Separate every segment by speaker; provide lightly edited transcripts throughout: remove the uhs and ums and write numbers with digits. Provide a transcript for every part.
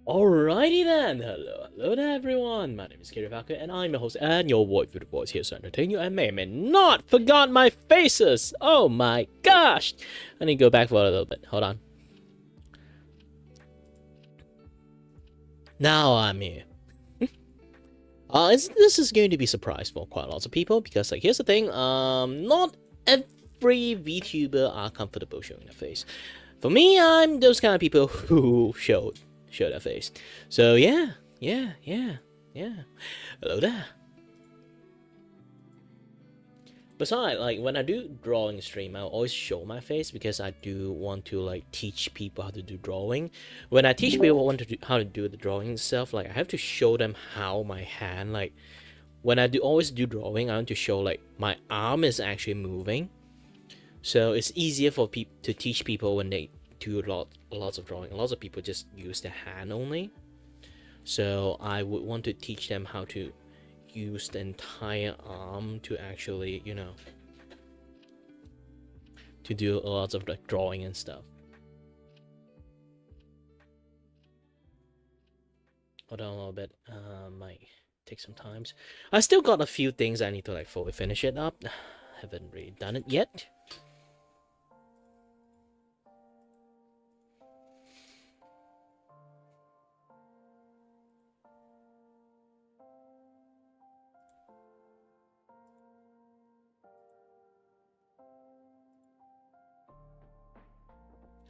Speaker 1: Alrighty then, hello there everyone, my name is Kiray and I'm your host and your Vtuber voice here to entertain you and may or may not forgot my faces! Oh my gosh! I need to go back for a little bit, hold on. Now I'm here. This is going to be a surprise for quite a lot of people because like here's the thing, not every VTuber are comfortable showing their face. For me, I'm those kind of people who show their face. So yeah. Hello there. Besides, like when I do drawing stream, I always show my face because I do want to like teach people how to do drawing. When I teach people how to do the drawing itself, like I have to show them how my hand, like when I always do drawing, I want to show like my arm is actually moving. So it's easier for people to teach people when they do lots of drawing. Lots of people just use their hand only. So I would want to teach them how to use the entire arm to actually, you know, to do a lot of like drawing and stuff. Hold on a little bit. Might take some times. I still got a few things I need to like fully finish it up. Haven't really done it yet.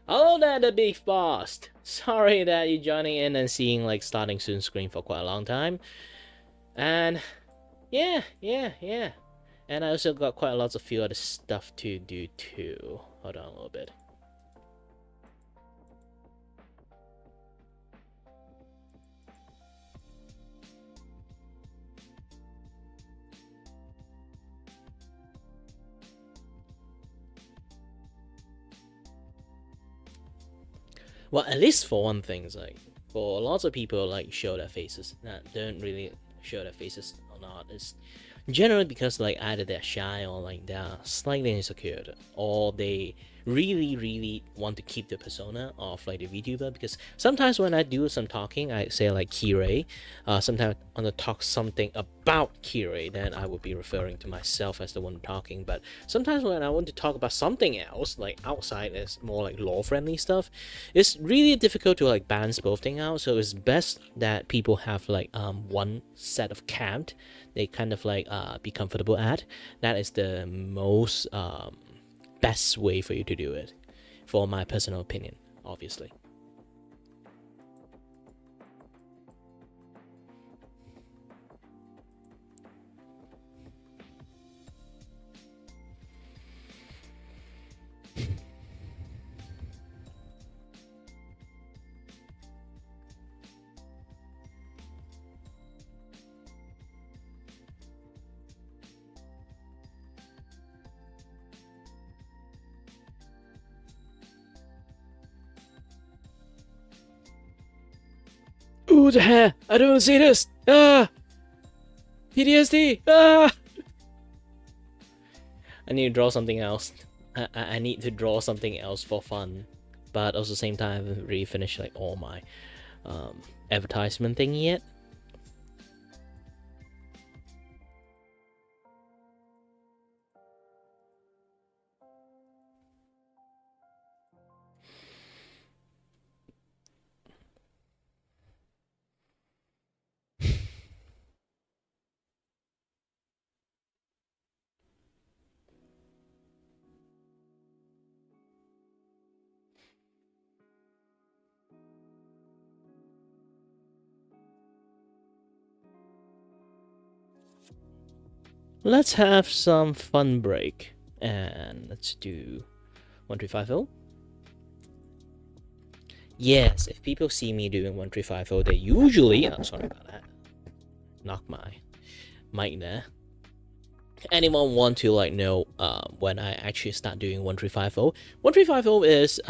Speaker 1: Hello there, the Beef Boss! Sorry that you're joining in and seeing like starting soon screen for quite a long time. And yeah. And I also got quite a lot of few other stuff to do too. Hold on a little bit. Well, at least for one thing, it's like for lots of people like show their faces that don't really show their faces or not. It's generally because like either they're shy or like they're slightly insecure or they really want to keep the persona of like the VTuber, because sometimes when I do some talking, I say like Kiray, sometimes I want to talk something about Kiray, then I would be referring to myself as the one talking. But sometimes when I want to talk about something else, like outside as more like lore friendly stuff, it's really difficult to like balance both things out. So it's best that people have like one set of camp they kind of like be comfortable at. That is the most best way for you to do it, for my personal opinion, obviously. Ooh, the hair! I don't see this! Ah! PTSD! Ah! I need to draw something else. I need to draw something else for fun. But at the same time, I haven't really finished like all my advertisement thing yet. Let's have some fun break. And let's do 1350. Yes, if people see me doing 1350, they usually... Oh, sorry about that. Knock my mic there. Anyone want to like know when I actually start doing 1350? 1350 is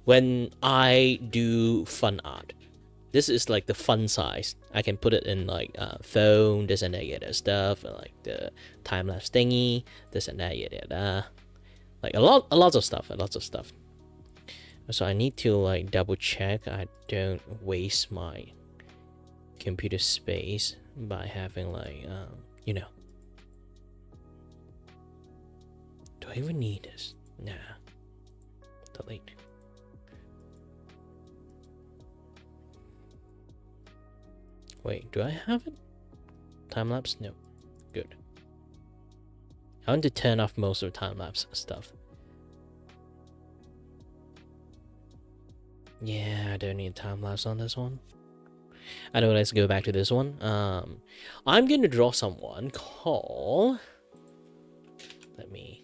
Speaker 1: when I do fun art. This is like the fun size. I can put it in like phone, this and that, yeah, that stuff, and like the time lapse thingy, this and that, yeah, that. Like a lot of stuff, So I need to like double check I don't waste my computer space by having like you know. Do I even need this? Nah. Delete. Wait, do I have it? Time lapse? No. Good. I want to turn off most of the time lapse stuff. Yeah, I don't need time lapse on this one. I know, let's go back to this one. I'm gonna draw someone called. Let me.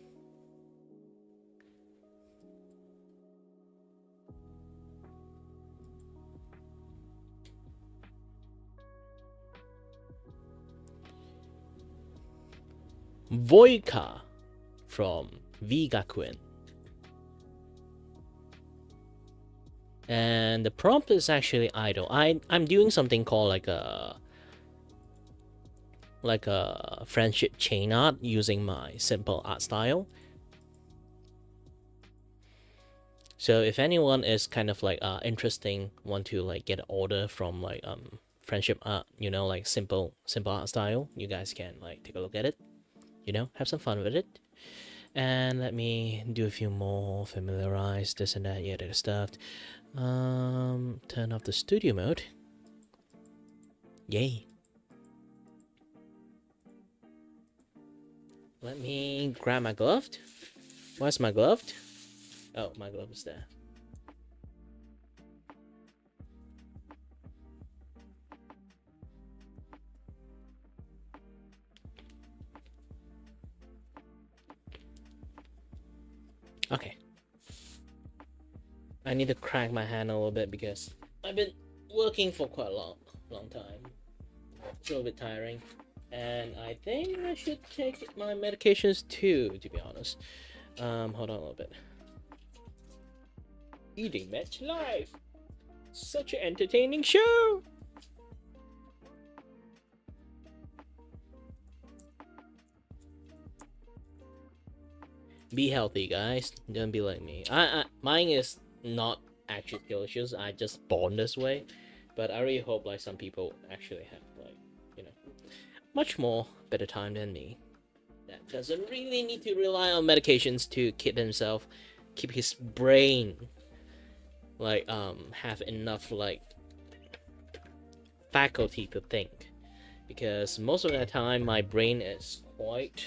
Speaker 1: Voika from Vgen. And the prompt is actually idle. I'm doing something called like a friendship chain art using my simple art style. So if anyone is kind of like interesting, want to like get an order from like friendship art, you know, like simple art style, you guys can like take a look at it, you know, have some fun with it. And let me do a few more, familiarize this and that, yeah, that stuff. Turn off the studio mode. Yay. Let me grab my glove. Where's my glove? Oh, my glove is there. Okay. I need to crack my hand a little bit because I've been working for quite a long time. It's a little bit tiring. And I think I should take my medications too, to be honest. Hold on a little bit. Eating Match Live! Such an entertaining show! Be healthy, guys. Don't be like me. Mine is not actually skill issues. I just born this way. But I really hope like some people actually have like, you know, much more better time than me. That doesn't really need to rely on medications to keep himself, keep his brain like have enough like faculty to think. Because most of the time my brain is quite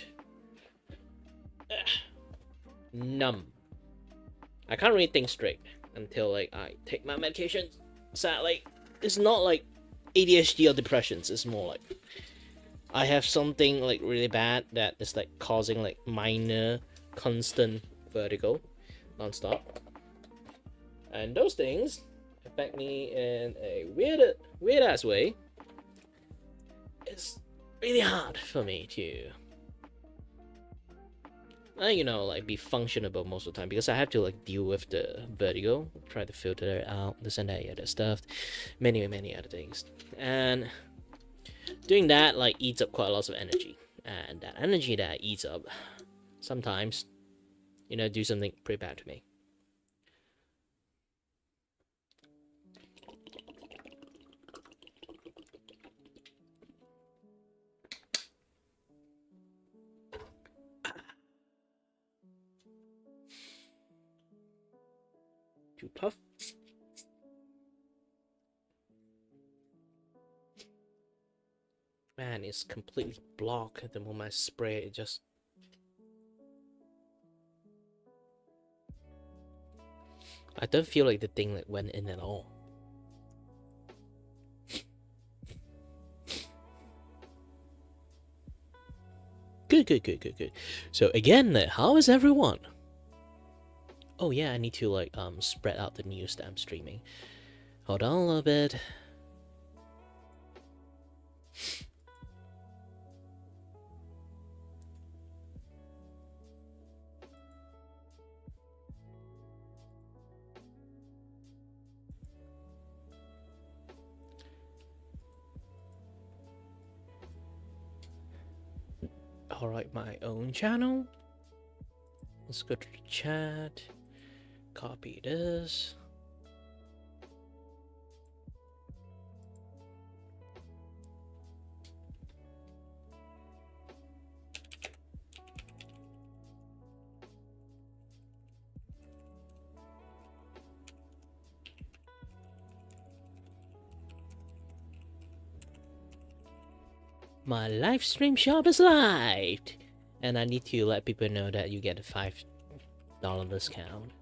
Speaker 1: numb. I can't really think straight until like I take my medication. Sadly, it's not like ADHD or depressions. It's more like I have something like really bad that is like causing like minor, constant vertigo, non-stop, and those things affect me in a weird ass way. It's really hard for me to you know, like be functionable most of the time because I have to like deal with the vertigo, try to filter it out, this and that, other stuff, many other things, and doing that like eats up quite a lot of energy, and that energy that eats up sometimes, you know, do something pretty bad to me. Too puff. Man, it's completely blocked at the moment I spray it. Just I don't feel like the thing that went in at all. Good. So again, how is everyone? Oh yeah, I need to like spread out the news that I'm streaming. Hold on a little bit. Alright, my own channel. Let's go to the chat. copy this. My live stream shop is live, and I need to let people know that you get a $5 discount.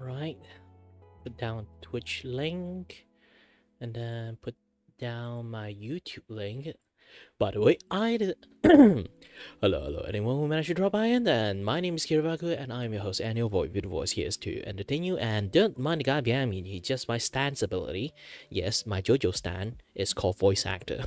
Speaker 1: Right, put down Twitch link, and then put down my YouTube link. By the way, I did. Hello, anyone who managed to drop by in, then my name is Kiray, and I'm your host, Annual Void with Voice here is to entertain you, and don't mind the guy behind me, he's just my stance ability. Yes, my JoJo stand is called voice actor.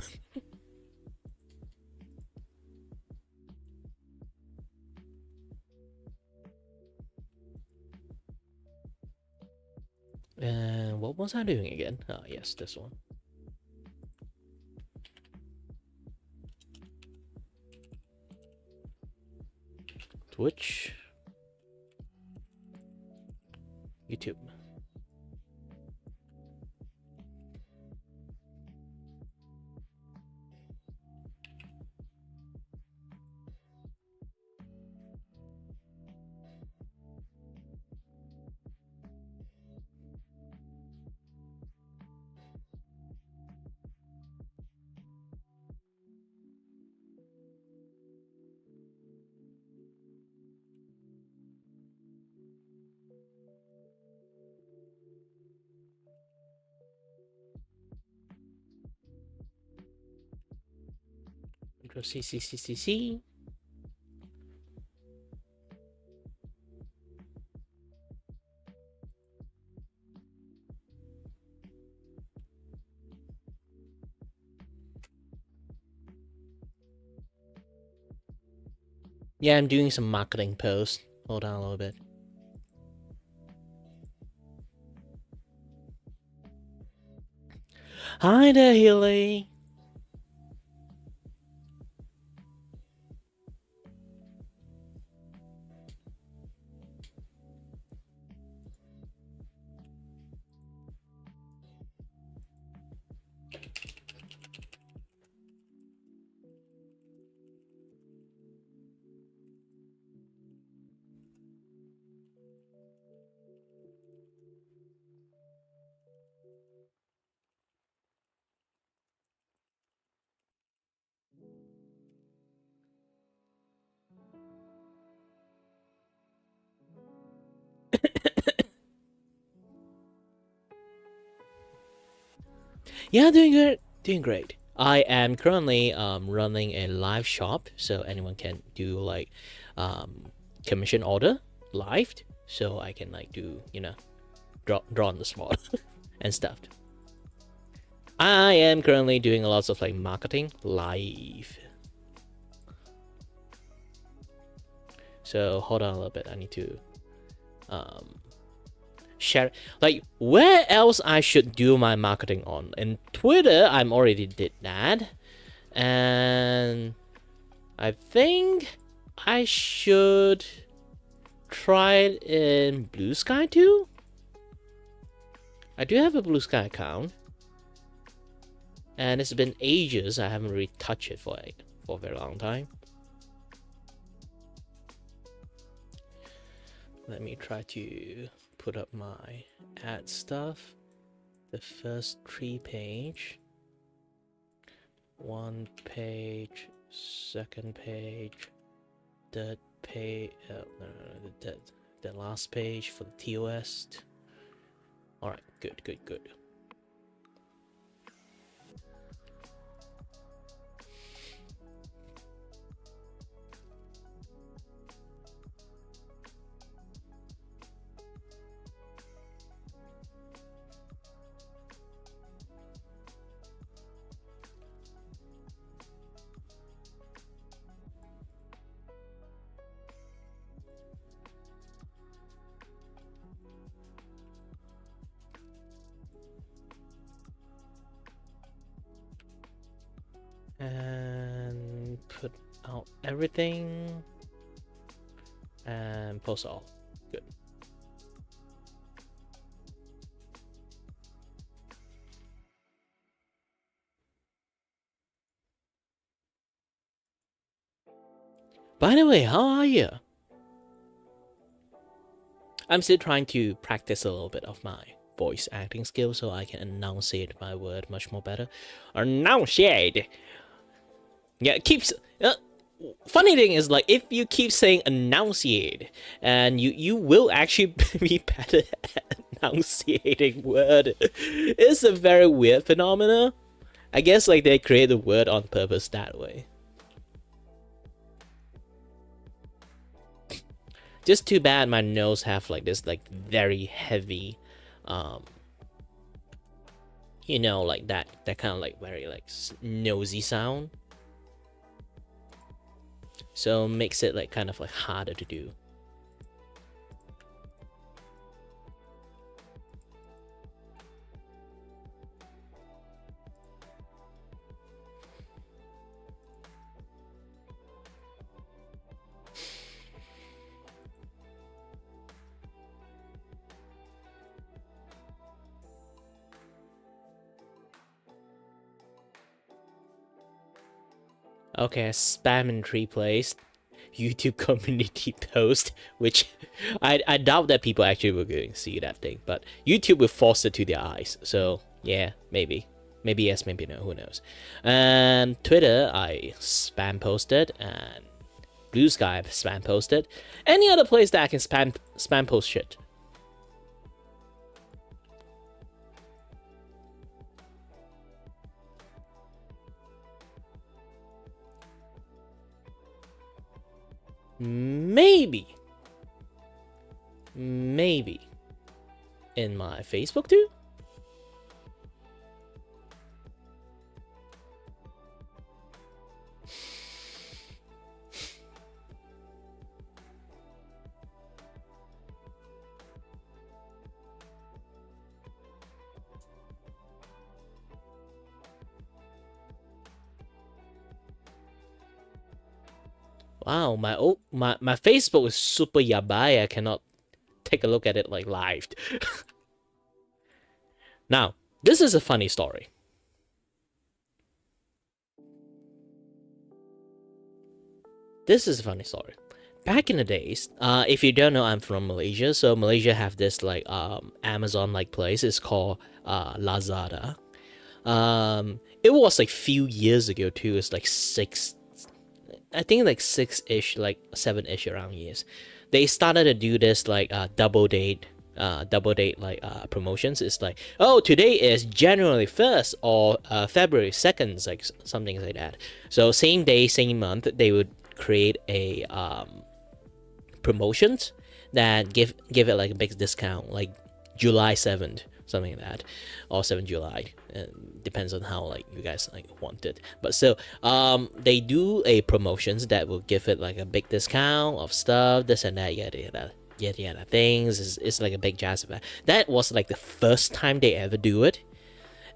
Speaker 1: And what was I doing again? Ah, yes, this one. Twitch, YouTube. Control C. Yeah, I'm doing some marketing posts. Hold on a little bit. Hi there, Healy. Yeah, doing good, doing great. I am currently running a live shop, so anyone can do like commission order live, so I can like do draw on the spot and stuff. I am currently doing lots of like marketing live. So hold on a little bit. I need to share. Like, where else I should do my marketing on? In Twitter, I'm already did that, and I think I should try it in Blue Sky too. I do have a Blue Sky account, and it's been ages. I haven't really touched it for a very long time. Let me try to put up my ad stuff. The first 3 page, 1 page, 2nd page, 3rd page, the last page for the TOS. All right, good. and put out everything and post all. Good. By the way, how are you? I'm still trying to practice a little bit of my voice acting skills so I can enunciate my word much more better. Enunciate! Yeah, it keeps... funny thing is, like, if you keep saying enunciate, and you will actually be better at enunciating word. It's a very weird phenomena. I guess, like, they create the word on purpose that way. Just too bad my nose have like this like very heavy, you know, like that kind of like very like nosy sound. So makes it like kind of like harder to do. Okay, spam in 3 plays. YouTube community post, which I doubt that people actually were going to see that thing, but YouTube will force it to their eyes. So yeah, maybe yes, maybe no, who knows. And Twitter, I spam posted, and Blue Sky, I've spam posted. Any other place that I can spam post shit. Maybe in my Facebook too. Wow, my Facebook is super yabai. I cannot take a look at it like live. Now, this is a funny story. This is a funny story. Back in the days, if you don't know, I'm from Malaysia. So Malaysia have this like Amazon like place. It's called Lazada. It was like few years ago too. It's like I think like 6-ish, like 7-ish around years. They started to do this like double date like promotions. It's like, oh, today is January 1st or February 2nd, like something like that. So same day, same month, they would create a promotions that give it like a big discount, like July 7th, something like that, or 7th July. Depends on how like you guys like want it, but still they do a promotions that will give it like a big discount of stuff, this and that, yada things. It's like a big jazz event. That was like the first time they ever do it,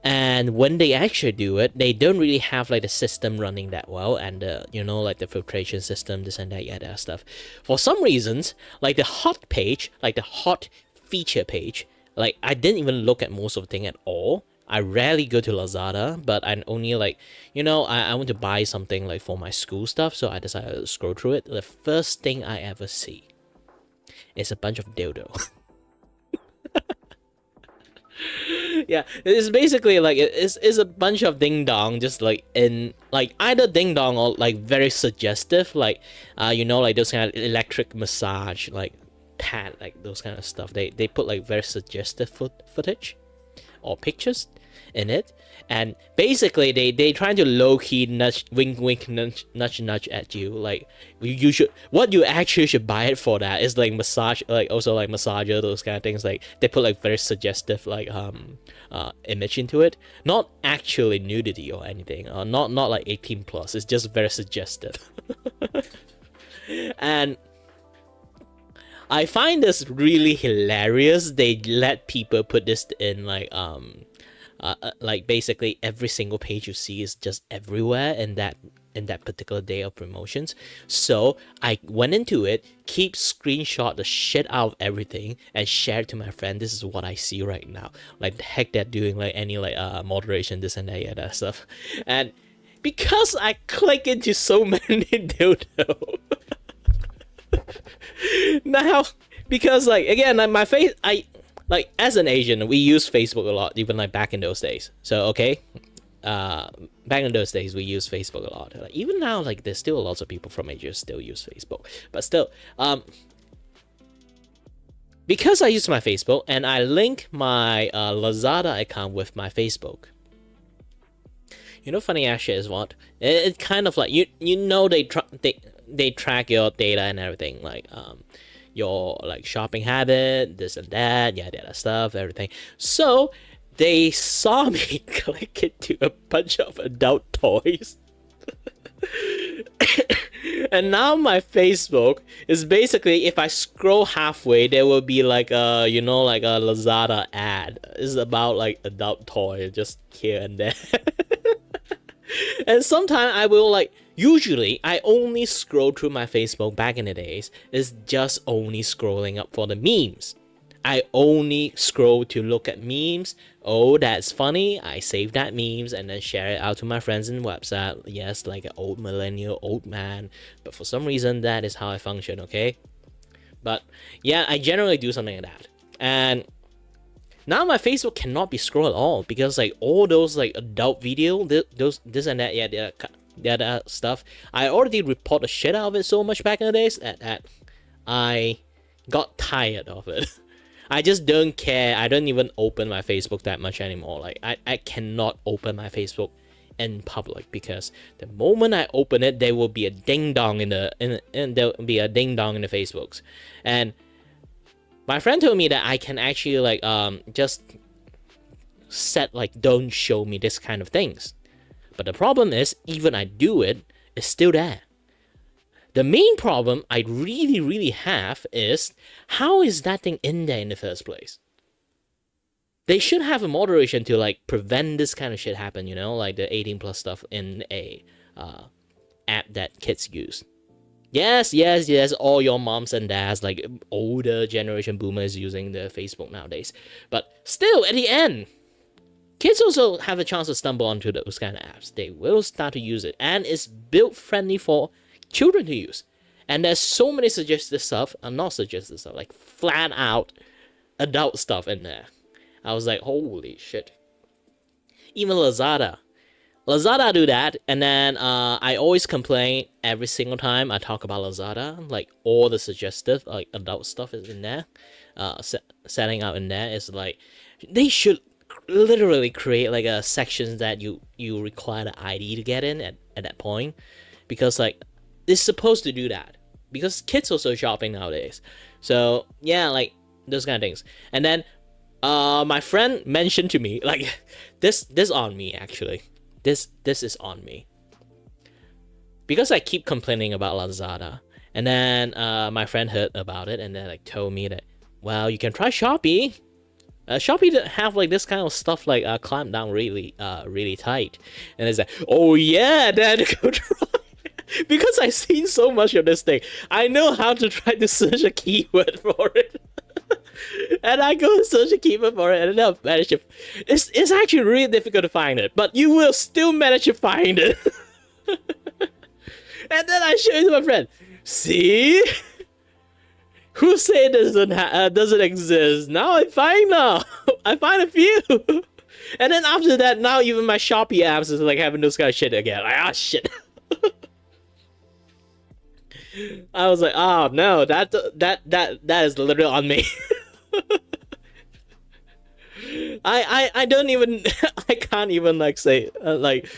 Speaker 1: and when they actually do it, they don't really have like the system running that well, and you know, like the filtration system, this and that, yada stuff. For some reasons, like the hot page, like the hot feature page, like I didn't even look at most of the thing at all. I rarely go to Lazada, but I only like, you know, I want to buy something like for my school stuff, so I decided to scroll through it. The first thing I ever see is a bunch of dildo. Yeah, it's basically like it's a bunch of ding dong, just like in like either ding dong or like very suggestive, like you know, like those kind of electric massage like pad, like those kind of stuff. They put like very suggestive footage or pictures in it, and basically they trying to low-key nudge, wink nudge at you, like you should, what you actually should buy it for, that is like massage, like also like massager, those kind of things. Like they put like very suggestive like image into it, not actually nudity or anything, or not like 18 plus. It's just very suggestive. And I find this really hilarious. They let people put this in like Like basically every single page you see is just everywhere in that particular day of promotions. So I went into it, keep screenshot the shit out of everything and share it to my friend. This is what I see right now. Like the heck they're doing like any like moderation, this and that, yeah, that stuff. And because I click into so many dildo now, because like again like my face, I like as an Asian we use Facebook a lot, even like back in those days. So okay, back in those days we use Facebook a lot. Like, even now, like there's still lots of people from Asia still use Facebook, but still, because I use my Facebook and I link my Lazada account with my Facebook. You know, funny ass shit is what it kind of like you know they track your data and everything, like your like shopping habit, this and that, yeah, that stuff, everything. So they saw me click into a bunch of adult toys. And now my Facebook is basically, if I scroll halfway, there will be like a, you know, like a Lazada ad. It's about like adult toy, just here and there. And sometimes I will like, usually I only scroll through my Facebook back in the days, is just only scrolling up for the memes. I only scroll to look at memes. Oh, that's funny. I save that memes and then share it out to my friends in website. Yes, like an old millennial, old man. But for some reason, that is how I function, okay? But yeah, I generally do something like that. And now my Facebook cannot be scrolled at all because like all those like adult video, those this and that, yeah, that stuff. I already report the shit out of it so much back in the days that I got tired of it. I just don't care. I don't even open my Facebook that much anymore. Like I cannot open my Facebook in public because the moment I open it, there will be a ding dong in the Facebooks. And my friend told me that I can actually like just set like don't show me this kind of things. But the problem is, even I do it, it's still there. The main problem I really have is, how is that thing in there in the first place? They should have a moderation to like prevent this kind of shit happen, you know, like the 18 plus stuff in a app that kids use. Yes, all your moms and dads, like older generation boomers using the Facebook nowadays. But still, at the end, kids also have a chance to stumble onto those kind of apps. They will start to use it, and it's built friendly for children to use. And there's so many suggested stuff, not suggested stuff, like flat out adult stuff in there. I was like, holy shit. Even Lazada do that, and then I always complain every single time I talk about Lazada, like all the suggestive like adult stuff is in there, setting out in there is like, they should literally create like a section that you require the ID to get in at that point, because like it's supposed to do that, because kids also shopping nowadays. So yeah, like those kind of things. And then my friend mentioned to me like this on me actually. This is on me. Because I keep complaining about Lazada. And then my friend heard about it and then like told me that, well, you can try Shopee. Shopee have like this kind of stuff like clamp down really tight. And it's like, oh yeah, then go try. Because I've seen so much of this thing. I know how to try to search a keyword for it. And I go search a keyword for it and then I'll manage to... It's actually really difficult to find it, but you will still manage to find it. And then I show it to my friend. See? Who said this doesn't exist? Now I find a few. And then after that, now even my Shopee apps is like having those kind of shit again. Like, ah, shit. I was like, oh no, that is literally on me. I don't even I can't even like say like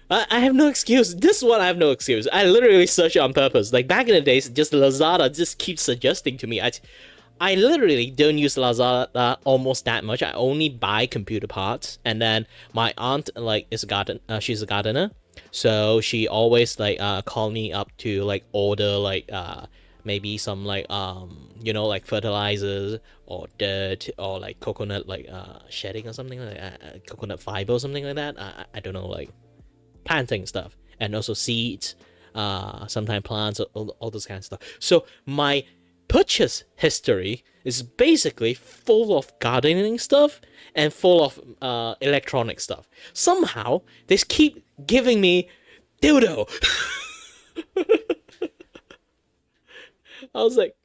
Speaker 1: I have no excuse. This one I have no excuse. I literally search on purpose. Like back in the days, just Lazada just keeps suggesting to me. I literally don't use Lazada almost that much. I only buy computer parts, and then my aunt like is she's a gardener. So she always like call me up to like order like maybe some like like fertilizers or dirt or like coconut like shedding or something like coconut fiber or something like that. I don't know, like planting stuff, and also seeds, sometimes plants, all this kind of stuff. So my purchase history is basically full of gardening stuff and full of electronic stuff. Somehow they keep giving me dildo. I was like,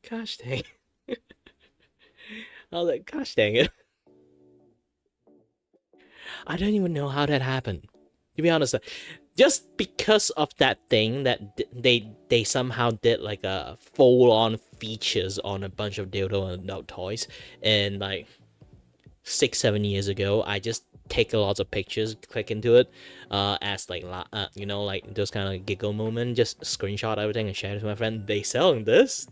Speaker 1: gosh dang. I was like, gosh dang it. I don't even know how that happened. To be honest, just because of that thing that they somehow did like a full-on features on a bunch of dildo and adult toys, and like 6-7 years ago, I just take a lot of pictures, click into it, as like like those kind of giggle moment, just screenshot everything and share it to my friend. They selling this,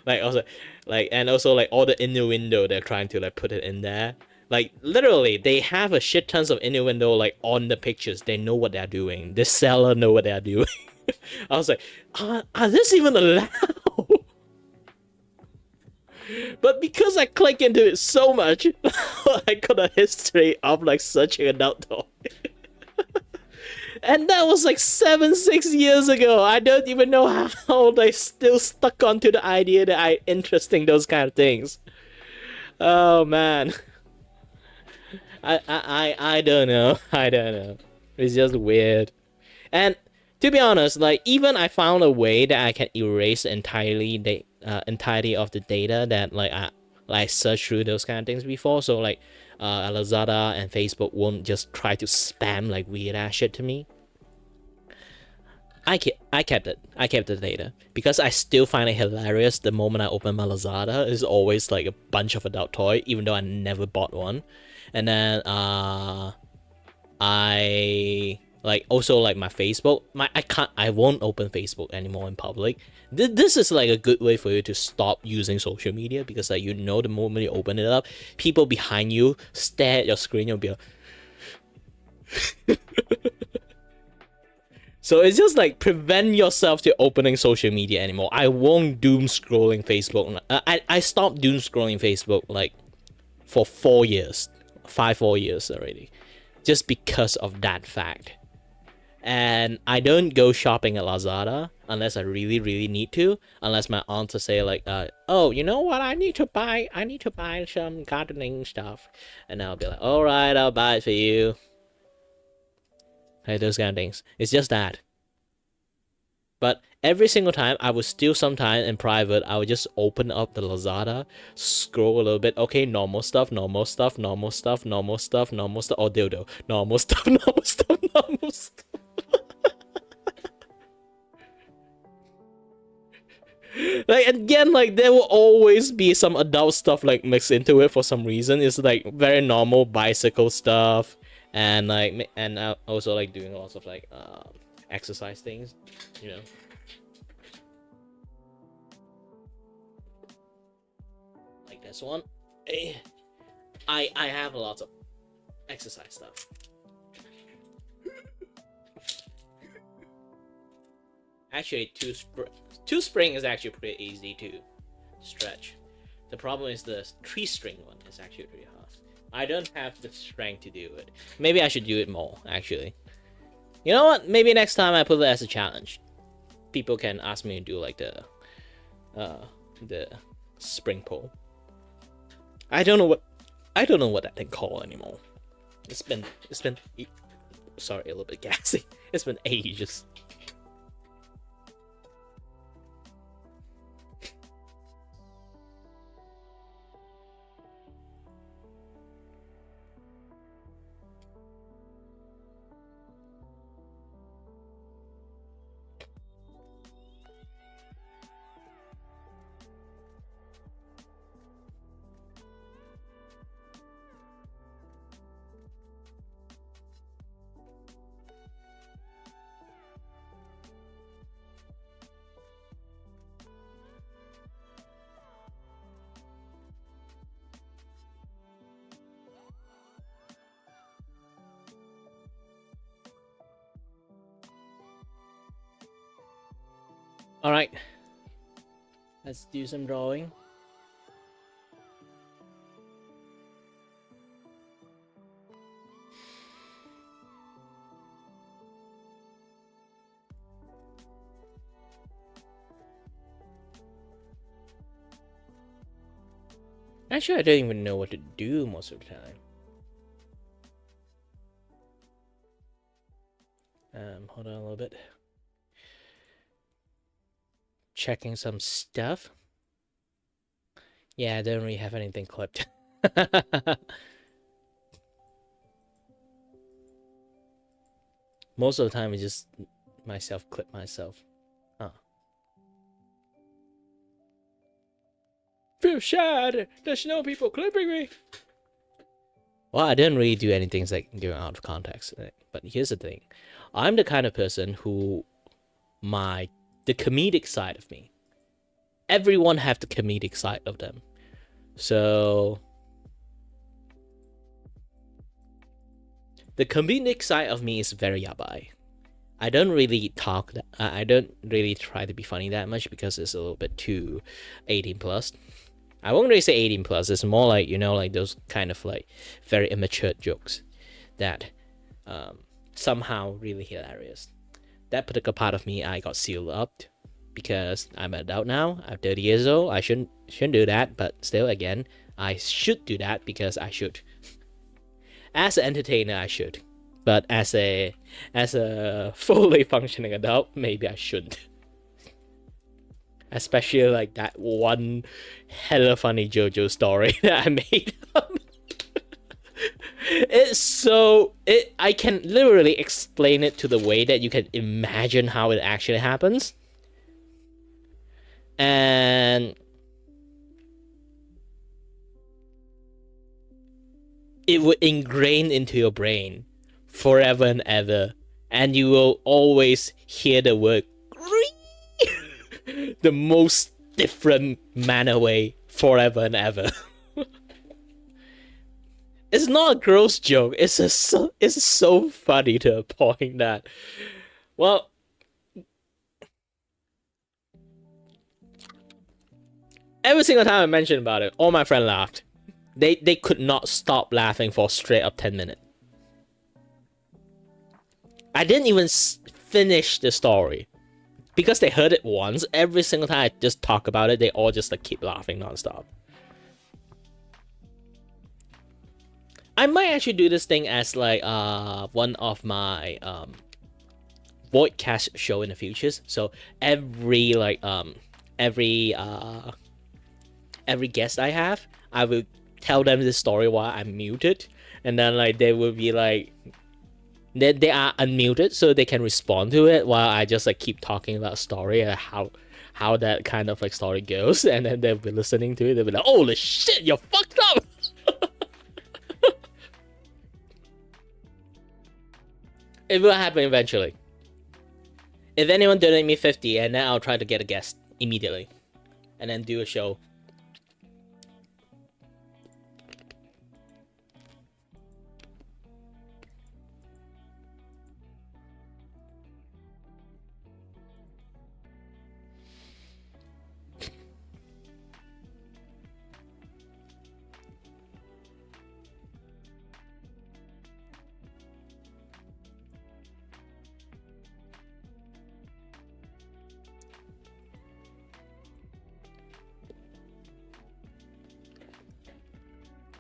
Speaker 1: like also, like, and also like all the innuendo they're trying to like put it in there. Like literally, they have a shit tons of innuendo like on the pictures. They know what they're doing. The seller know what they're doing. I was like, are this even allowed? But because I click into it so much, I got a history of like searching adult toy. And that was like 6 years ago. I don't even know how they still stuck onto the idea that I interesting those kind of things. Oh man. I don't know. I don't know. It's just weird. And to be honest, like even I found a way that I can erase entirely the entirety of the data that like I like search through those kind of things before. So like Lazada and Facebook won't just try to spam like weird ass shit to me. I kept it. I kept the data because I still find it hilarious. The moment I open my Lazada, is always like a bunch of adult toy, even though I never bought one. And then I like also like my Facebook. I won't open Facebook anymore in public. This is like a good way for you to stop using social media, because like the moment you open it up, people behind you stare at your screen. You'll be like. So it's just like prevent yourself to opening social media anymore. I won't doom scrolling Facebook. I stopped doom scrolling Facebook like for 4 years, 4 years already, just because of that fact. And I don't go shopping at Lazada unless I really, really need to. Unless my aunt to say like, oh, you know what? I need to buy some gardening stuff, and I'll be like, all right, I'll buy it for you. Like those kind of things. It's just that. But every single time, I would still sometimes in private, I would just open up the Lazada, scroll a little bit. Okay, normal stuff, normal stuff, normal stuff, normal stuff, normal stuff, or dildo. Normal stuff, normal stuff, normal stuff. Like again, like there will always be some adult stuff like mixed into it for some reason. It's like very normal bicycle stuff, and like also like doing lots of like exercise things, you know. Like this one. I have a lot of exercise stuff. Actually, two spring is actually pretty easy to stretch. The problem is the 3-string one is actually pretty hard. I don't have the strength to do it. Maybe I should do it more, actually. You know what? Maybe next time I put it as a challenge. People can ask me to do like the spring pull. I don't know what that thing called anymore. It's been sorry, a little bit gassy. It's been ages. All right. Let's do some drawing. Actually, I don't even know what to do most of the time. Hold on a little bit. Checking some stuff. Yeah, I don't really have anything clipped. Most of the time, it's just myself clip myself. Huh. Feel sad. There's no people clipping me. Well, I didn't really do anything like going out of context. But here's the thing. I'm the kind of person who the comedic side of me. Everyone have the comedic side of them. So the comedic side of me is very yabai. I don't really talk. I don't really try to be funny that much because it's a little bit too 18 plus. I won't really say 18 plus. It's more like, you know, like those kind of like very immature jokes that somehow really hilarious. That particular part of me, I got sealed up because I'm an adult now. I'm 30 years old. I shouldn't do that, but still, again, I should do that because I should. As an entertainer, I should, but as a fully functioning adult, maybe I shouldn't. Especially like that one hella funny JoJo story that I made up. I can literally explain it to the way that you can imagine how it actually happens. And it would ingrain into your brain forever and ever. And you will always hear the word the most different manner way forever and ever. It's not a gross joke. It's so funny to a point that, well, every single time I mentioned about it, all my friends laughed. They could not stop laughing for straight up 10 minutes. I didn't even finish the story because they heard it once. Every single time I just talk about it, they all just like keep laughing nonstop. I might actually do this thing as like one of my voidcast show in the futures. So every guest I have, I will tell them this story while I'm muted, and then like they will be like they are unmuted so they can respond to it while I just like keep talking about story and how that kind of like story goes, and then they'll be listening to it. They'll be like, "Holy shit, you're fucked up." It will happen eventually. If anyone donate me 50, and then I'll try to get a guest immediately, and then do a show.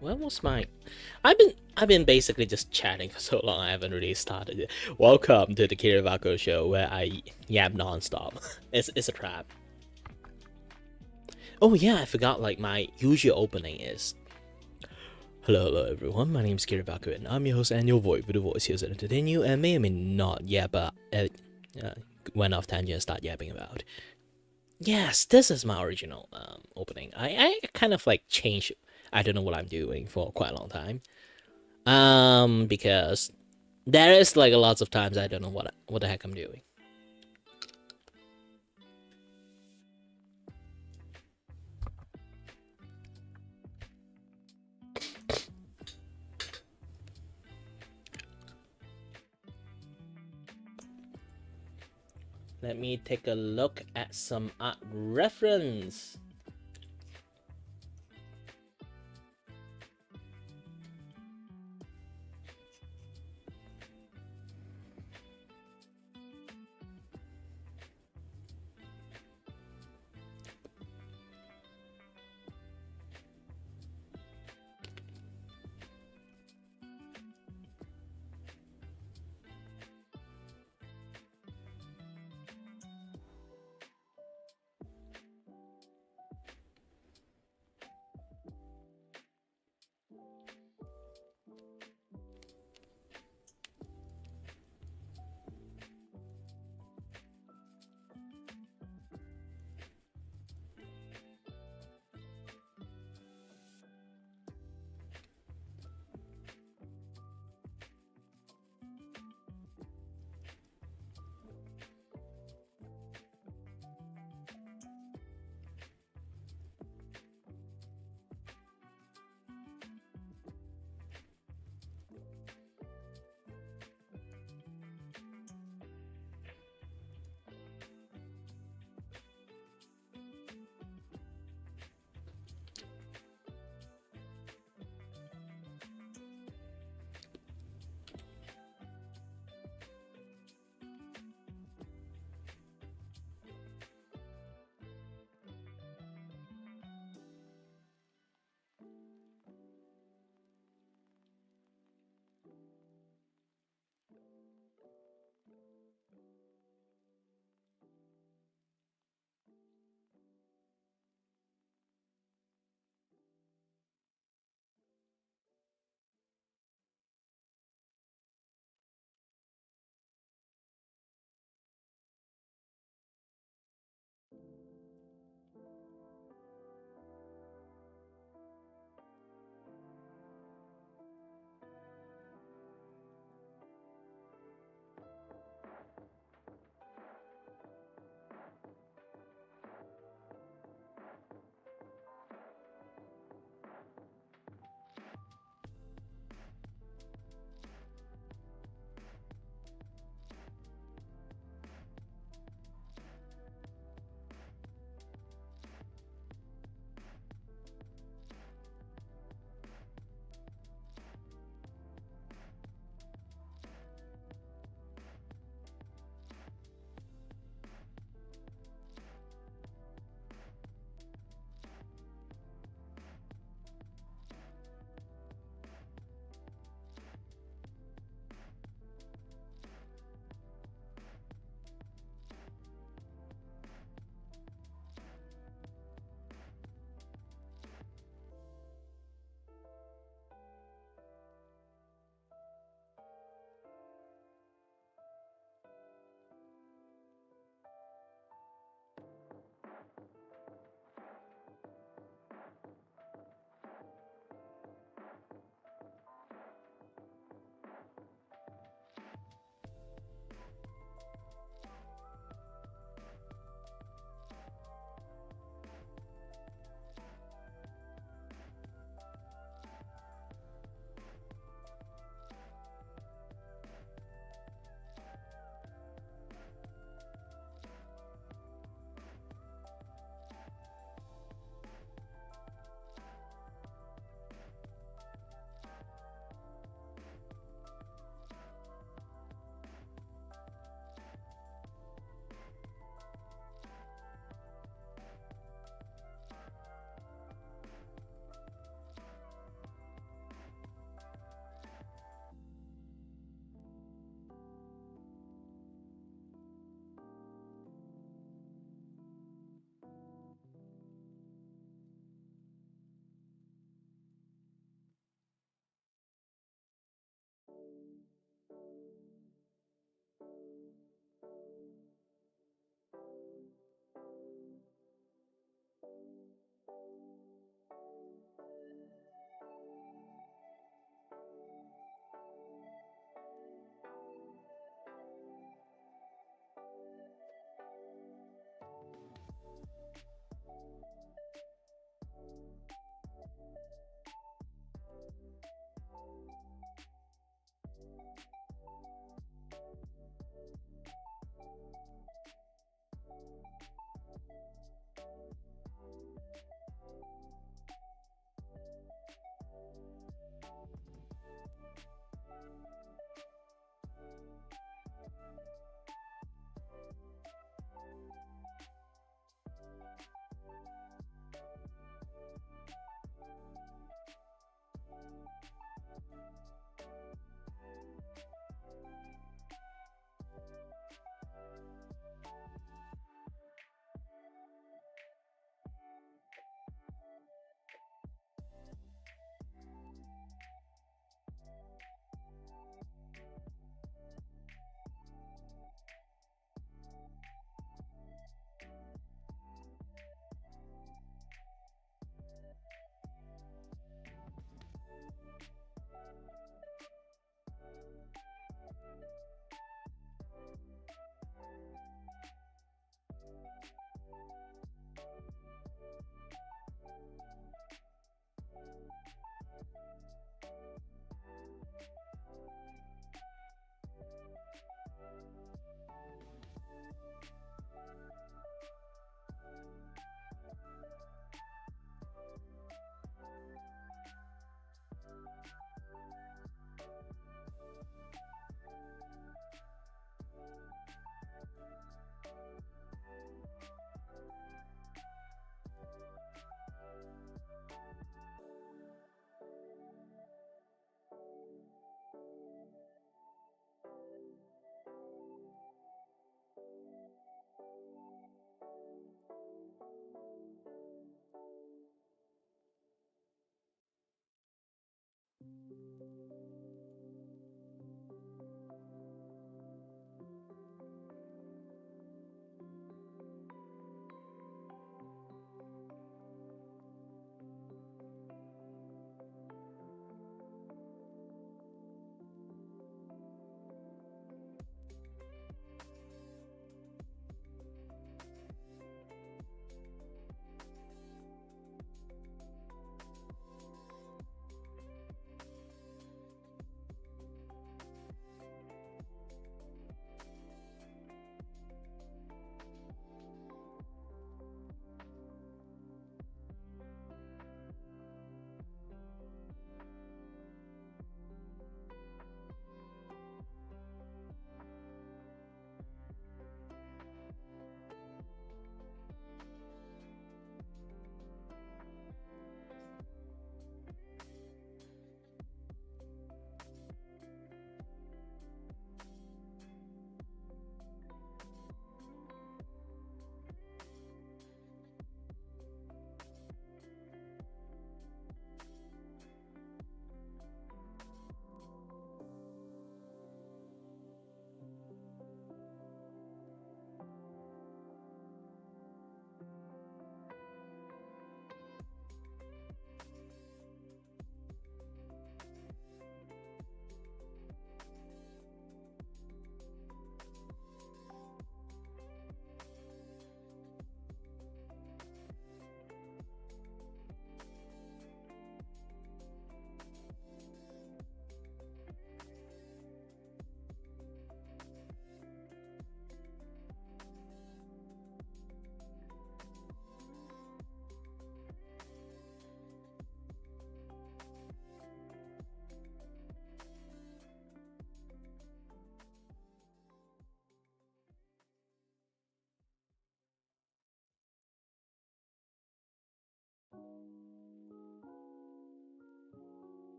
Speaker 1: What was my? I've been basically just chatting for so long. I haven't really started it. Welcome to the Kiray show where I yap nonstop. It's a trap. Oh yeah, I forgot. Like my usual opening is. Hello everyone. My name is Kiray and I'm your host and your voice with the voice here to entertain you and may or may not yap, but went off tangent and start yapping about. Yes, this is my original opening. I kind of like changed. I don't know what I'm doing for quite a long time. Because there is like lots of times I don't know what the heck I'm doing. Let me take a look at some art reference.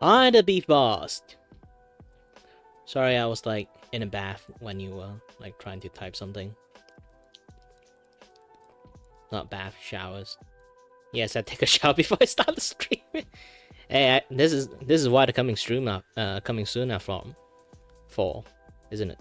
Speaker 1: I'd be fast. Sorry, I was like in a bath when you were like trying to type something. Not bath, showers. Yes, I take a shower before I start the stream. Hey, this is why the coming soon are from for, isn't it?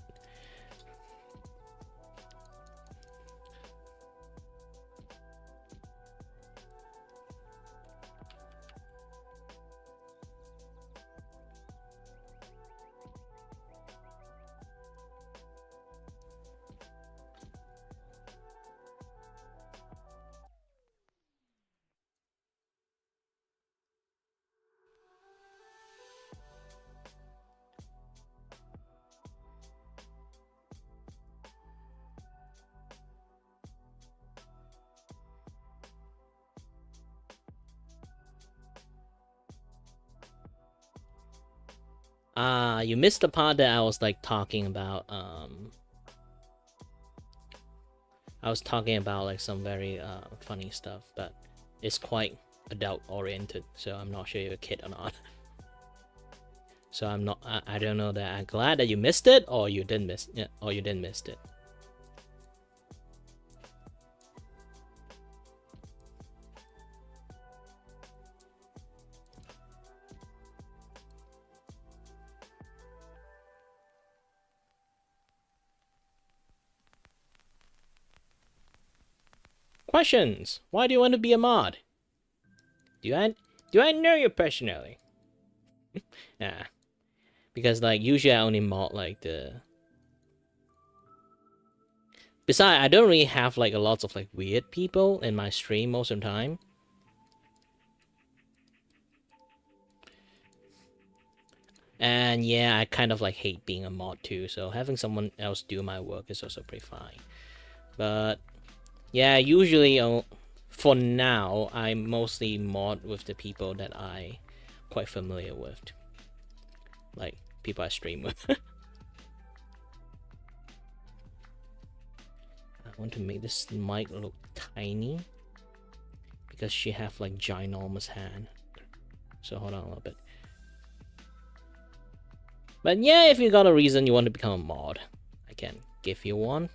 Speaker 1: You missed the part that I was like talking about. I was talking about like some very funny stuff, but it's quite adult oriented, so I'm not sure you're a kid or not. So I'm not. I don't know that. I'm glad that you missed it, or you didn't miss. Yeah, or you didn't miss it. Questions. Why do you want to be a mod? Do I know you personally? Nah. Because like usually I only mod like the. Besides, I don't really have like a lot of like weird people in my stream most of the time. And yeah, I kind of like hate being a mod too, so having someone else do my work is also pretty fine. But yeah, usually for now, I mostly mod with the people that I quite familiar with. Like people I stream with. I want to make this mic look tiny because she have like ginormous hand. So hold on a little bit. But yeah, if you got a reason you want to become a mod, I can give you one.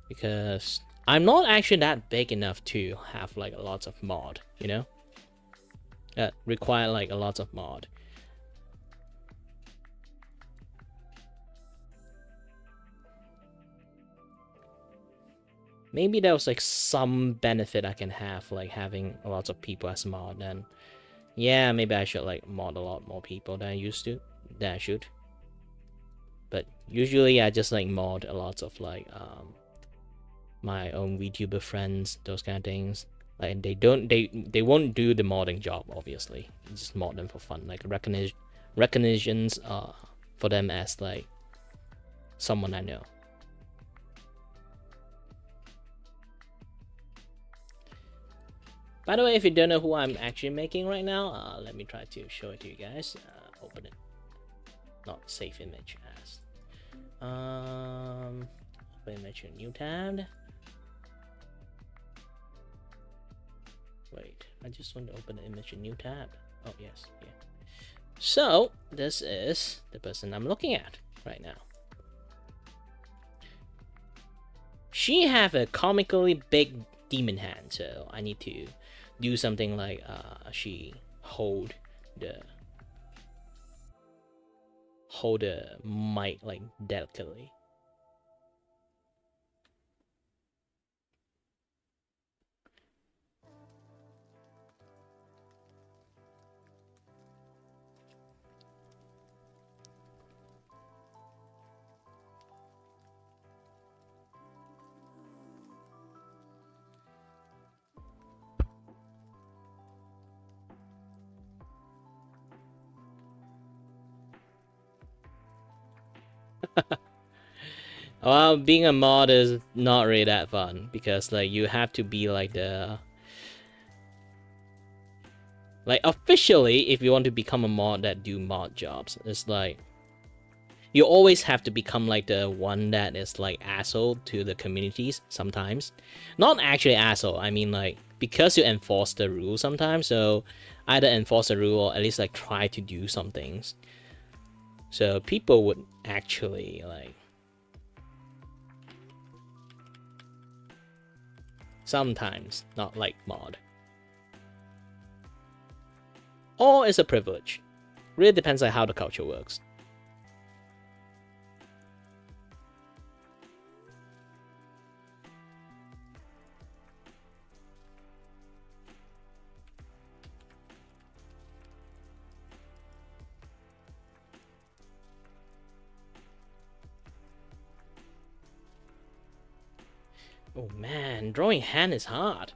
Speaker 1: Because I'm not actually that big enough to have like a lot of mod, you know? Require like a lot of mod. Maybe there was like some benefit I can have, like having a lot of people as mod, and yeah, maybe I should like mod a lot more people than I used to, than I should. But usually I just like mod a lot of like my own Vtuber friends, those kind of things. Like they won't do the modding job, obviously. You just mod them for fun, like recognitions for them as like someone I know. By the way, if you don't know who I'm actually making right now, let me try to show it to you guys. Open it. Not save image as. Open image in new tab. Wait, I just want to open the image in new tab. Oh yes, yeah. So this is the person I'm looking at right now. She have a comically big demon hand, so I need to do something like she hold the mic like delicately. Well, being a mod is not really that fun because like you have to be like the officially, if you want to become a mod that do mod jobs, it's like you always have to become like the one that is like asshole to the communities sometimes. Not actually asshole, I mean like because you enforce the rule sometimes, so either enforce the rule or at least like try to do some things. So people would actually like sometimes not like mod. Or it's a privilege. Really depends on how the culture works. Oh man, drawing hand is hard.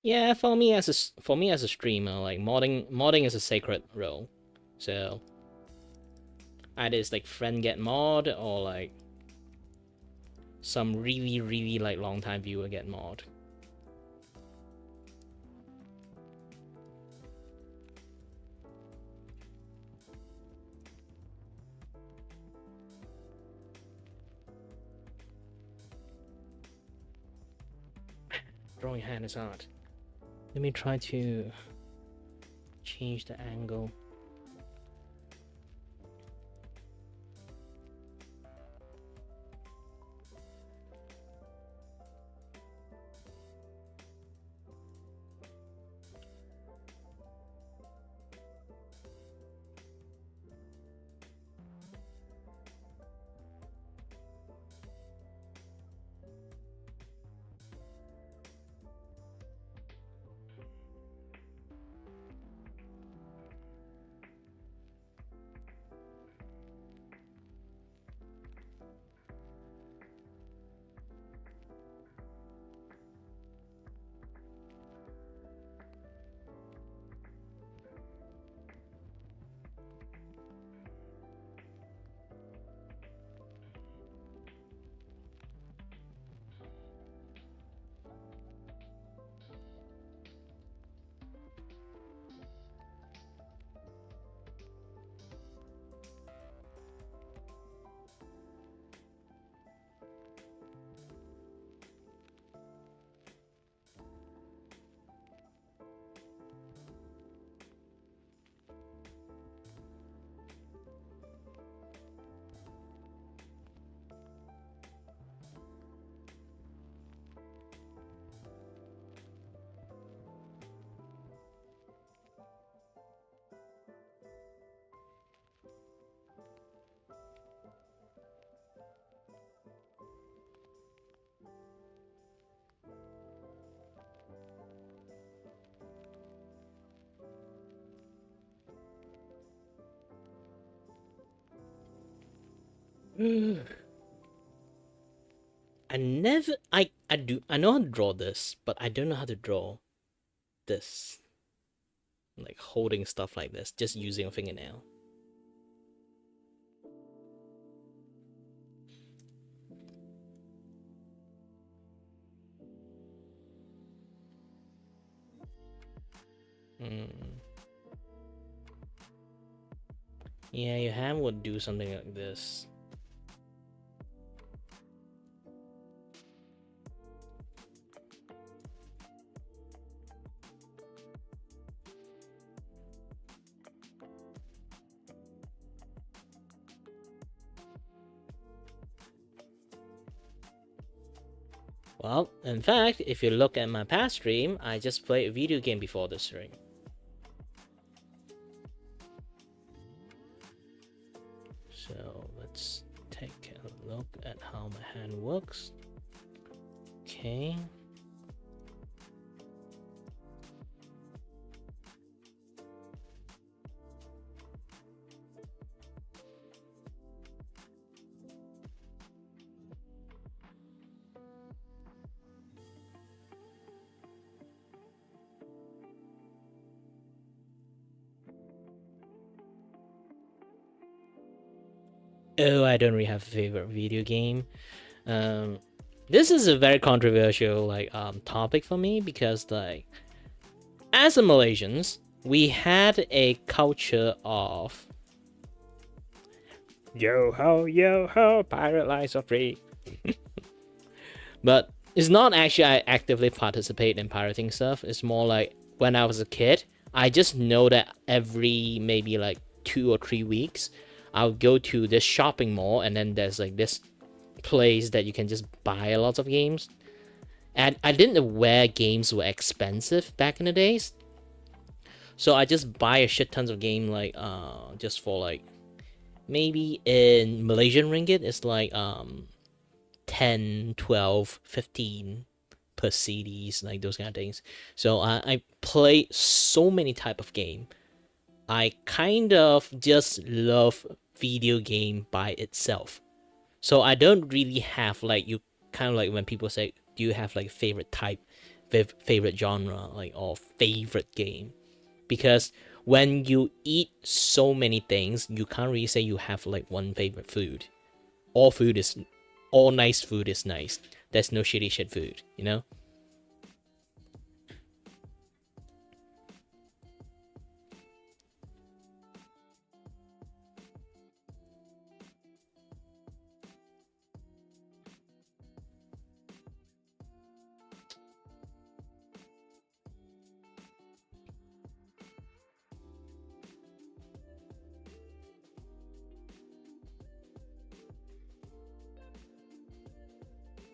Speaker 1: Yeah, for me as a streamer, like modding is a sacred role. So either it's like friend get mod or like some really like long time viewer get mod. Drawing hand is hard. Let me try to change the angle. I know how to draw this, but I don't know how to draw this. Like holding stuff like this, just using a fingernail. Yeah, your hand would do something like this. Well, in fact, if you look at my past stream, I just played a video game before this stream. So let's take a look at how my hand works. Okay. Oh, I don't really have a favorite video game. Um, this is a very controversial topic for me because as a Malaysians, we had a culture of yo ho, pirate lives are free. But it's not actually I actively participate in pirating stuff. It's more like when I was a kid, I just know that every maybe like 2 or 3 weeks, I'll go to this shopping mall and then there's like this place that you can just buy a lot of games. And I didn't know where games were expensive back in the days. So I just buy a shit tons of game just for like maybe in Malaysian ringgit it's like 10, 12, 15 per CDs, like those kind of things. So I play so many type of game. I kind of just love video game by itself. So I don't really have like you kind of like when people say, do you have like favorite type, favorite genre, like or favorite game? Because when you eat so many things, you can't really say you have like one favorite food. All food is, all nice food is nice. There's no shitty shit food, you know?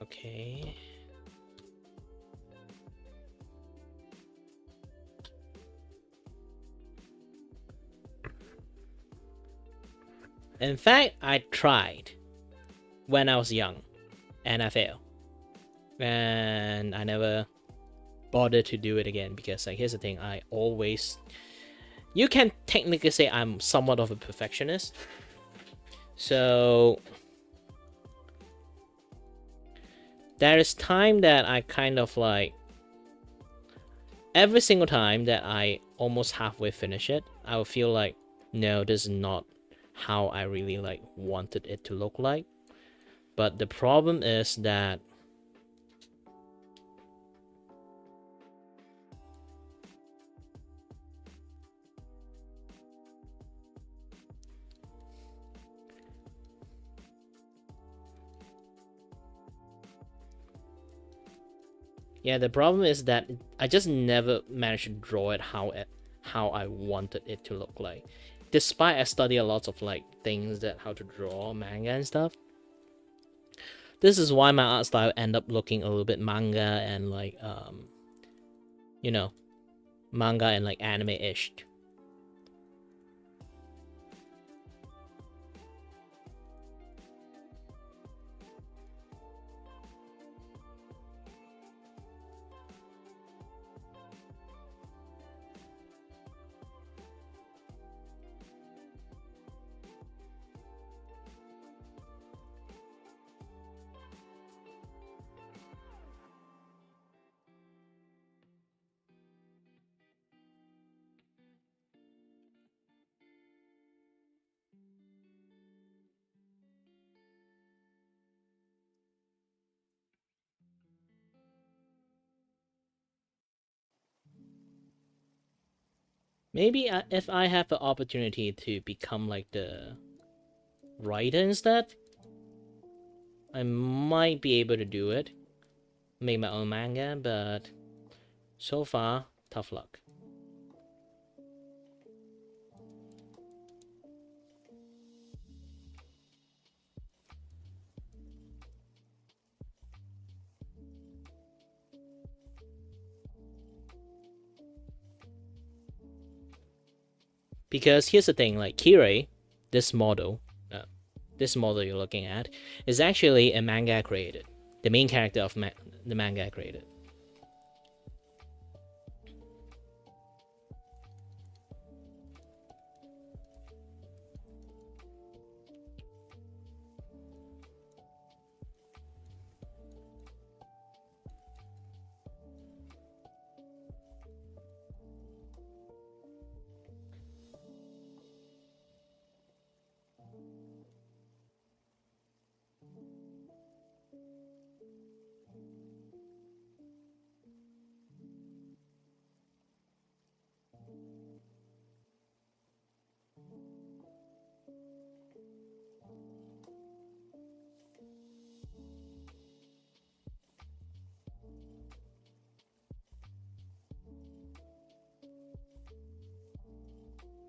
Speaker 1: Okay. In fact, I tried when I was young and I failed. And I never bothered to do it again because like here's the thing, I always, you can technically say I'm somewhat of a perfectionist. So there is time that I kind of like every single time that I almost halfway finish it, I will feel like no, this is not how I really like wanted it to look like. But the problem is that yeah, the problem is that I just never managed to draw it how I wanted it to look like. Despite I study a lot of like things that how to draw manga and stuff. This is why my art style end up looking a little bit manga and like you know, manga and like anime-ish. Maybe if I have the opportunity to become like the writer instead, I might be able to do it. Make my own manga, but so far, tough luck. Because here's the thing, like Kiray, this model, this model you're looking at, is actually a manga created. The main character of the manga created.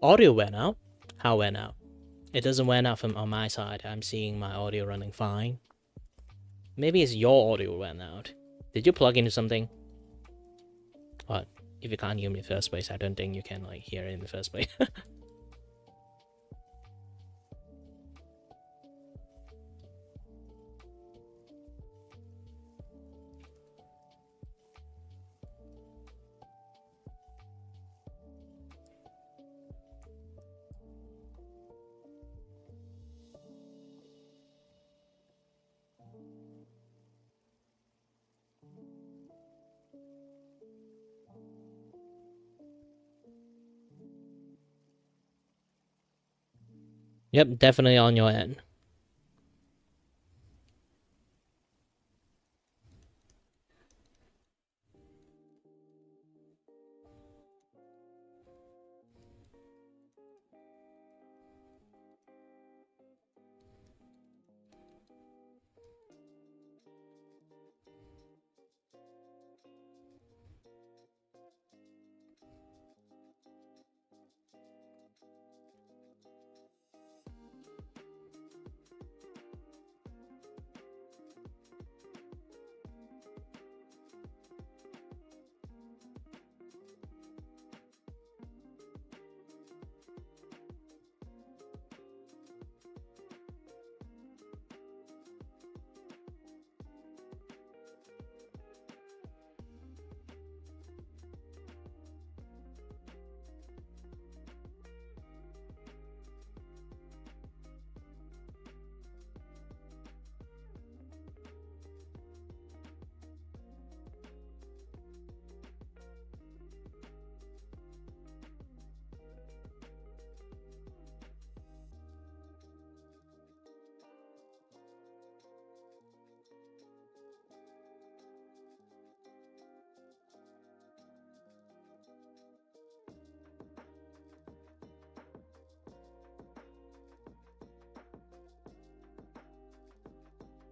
Speaker 1: Audio went out. How went out? It doesn't went out from on my side. I'm seeing my audio running fine. Maybe it's your audio went out. Did you plug into something? But if you can't hear me in the first place, I don't think you can like hear it in the first place. Yep, definitely on your end.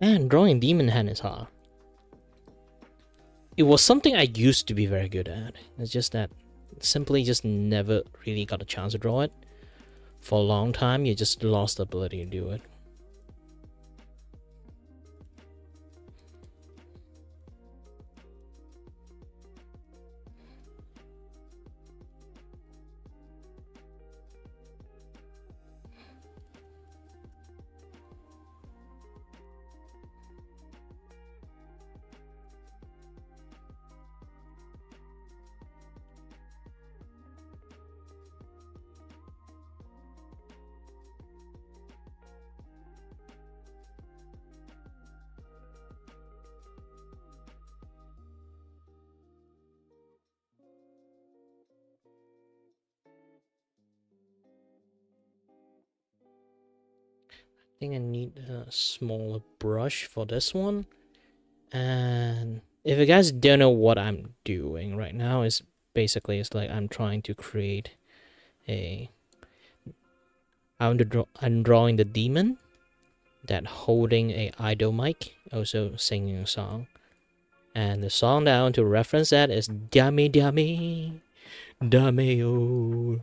Speaker 1: Man, drawing demon hand is hard. It was something I used to be very good at. It's just that simply just never really got a chance to draw it. For a long time, you just lost the ability to do it. I think I need a smaller brush for this one. And if you guys don't know what I'm doing right now, is basically it's like I'm trying to create a. I'm drawing the demon that holding a idol mic, also singing a song. And the song that I want to reference that is Dame Dame Dame Yo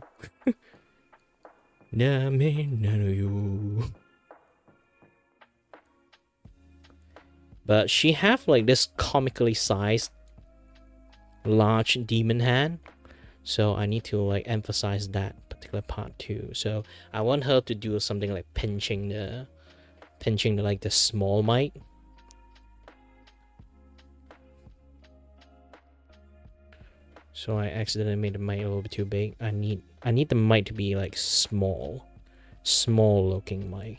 Speaker 1: Dame Nano Yo. But she have like this comically sized large demon hand, so I need to like emphasize that particular part too. So I want her to do something like pinching the like the small mic. So I accidentally made the mic a little bit too big. I need the mic to be like small looking mic.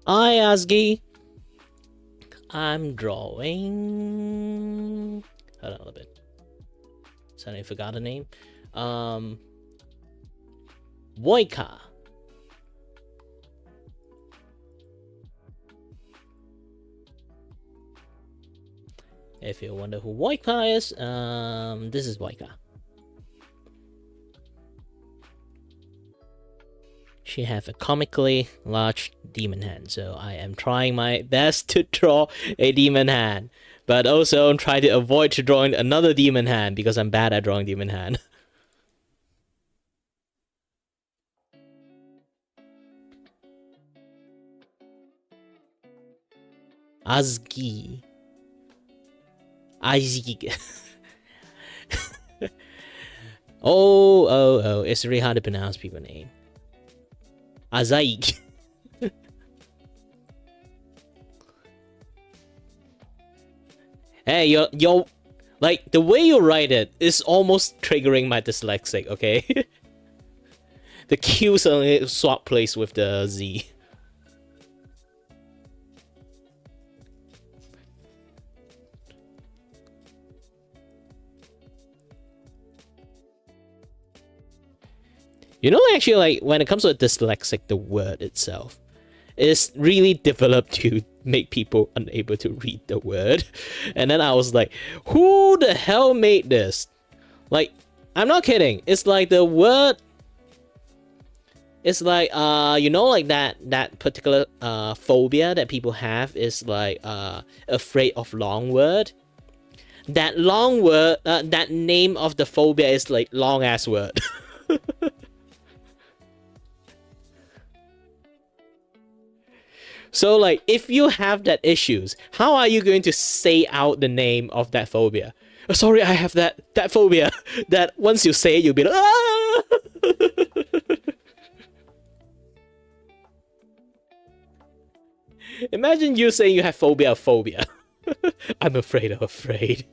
Speaker 1: Hi, Asgi. I'm drawing. Hold on a little bit. Suddenly forgot the name. Woika. If you wonder who Woika is, this is Woika. She has a comically large demon hand, so I am trying my best to draw a demon hand, but also try to avoid drawing another demon hand because I'm bad at drawing demon hand. Azgi. Oh, it's really hard to pronounce people's name. Azaik. Hey, you're like the way you write it is almost triggering my dyslexic. Okay, the Q suddenly swap place with the Z. You know, actually, like when it comes to dyslexic, the word itself is really developed to make people unable to read the word. And then I was like, who the hell made this? Like, I'm not kidding. It's like the word. It's like you know, like that particular phobia that people have is like afraid of long word. That long word, that name of the phobia is like long ass word. So, like, if you have that issues, how are you going to say out the name of that phobia? Oh, sorry, I have that phobia. That once you say it, you'll be like, ah! Imagine you saying you have phobia of phobia. I'm afraid of afraid.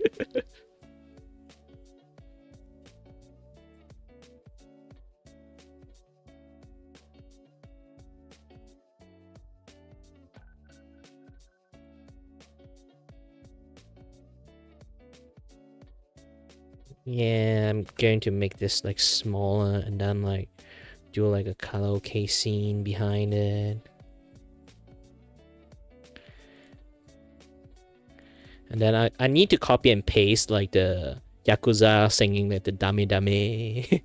Speaker 1: Yeah, I'm going to make this like smaller and then like do like a karaoke scene behind it. And then I need to copy and paste like the Yakuza singing like the Dame Dame.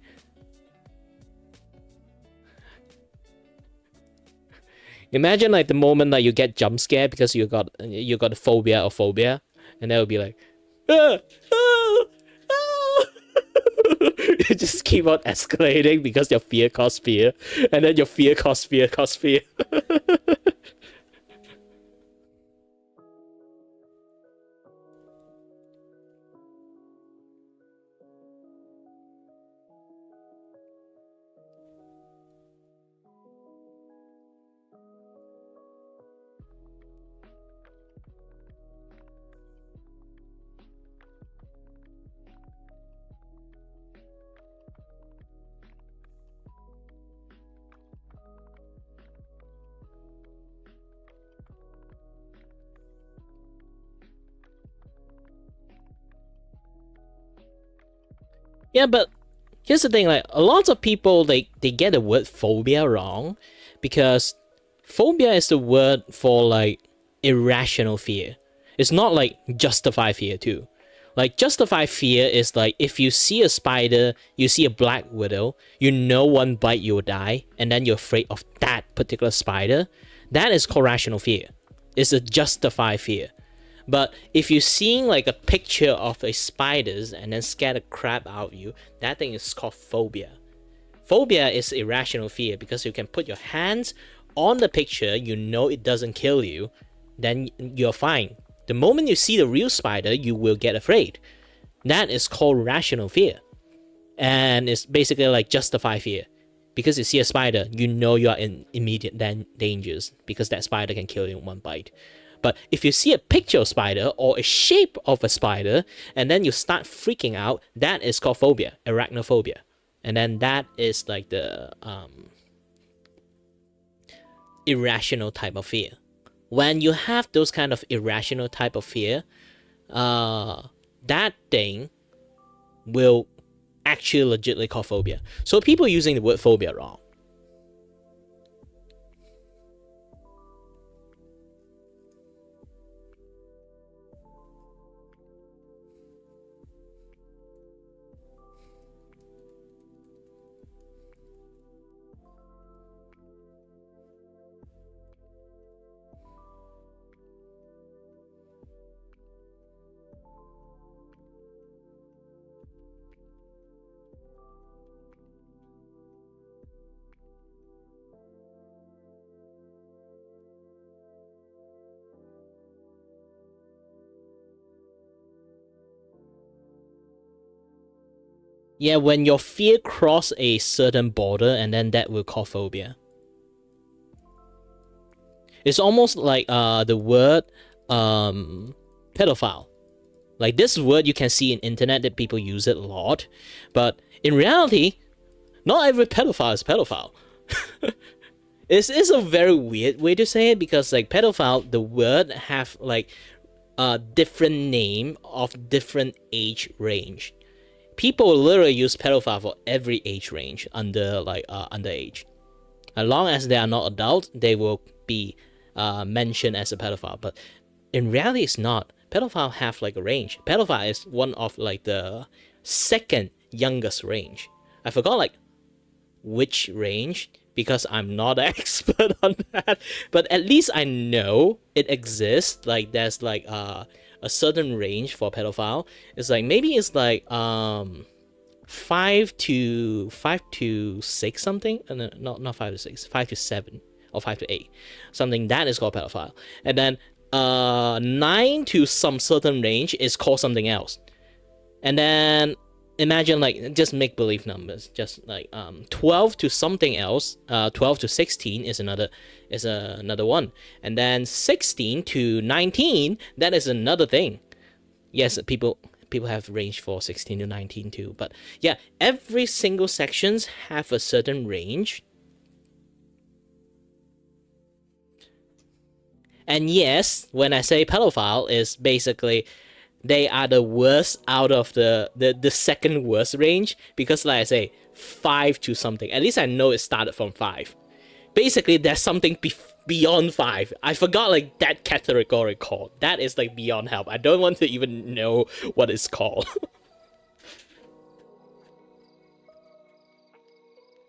Speaker 1: Imagine like the moment that you get jump scared because you got a phobia or phobia, and that would be like, ah, ah, ah. You just keep on escalating because your fear caused fear, and then your fear caused fear caused fear. Yeah, but here's the thing, like a lot of people they get the word phobia wrong because phobia is the word for like irrational fear. It's not like justified fear too. Like justified fear is like if you see a spider, you see a black widow, you know one bite you will die, and then you're afraid of that particular spider. That is called rational fear. It's a justified fear. But if you're seeing like a picture of a spiders and then scare the crap out of you, that thing is called phobia. Phobia is irrational fear because you can put your hands on the picture, you know it doesn't kill you, then you're fine. The moment you see the real spider, you will get afraid. That is called rational fear. And it's basically like justified fear. Because you see a spider, you know you're in immediate dangers because that spider can kill you in one bite. But if you see a picture of spider or a shape of a spider and then you start freaking out, that is called phobia, arachnophobia. And then that is like the irrational type of fear. When you have those kind of irrational type of fear, that thing will actually legitimately call phobia. So people using the word phobia wrong. Yeah, when your fear cross a certain border, and then that will call phobia. It's almost like the word pedophile. Like this word you can see in internet that people use it a lot, but in reality, not every pedophile is pedophile. It's a very weird way to say it, because like pedophile, the word have like a different name of different age range. People literally use pedophile for every age range under like underage. As long as they are not adult, they will be mentioned as a pedophile. But in reality, it's not. Pedophile have like a range. Pedophile is one of like the second youngest range. I forgot like which range, because I'm not an expert on that. But at least I know it exists. Like there's like a certain range for pedophile. It's like maybe it's like 5 to 6 something. No, not 5 to 6, 5 to 7 or 5 to 8, something that is called pedophile. And then 9 to some certain range is called something else. And then imagine like just make believe numbers, just like 12 to something else. 12 to 16 is another one, and then 16 to 19, that is another thing. Yes, people have range for 16 to 19 too, but yeah, every single sections have a certain range. And yes, when I say pedophile, is basically they are the worst out of the second worst range, because like I say, 5 to something. At least I know it started from 5. Basically, there's something beyond 5. I forgot like that category called. That is like beyond help. I don't want to even know what it's called.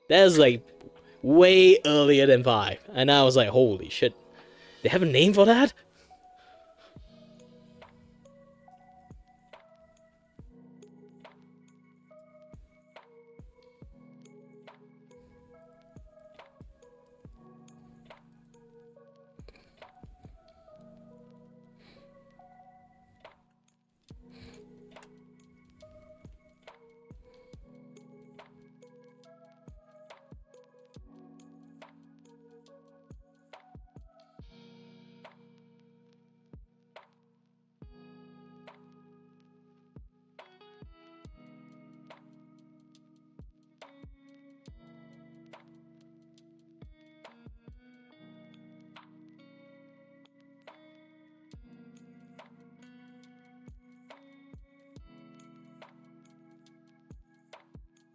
Speaker 1: That's like way earlier than 5. And I was like, holy shit. They have a name for that?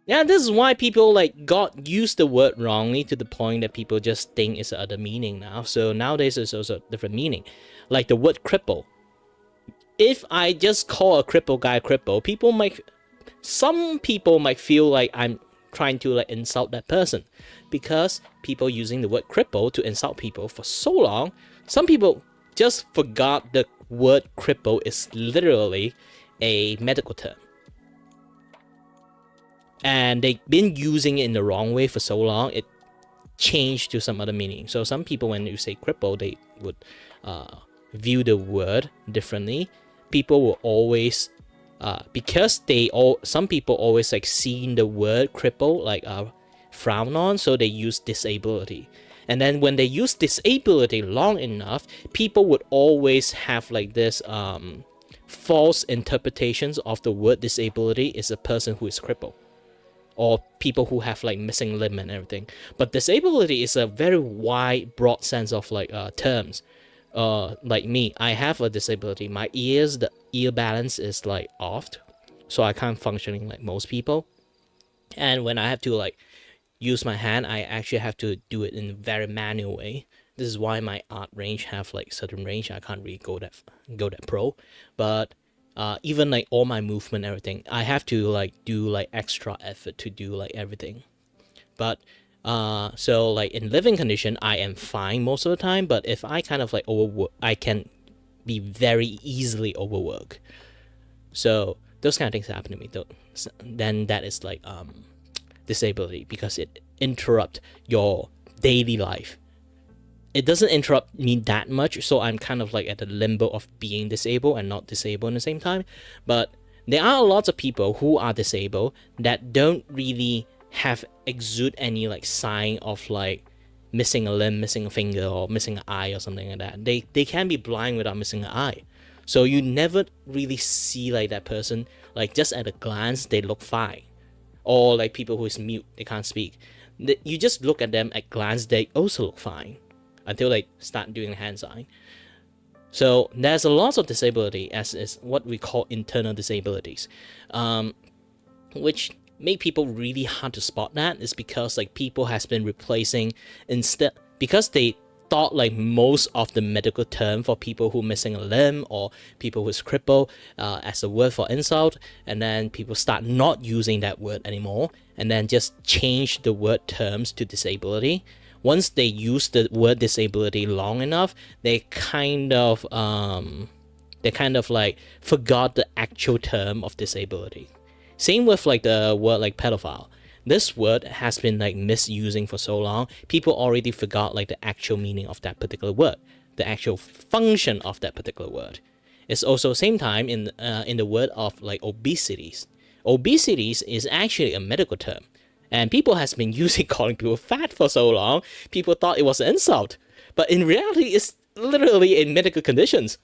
Speaker 1: Yeah, this is why people like got used the word wrongly, to the point that people just think it's other meaning now. So nowadays it's also a different meaning. Like the word cripple. If I just call a cripple guy cripple, some people might feel like I'm trying to like insult that person, because people using the word cripple to insult people for so long, some people just forgot the word cripple is literally a medical term. And they've been using it in the wrong way for so long, it changed to some other meaning. So some people, when you say cripple, they would view the word differently. People will always, because some people always like seeing the word cripple like frown on, so they use disability. And then when they use disability long enough, people would always have like this false interpretations of the word disability is a person who is crippled. or people who have like missing limb and everything. But disability is a very wide, broad sense of like terms. Like me, I have a disability. My ears, the ear balance is like off, so I can't functioning like most people. And when I have to like use my hand, I actually have to do it in a very manual way. This is why my art range have like certain range. I can't really go that pro, but even like all my movement, everything, I have to like do like extra effort to do like everything. But so like in living condition, I am fine most of the time. But if I kind of like overwork, I can be very easily overwork. So those kind of things happen to me. Then that is like disability, because it interrupt your daily life. It doesn't interrupt me that much, so I'm kind of like at the limbo of being disabled and not disabled at the same time. But there are lots of people who are disabled that don't really exude any like sign of like missing a limb, missing a finger, or missing an eye or something like that. They can be blind without missing an eye. So you never really see like that person, like just at a glance they look fine. Or like people who is mute, they can't speak. You just look at them at glance, they also look fine until they start doing the hand sign. So there's a lot of disability, as is what we call internal disabilities, which make people really hard to spot. That is because like people has been replacing, instead, because they thought like most of the medical term for people who missing a limb or people who's crippled as a word for insult, and then people start not using that word anymore, and then just change the word terms to disability. Once they use the word disability long enough, they kind of like forgot the actual term of disability. Same with like the word like pedophile. This word has been like misusing for so long, people already forgot like the actual meaning of that particular word, the actual function of that particular word. It's also same time in the word of like obesities. Obesities is actually a medical term, and people has been using calling people fat for so long, people thought it was an insult. But in reality, it's literally in medical conditions.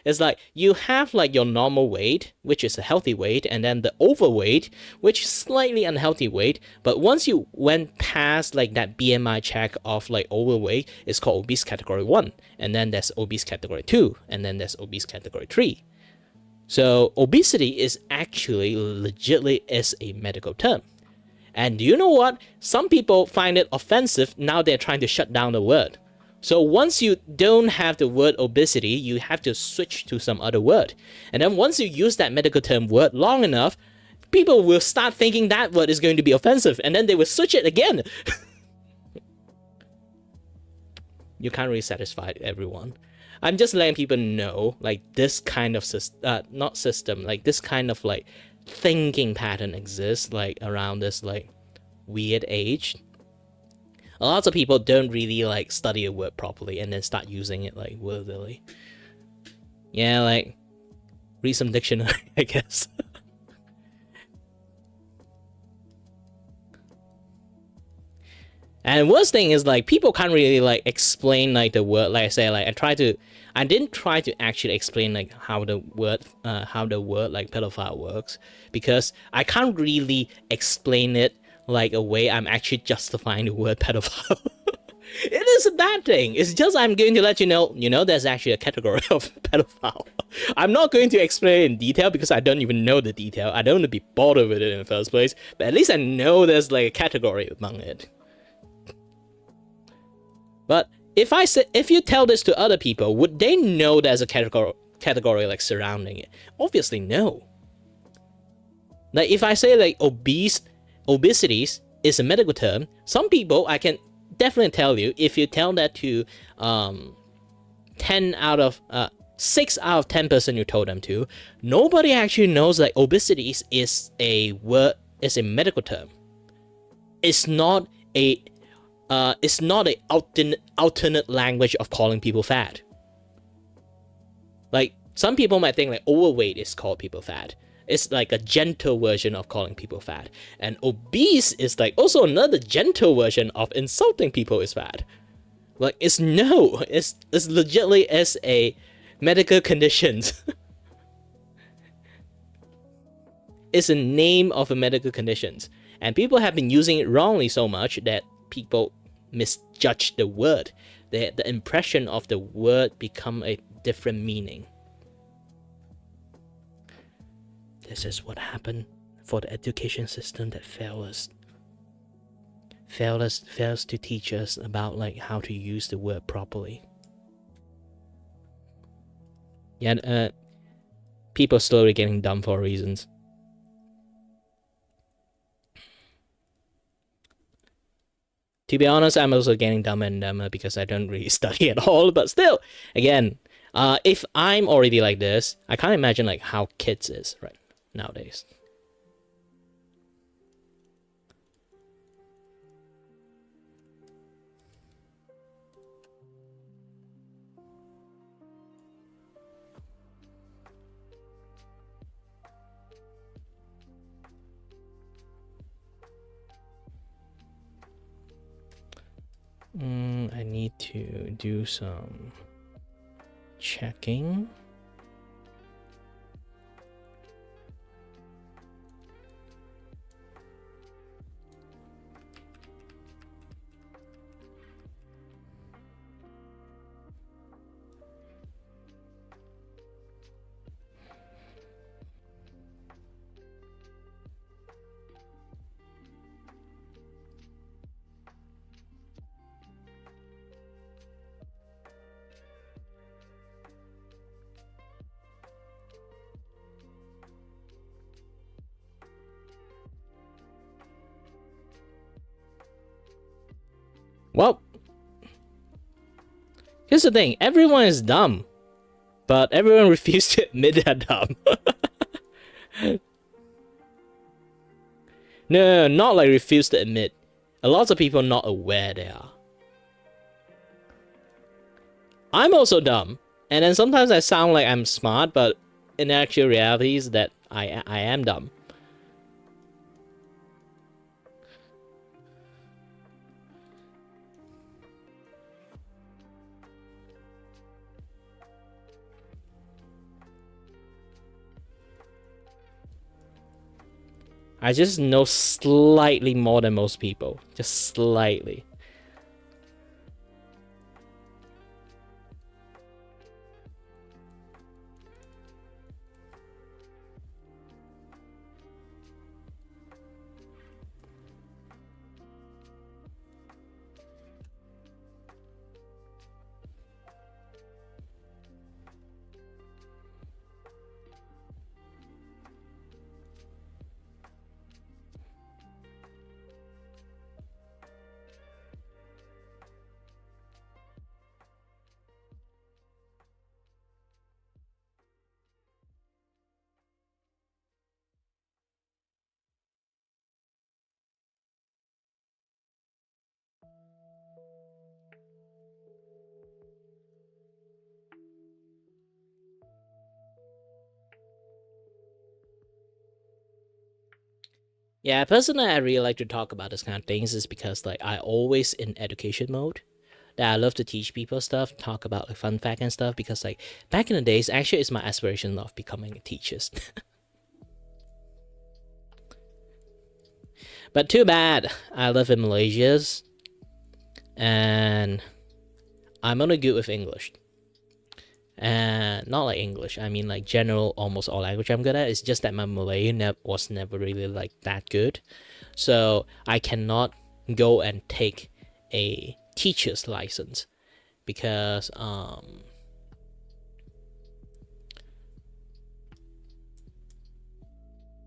Speaker 1: It's like you have like your normal weight, which is a healthy weight, and then the overweight, which is slightly unhealthy weight. But once you went past like that BMI check of like overweight, it's called obese category 1. And then there's obese category 2. And then there's obese category 3. So obesity is actually legitimately is a medical term. And do you know what? Some people find it offensive. Now they're trying to shut down the word. So once you don't have the word obesity, you have to switch to some other word. And then once you use that medical term word long enough, people will start thinking that word is going to be offensive, and then they will switch it again. You can't really satisfy everyone. I'm just letting people know, like, this kind of not system, like this kind of like thinking pattern exists like around this like weird age. Lots of people don't really like study a word properly and then start using it like willy-nilly. Yeah, like read some dictionary, I guess. And worst thing is like people can't really like explain like the word. Like I said, like I didn't try to actually explain like how the word like pedophile works, because I can't really explain it like a way I'm actually justifying the word pedophile. It is a bad thing. It's just I'm going to let you know, there's actually a category of pedophile. I'm not going to explain it in detail because I don't even know the detail. I don't want to be bothered with it in the first place. But at least I know there's like a category among it. But if you tell this to other people, would they know there's a category like surrounding it? Obviously no. Like if I say like obesities is a medical term, some people, I can definitely tell you, if you tell that to 6 out of 10 person you told them to, nobody actually knows that obesities is a medical term. It's not a alternate language of calling people fat. Like some people might think like overweight is called people fat. It's like a gentle version of calling people fat. And obese is like also another gentle version of insulting people is fat. Like it's legitimately as a medical conditions. is a name of a medical condition, and people have been using it wrongly so much that people misjudge the word. The impression of the word become a different meaning. This is what happened for the education system that fails to teach us about like how to use the word properly. Yeah, people slowly getting dumb for reasons. To be honest, I'm also getting dumber and dumber because I don't really study at all. But still, again, if I'm already like this, I can't imagine like how kids is right nowadays. I need to do some checking. Well, here's the thing. Everyone is dumb, but everyone refuses to admit they're dumb. No, not like refuse to admit. A lot of people are not aware they are. I'm also dumb, and then sometimes I sound like I'm smart, but in actual reality is that I am dumb. I just know slightly more than most people. Just slightly. Yeah, personally, I really like to talk about this kind of things is because like I always in education mode. That I love to teach people stuff, talk about like fun fact and stuff because like back in the days, actually, it's my aspiration of becoming a teacher. But too bad, I live in Malaysia, and I'm only good with English. And not like English, I mean like general, almost all language I'm good at. It's just that my Malay was never really like that good, so I cannot go and take a teacher's license because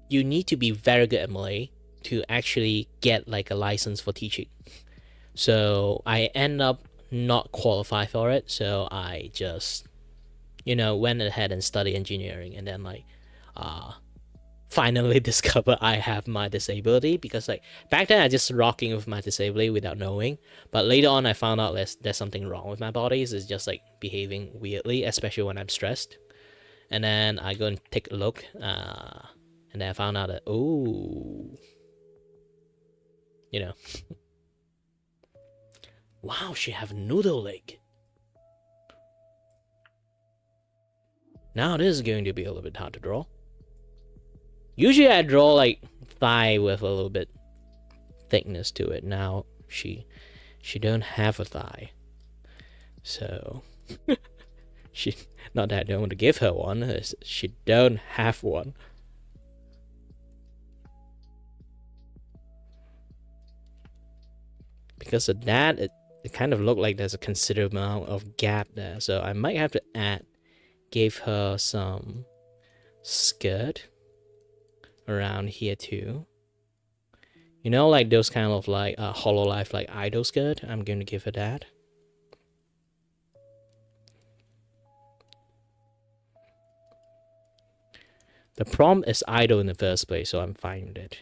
Speaker 1: you need to be very good at Malay to actually get like a license for teaching. So I end up not qualified for it, so I just went ahead and studied engineering, and then like finally discover I have my disability, because like back then I just rocking with my disability without knowing, but later on I found out there's something wrong with my body. It's just like behaving weirdly, especially when I'm stressed. And then I go and take a look, and then I found out that wow, she have noodle leg. Now this is going to be a little bit hard to draw. Usually I draw like thigh with a little bit thickness to it. Now she don't have a thigh, so she, not that I don't want to give her one, she don't have one. Because of that, it kind of looked like there's a considerable amount of gap there, so I might have to give her some skirt around here too. You know, like those kind of like Hololive like idol skirt. I'm going to give her that. The problem is idol in the first place, so I'm fine with it.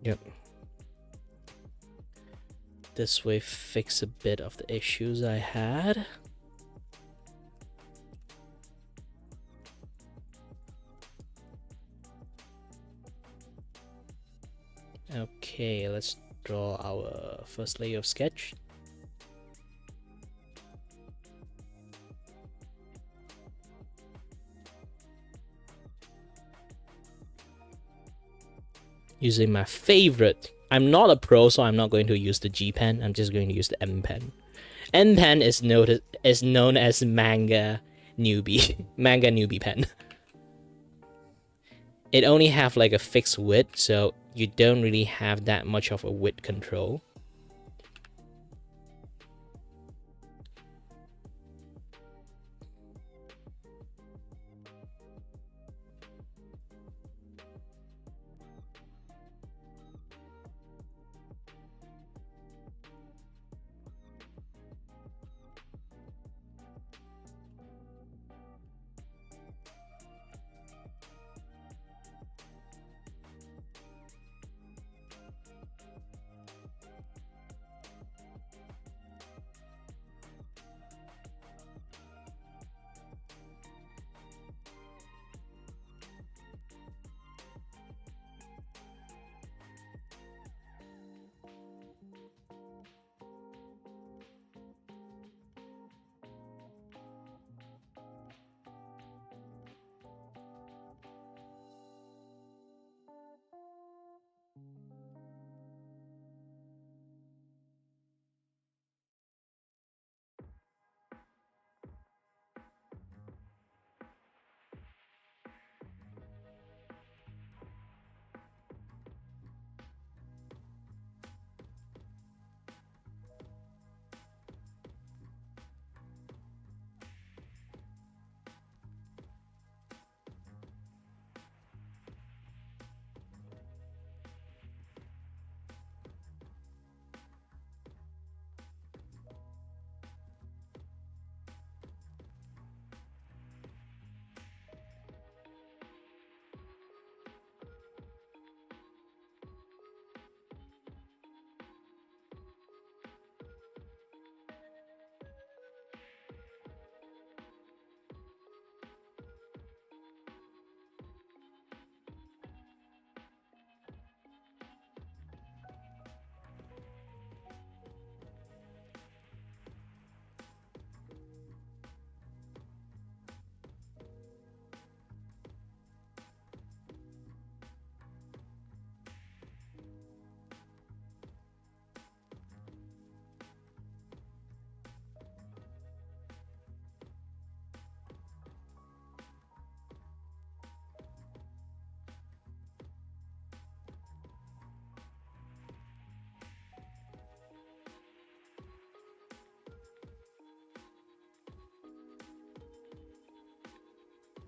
Speaker 1: Yep. This way fix a bit of the issues I had. Okay, let's draw our first layer of sketch. Using my favorite. I'm not a pro, so I'm not going to use the G pen. I'm just going to use the M pen. M pen is known as manga newbie manga newbie pen. It only have like a fixed width, so you don't really have that much of a width control.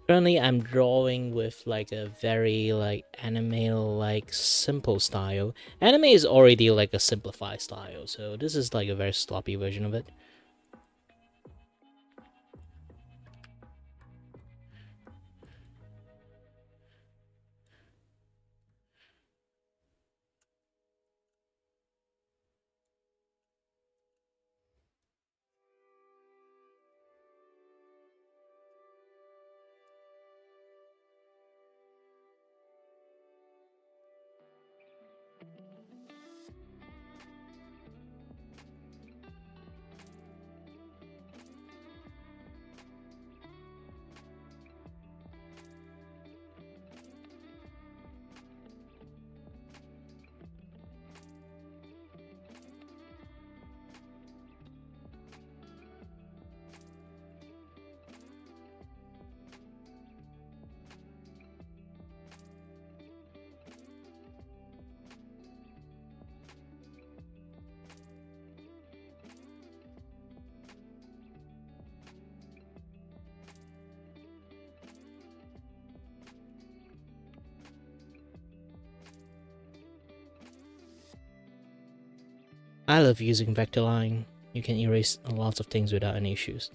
Speaker 1: Currently, I'm drawing with like a very like anime like simple style. Anime is already like a simplified style, so this is like a very sloppy version of it. I love using vector line. You can erase a lot of things without any issues.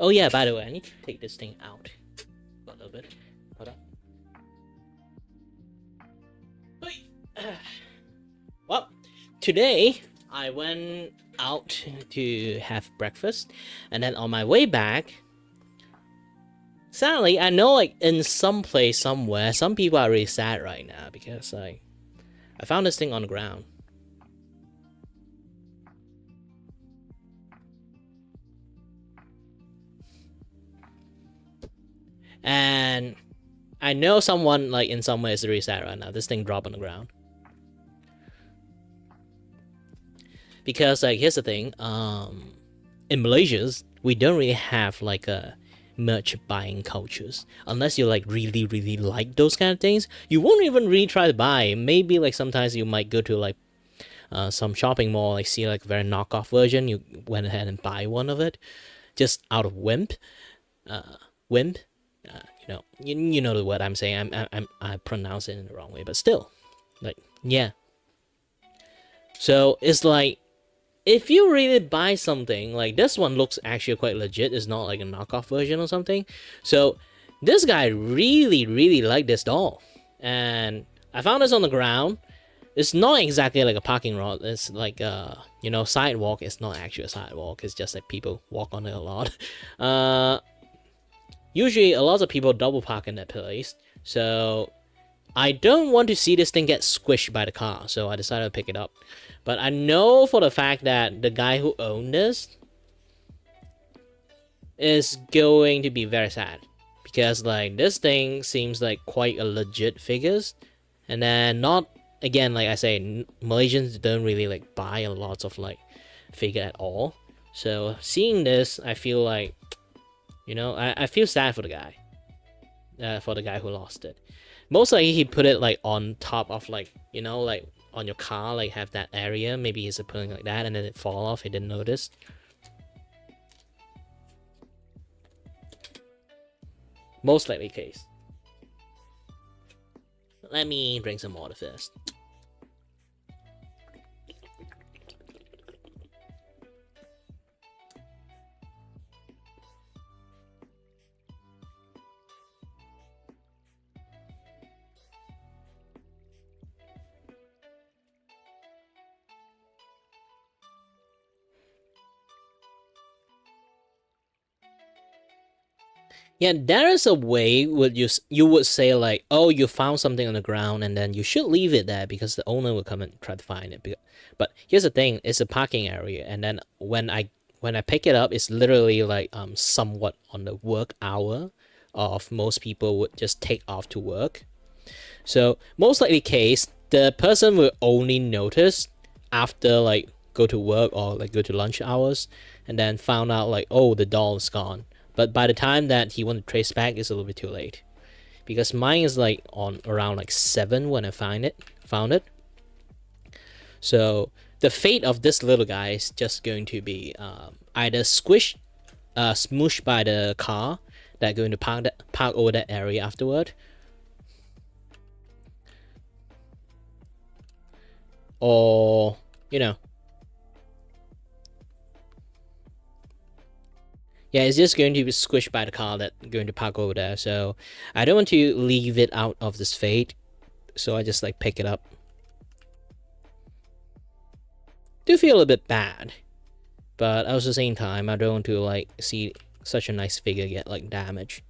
Speaker 1: Oh yeah, by the way, I need to take this thing out a little bit. Hold on. Well, today I went out to have breakfast, and then on my way back, sadly, I know like in some place somewhere, some people are really sad right now because I found this thing on the ground. And I know someone like in some way is really sad right now. This thing dropped on the ground. Because like here's the thing, in Malaysia, we don't really have like a merch buying cultures. Unless you like really like those kind of things, you won't even really try to buy. Maybe like sometimes you might go to like some shopping mall, like see like a very knockoff version, you went ahead and buy one of it just out of wimp. You know the word I'm saying. I pronounce it in the wrong way, but still, like, yeah. So it's like, if you really buy something, like this one looks actually quite legit, it's not like a knockoff version or something. So this guy really liked this doll. And I found this on the ground. It's not exactly like a parking lot. It's like sidewalk. It's not actually a sidewalk. It's just like people walk on it a lot. Usually a lot of people double park in that place. So I don't want to see this thing get squished by the car. So I decided to pick it up. But I know for the fact that the guy who owned this is going to be very sad. Because like this thing seems like quite a legit figures. And then not, again, like I say, Malaysians don't really like buy a lot of like figure at all. So seeing this, I feel like, I feel sad for the guy. For the guy who lost it. Most likely he put it like on top of like, like on your car, like have that area. Maybe he's putting like that and then it fall off. He didn't notice. Most likely case. Let me drink some water first. Yeah, there is a way would you would say like, oh, you found something on the ground and then you should leave it there because the owner will come and try to find it. But here's the thing: it's a parking area, and then when I pick it up, it's literally like somewhat on the work hour of most people would just take off to work. So most likely case, the person will only notice after like go to work or like go to lunch hours, and then found out like, oh, the doll is gone. But by the time that he want to trace back, it's a little bit too late, because mine is like on around like 7 when I found it. So the fate of this little guy is just going to be either smooshed by the car that going to park over that area afterward, or yeah, it's just going to be squished by the car that going to park over there. So I don't want to leave it out of this fate, so I just like pick it up. Do feel a bit bad, but at the same time, I don't want to like see such a nice figure get like damaged.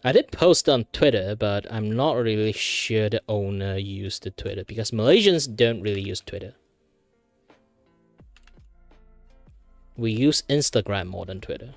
Speaker 1: I did post on Twitter, but I'm not really sure the owner used the Twitter, because Malaysians don't really use Twitter. We use Instagram more than Twitter.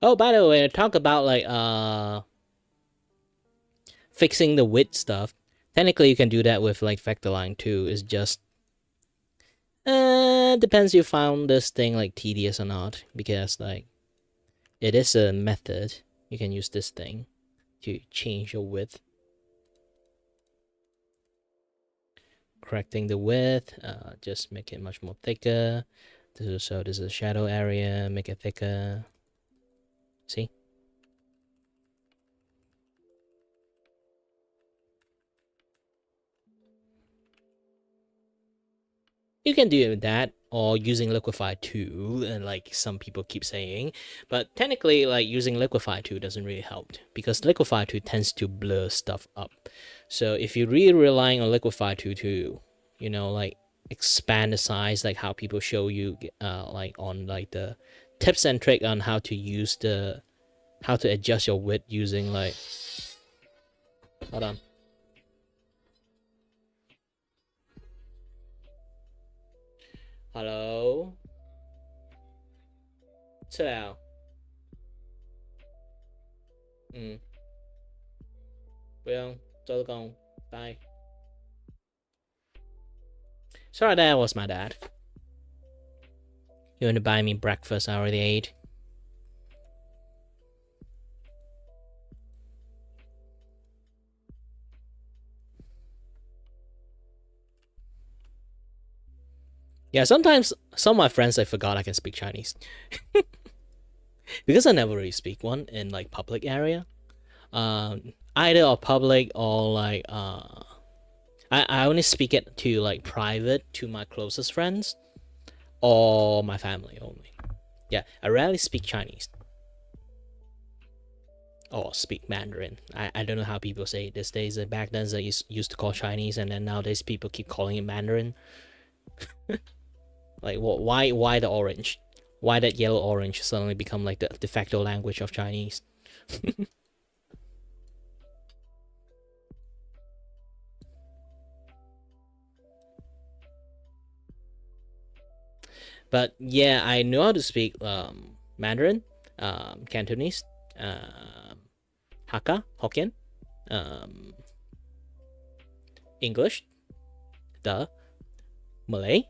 Speaker 1: Oh, by the way, talk about like fixing the width stuff. Technically, you can do that with like Vectorline too. It's just depends you found this thing like tedious or not, because like it is a method. You can use this thing to change your width. Correcting the width, just make it much more thicker. So this is a shadow area, make it thicker. See? You can do that, or using Liquify 2, and like some people keep saying, but technically like using Liquify 2 doesn't really help, because Liquify 2 tends to blur stuff up. So if you're really relying on Liquify 2 to, like expand the size, like how people show you like on like the tips and trick on how to adjust your width using like, hold on. Hello? 吃了。不用，周公，bye. Sorry, that was my dad. You want to buy me breakfast? I already ate. Yeah, sometimes some of my friends, I forgot I can speak Chinese. Because I never really speak one in like public area. Either or public or like I only speak it to like private to my closest friends or my family only. Yeah, I rarely speak Chinese. Or speak Mandarin. I don't know how people say it these days. Back then they used to call Chinese, and then nowadays people keep calling it Mandarin. Like, what? Why the orange? Why that yellow orange suddenly become like the de facto language of Chinese? But yeah, I know how to speak Mandarin, Cantonese, Hakka, Hokkien, English, Malay,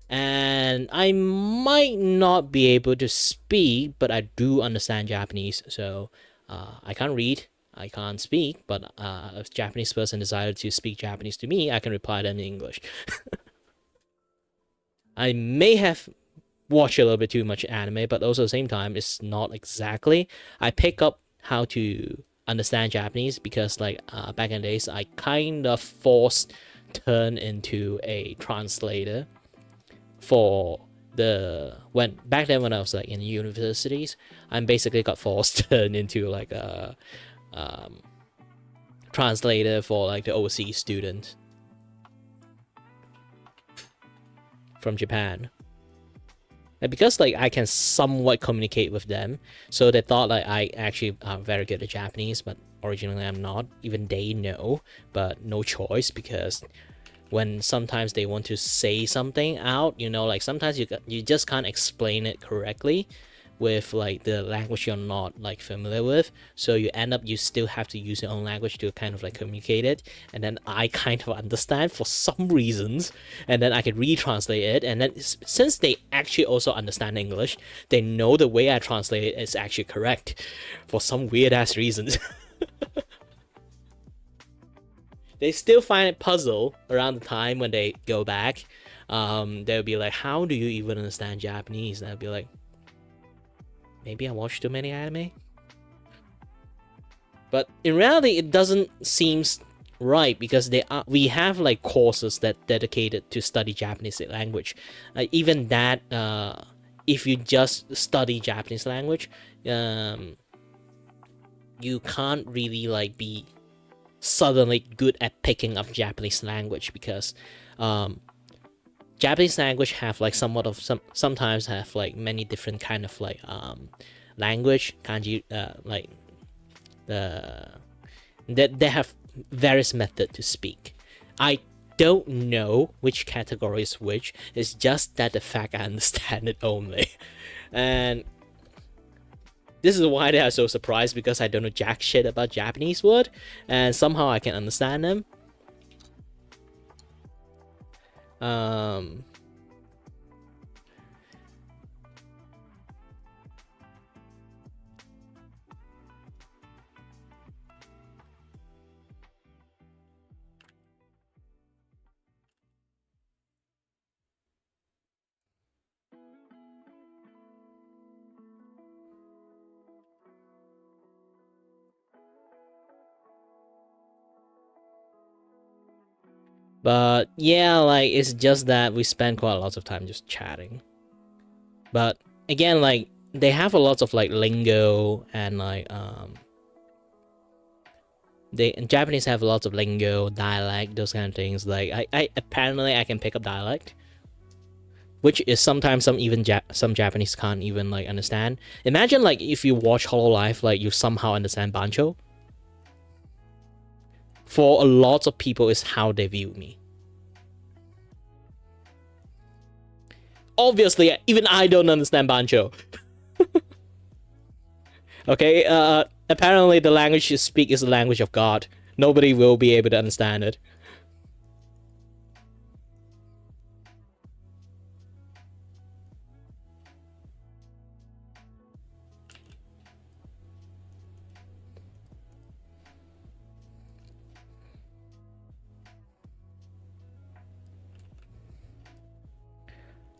Speaker 1: and I might not be able to speak, but I do understand Japanese. So I can't read, I can't speak, but if a Japanese person decided to speak Japanese to me, I can reply them in English. I may have watched a little bit too much anime, but also at the same time, it's not exactly. I pick up how to understand Japanese because like back in the days, I kind of forced turn into a translator for when I was like in universities. I basically got forced turned into like a translator for like the overseas students from Japan. And because like I can somewhat communicate with them, so they thought like I actually am very good at Japanese, but originally I'm not. Even they know, but no choice, because when sometimes they want to say something out, you know, like sometimes you just can't explain it correctly with like the language you're not like familiar with, so you end up you still have to use your own language to kind of like communicate it, and then I kind of understand for some reasons, and then I can retranslate it, and then since they actually also understand English, they know the way I translate it is actually correct for some weird ass reasons. They still find it puzzle around the time when they go back. They'll be like, how do you even understand Japanese? And I'll be like, maybe I watched too many anime. But in reality, it doesn't seem right, because we have like courses that dedicated to study Japanese language. Even that, if you just study Japanese language, you can't really like be suddenly good at picking up Japanese language, because Japanese language have like somewhat of sometimes have like many different kind of like language kanji, like they have various method to speak. I don't know which category is which. It's just that the fact I understand it only, and this is why they are so surprised, because I don't know jack shit about Japanese word, and somehow I can understand them. But yeah, like it's just that we spend quite a lot of time just chatting. But again, like they have a lot of like lingo, and like they in Japanese have lots of lingo, dialect, those kind of things. Like I apparently I can pick up dialect, which is sometimes some Japanese can't even like understand. Imagine like if you watch Hololive, like you somehow understand Bancho. For a lot of people, is how they view me. Obviously, even I don't understand Bancho. Okay, apparently the language you speak is the language of God. Nobody will be able to understand it.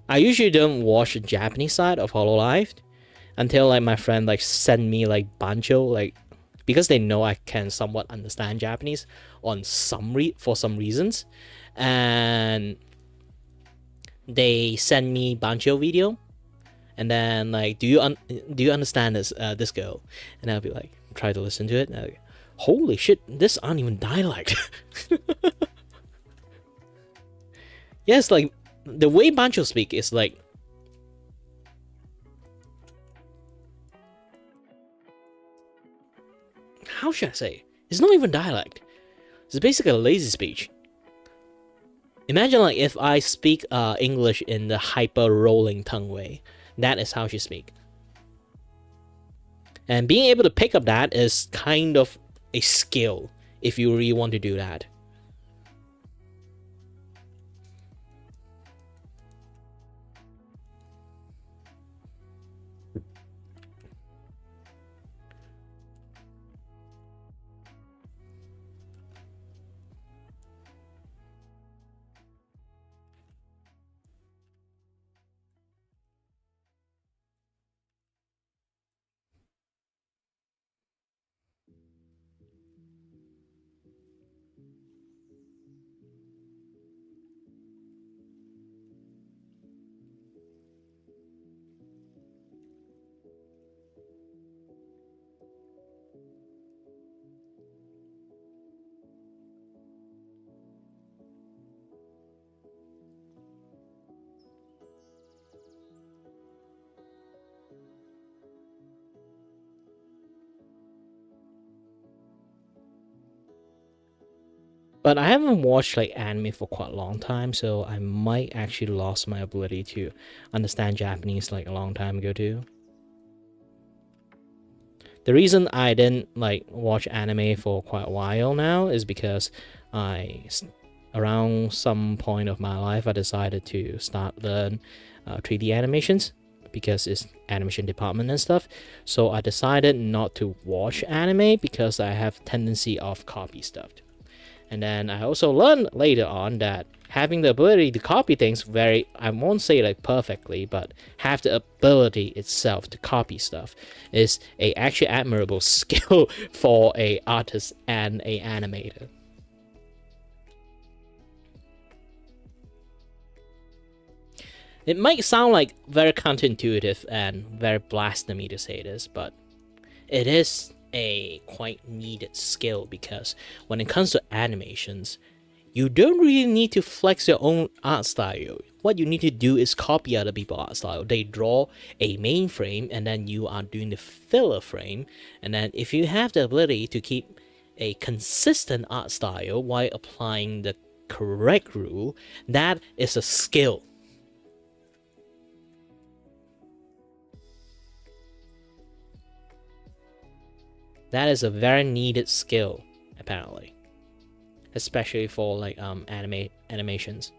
Speaker 1: I usually don't watch the Japanese side of Hololive until like my friend like send me like Bancho, like because they know I can somewhat understand Japanese on for some reasons, and they send me Bancho video, and then like, do you understand this girl? And I'll be like, try to listen to it, and I'll be, holy shit, this aren't even dialect. Yes, like the way Bancho speak is like, how should I say? It's not even dialect. It's basically a lazy speech. Imagine like if I speak English in the hyper rolling tongue way. That is how she speak. And being able to pick up that is kind of a skill if you really want to do that. But I haven't watched like anime for quite a long time, so I might actually lost my ability to understand Japanese like a long time ago too. The reason I didn't like watch anime for quite a while now is because around some point of my life I decided to start learn 3D animations because it's animation department and stuff. So I decided not to watch anime because I have tendency of copy stuff. And then I also learned later on that having the ability to copy things very, I won't say like perfectly, but have the ability itself to copy stuff is a actually admirable skill for a artist and a animator. It might sound like very counterintuitive and very blasphemy to say this, but it is a quite needed skill because when it comes to animations, you don't really need to flex your own art style. What you need to do is copy other people's art style. They draw a main frame and then you are doing the filler frame. And then if you have the ability to keep a consistent art style while applying the correct rule, that is a skill. That is a very needed skill, apparently. Especially for like animations.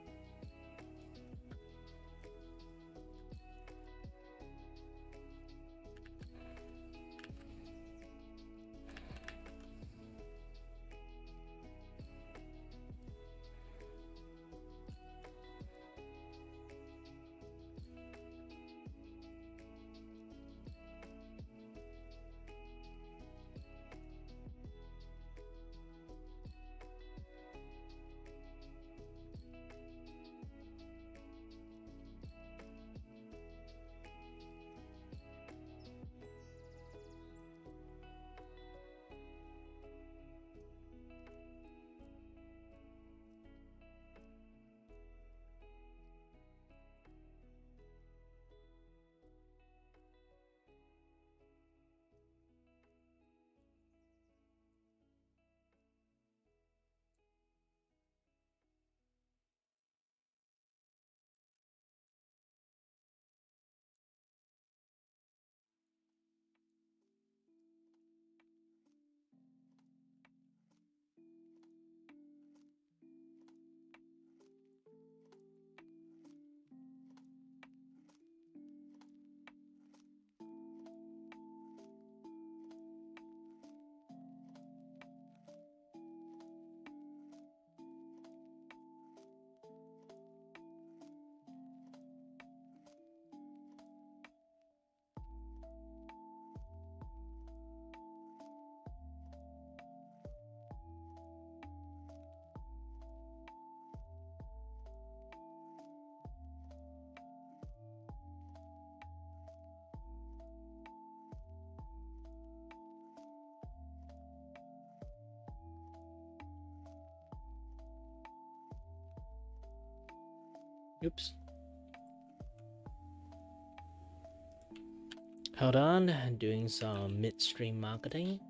Speaker 1: Oops. Hold on, doing some midstream marketing.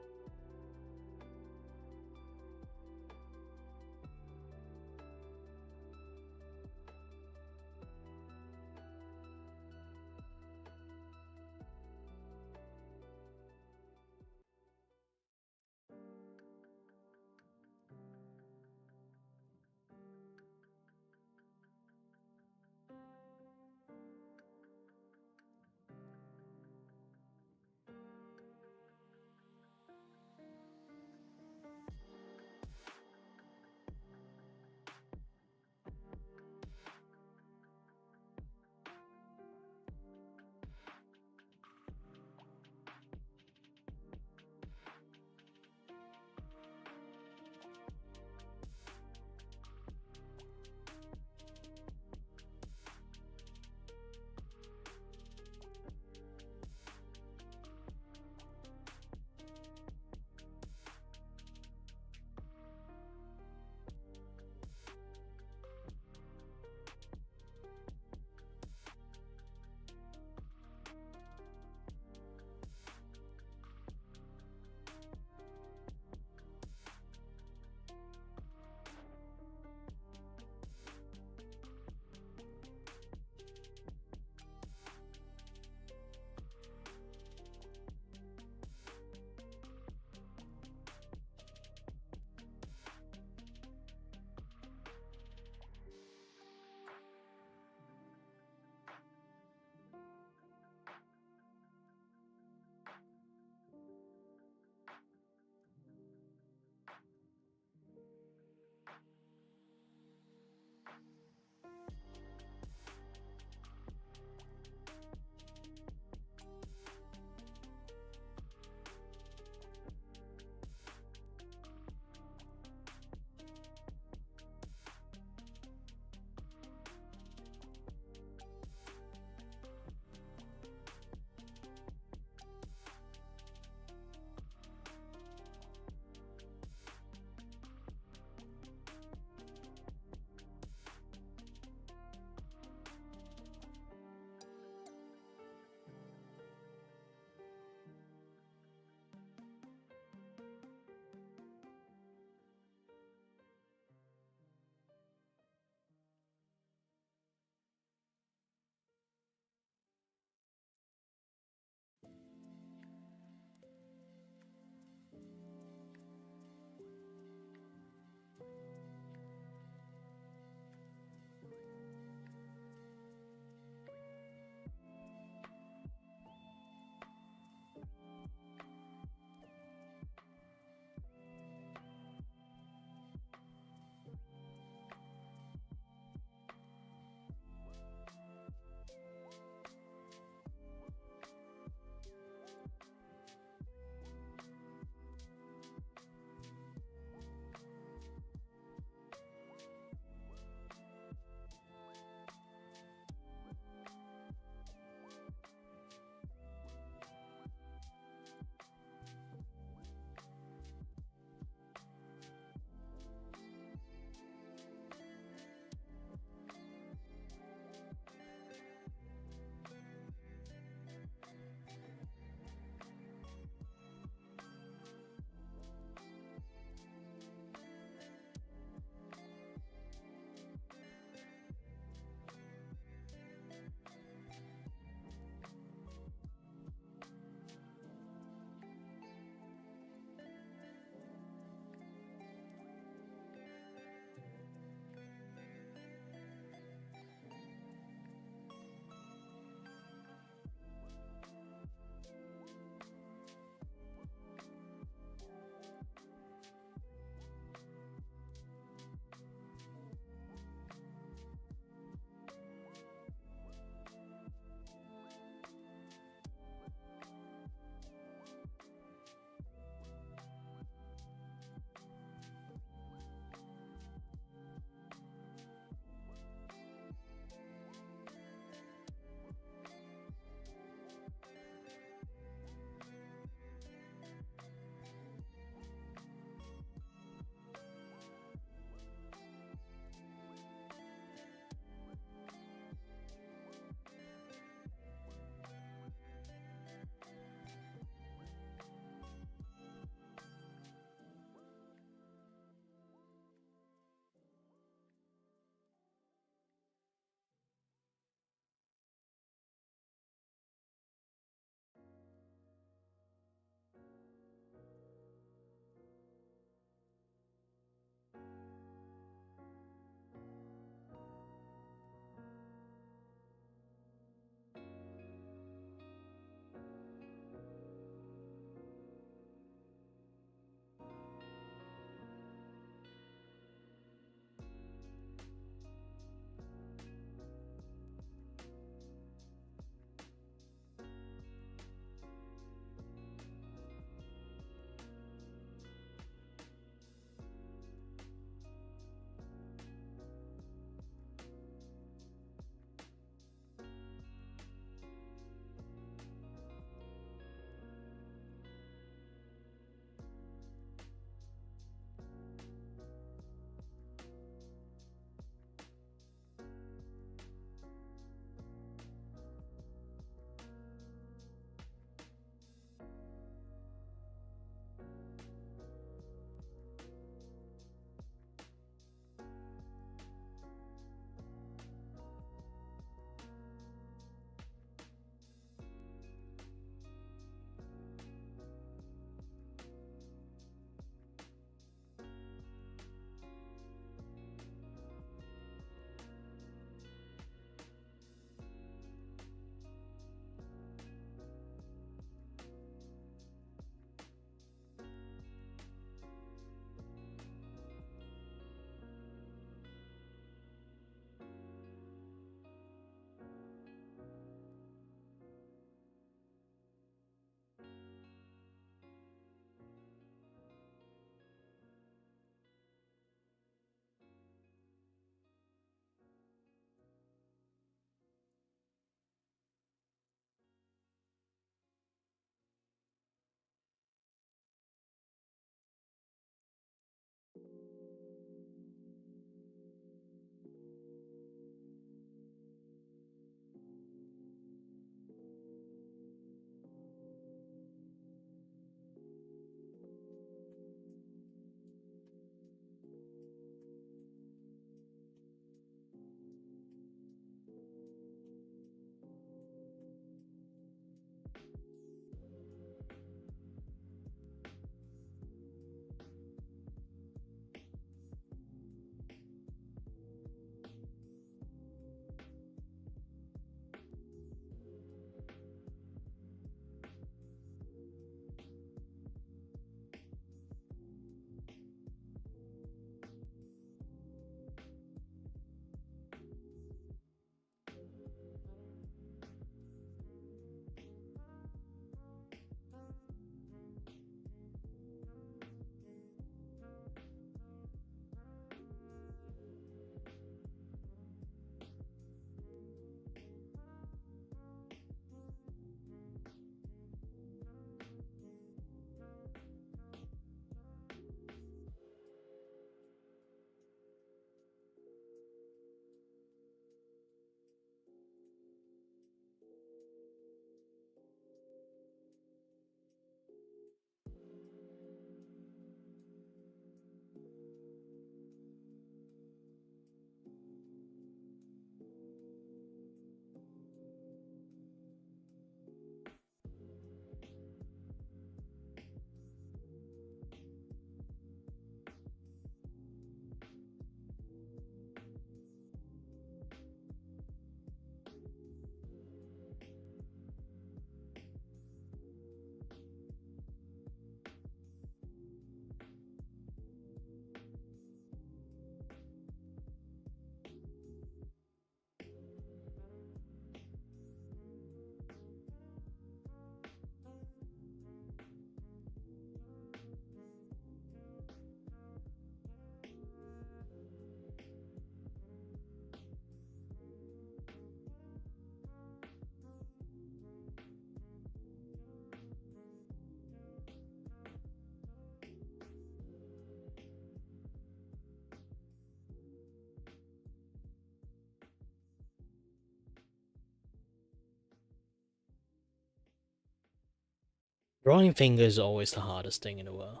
Speaker 1: Drawing fingers is always the hardest thing in the world.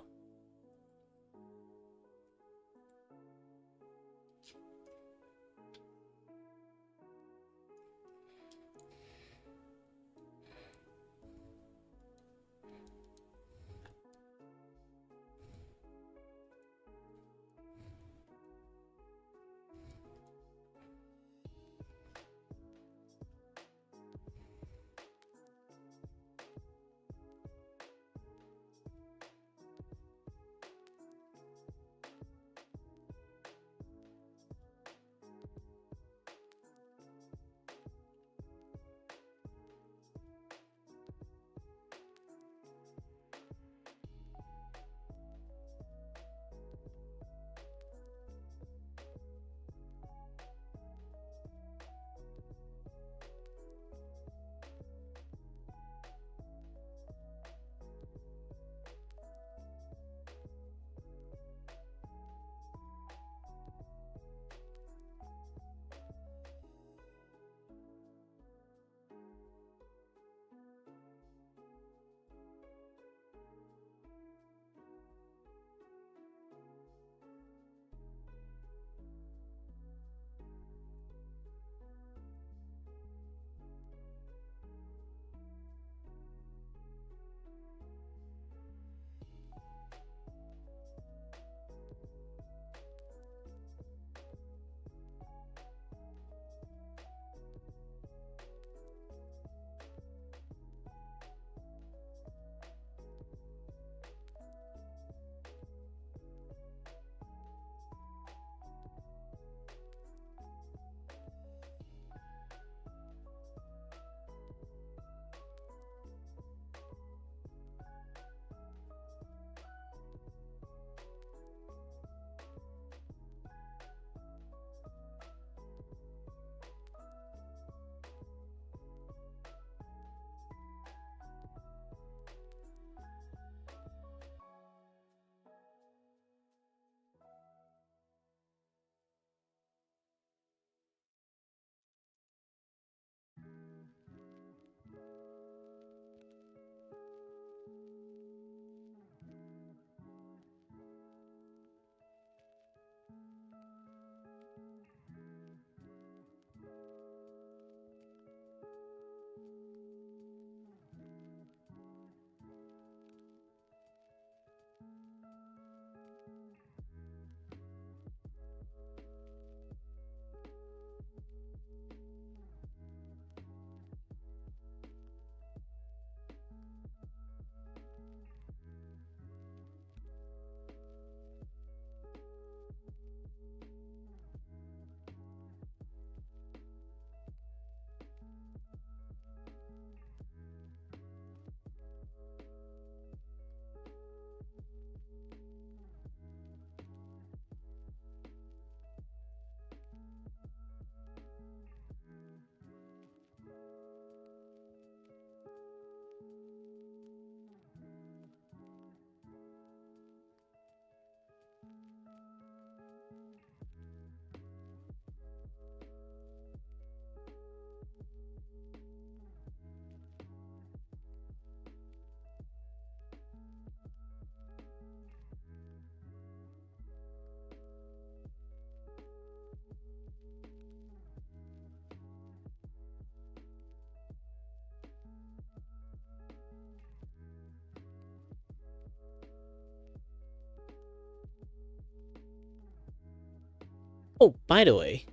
Speaker 1: Oh, by the way,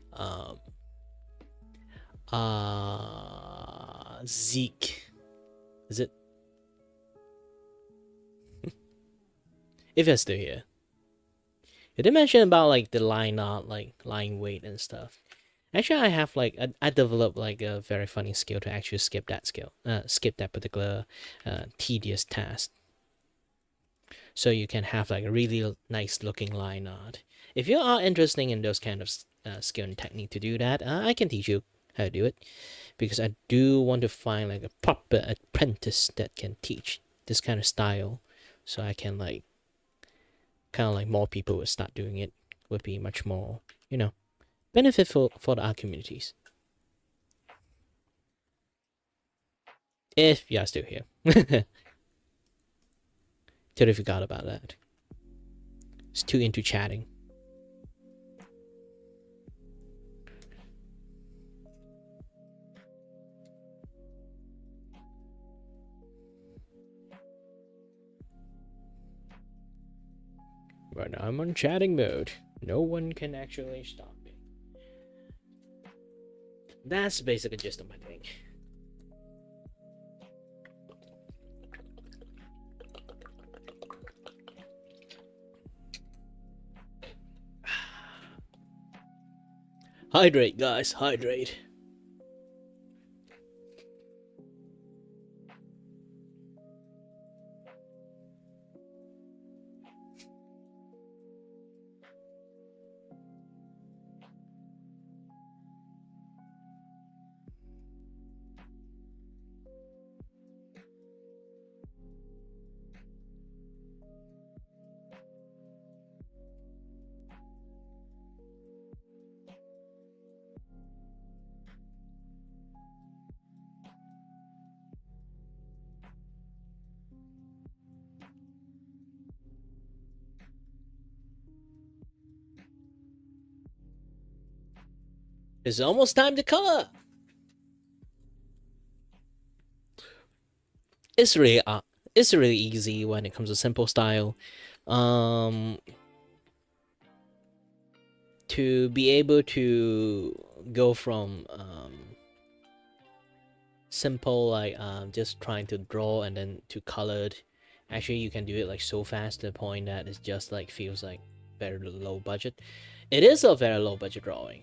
Speaker 1: Zeke, is it? If you're still here, you did mention about like the line art, like line weight and stuff. Actually, I have like I developed like a very funny skill to actually skip that particular tedious task. So you can have like a really nice looking line art. If you are interested in those kind of skill and technique to do that, I can teach you how to do it, because I do want to find like a proper apprentice that can teach this kind of style, so I can like kind of like more people would start doing it, would be much more, you know, beneficial for our communities. If you are still here. Totally forgot about that. It's too into chatting. Right now I'm on chatting mode. No one can actually stop me. That's basically just my thing. Hydrate, guys, hydrate. It's almost time to color. It's really easy when it comes to simple style. To be able to go from simple like just trying to draw and then to colored. Actually, you can do it like so fast to the point that it's just like feels like very low budget. It is a very low budget drawing.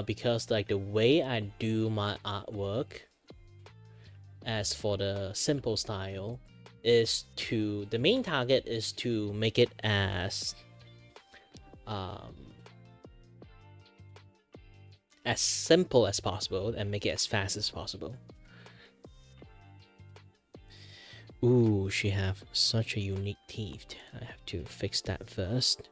Speaker 1: Because like the way I do my artwork, as for the simple style, is to the main target is to make it as simple as possible and make it as fast as possible. Ooh, she have such a unique teeth. I have to fix that first.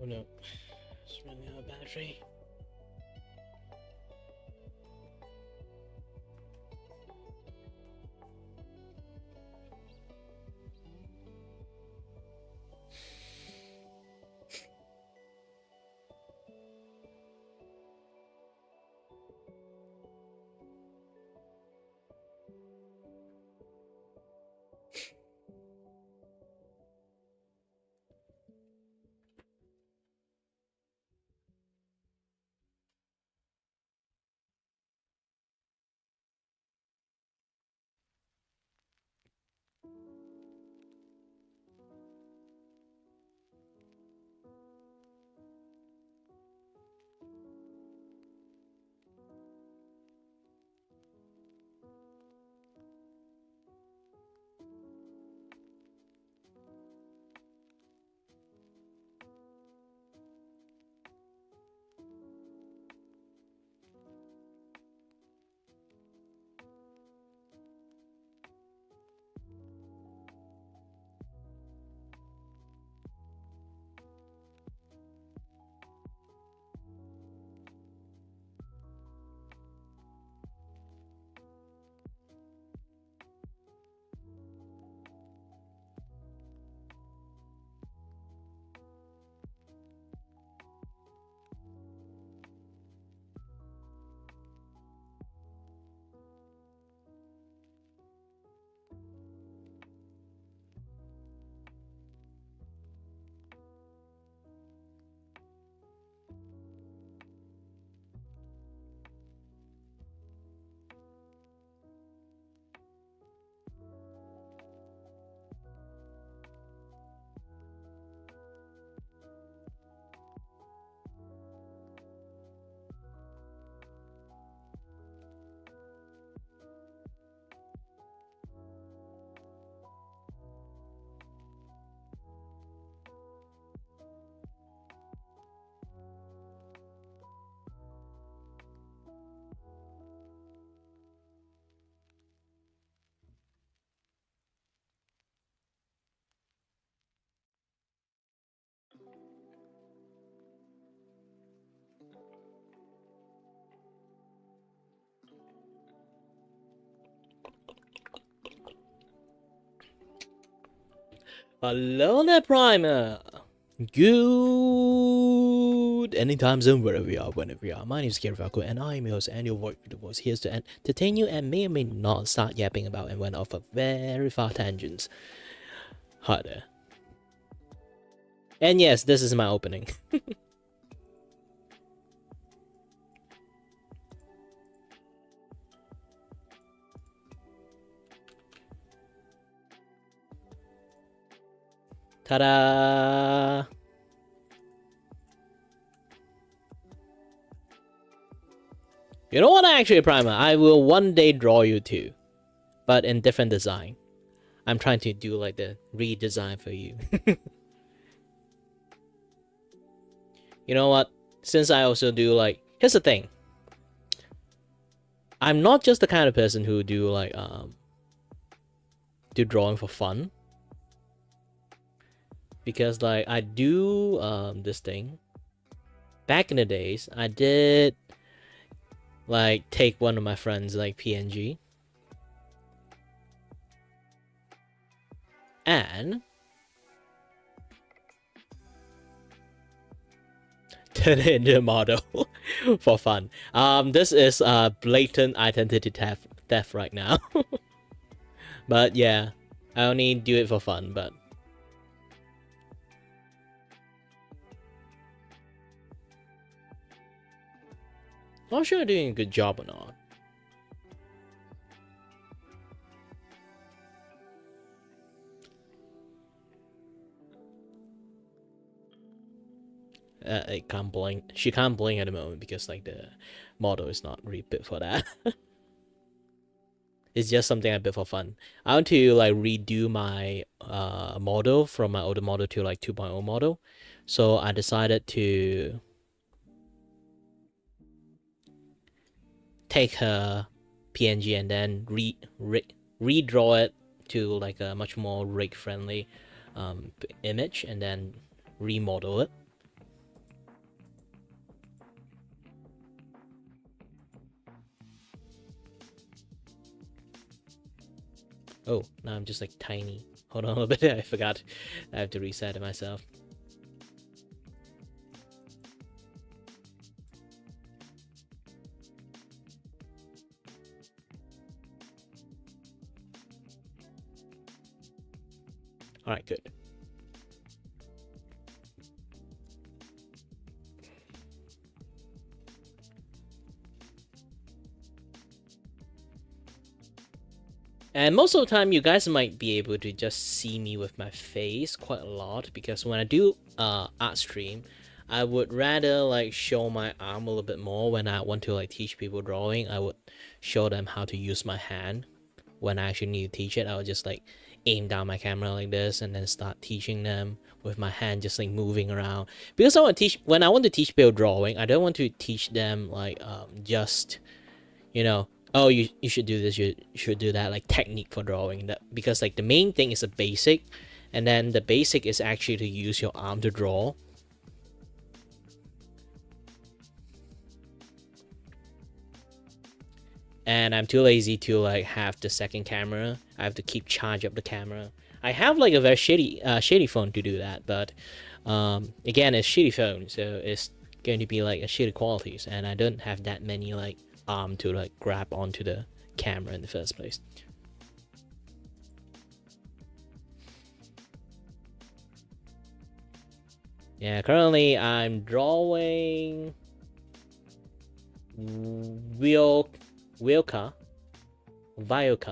Speaker 1: Oh no, it's running out of battery. Hello there, Primer! Good anytime zone, wherever we are, whenever we are. My name is Kiray, and I am your host, and your voice here to entertain you and may or may not start yapping about and went off of very far tangents. Hi there. And yes, this is my opening. Ta-da! You know what, actually, Primer? I will one day draw you too, but in different design. I'm trying to do like the redesign for you. You know what? Since I also do like, here's the thing. I'm not just the kind of person who do like do drawing for fun. Because like I do this thing. Back in the days, I did like take one of my friends like PNG and turn it into a model for fun. This is blatant identity theft right now. But yeah, I only do it for fun, but not sure I'm doing a good job or not. It can't blink. She can't blink at the moment because like the model is not really built for that. It's just something I built for fun. I want to like redo my model from my older model to like 2.0 model. So I decided to take her PNG and then redraw it to like a much more rig friendly image and then remodel it. Oh, now I'm just like tiny. Hold on a little bit. I forgot. I have to reset it myself. All right, good. And most of the time, you guys might be able to just see me with my face quite a lot, because when I do art stream, I would rather like show my arm a little bit more. When I want to like teach people drawing, I would show them how to use my hand. When I actually need to teach it, I would just like aim down my camera like this and then start teaching them with my hand, just like moving around. Because I want to teach, when I want to teach people drawing, I don't want to teach them like just, you know, oh, you should do this, you should do that, like technique for drawing. That, because like the main thing is a basic, and then the basic is actually to use your arm to draw. And I'm too lazy to like have the second camera. I have to keep charge up the camera. I have like a very shady phone to do that, but again, it's shitty phone, so it's going to be like a shitty qualities, and I don't have that many like arm to like grab onto the camera in the first place. Yeah, currently I'm drawing Wilka Vocha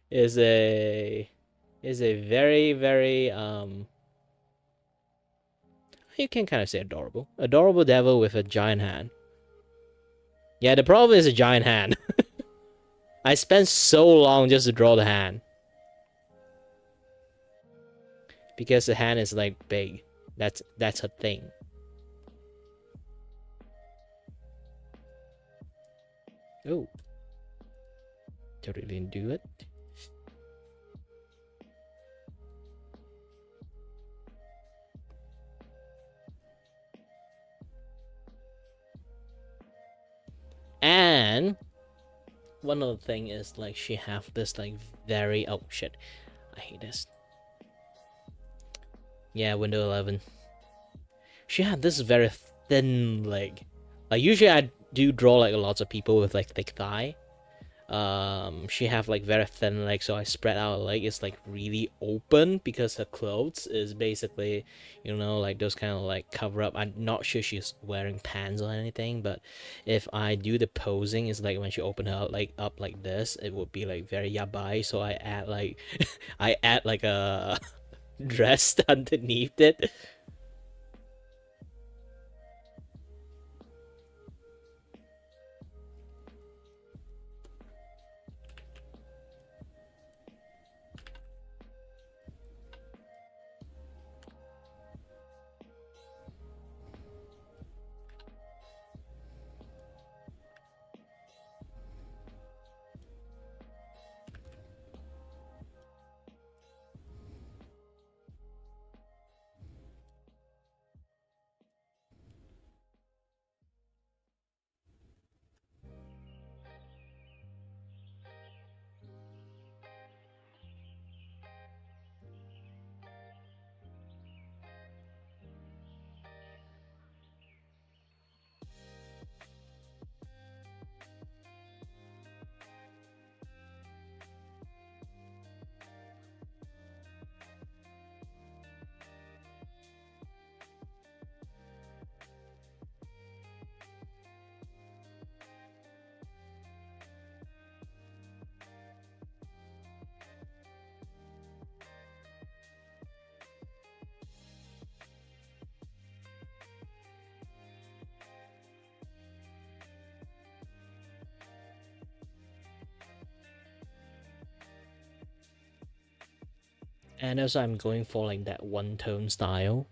Speaker 1: is a very you can kind of say adorable devil with a giant hand. Yeah, the problem is a giant hand. I spent so long just to draw the hand, because the hand is like big. That's a thing. Oh, totally didn't do it. And one other thing is like she have this like very, oh shit, I hate this. Yeah, Windows 11. She had this very thin leg. Like usually I do draw like lots of people with like thick thigh. She have like very thin legs, so I spread out her leg. It's like really open because her clothes is basically, you know, like those kind of like cover up. I'm not sure she's wearing pants or anything, but if I do the posing, it's like when she open her like up like this, it would be like very yabai. So I add like I add like a dress underneath it. And also I'm going for like that one tone style.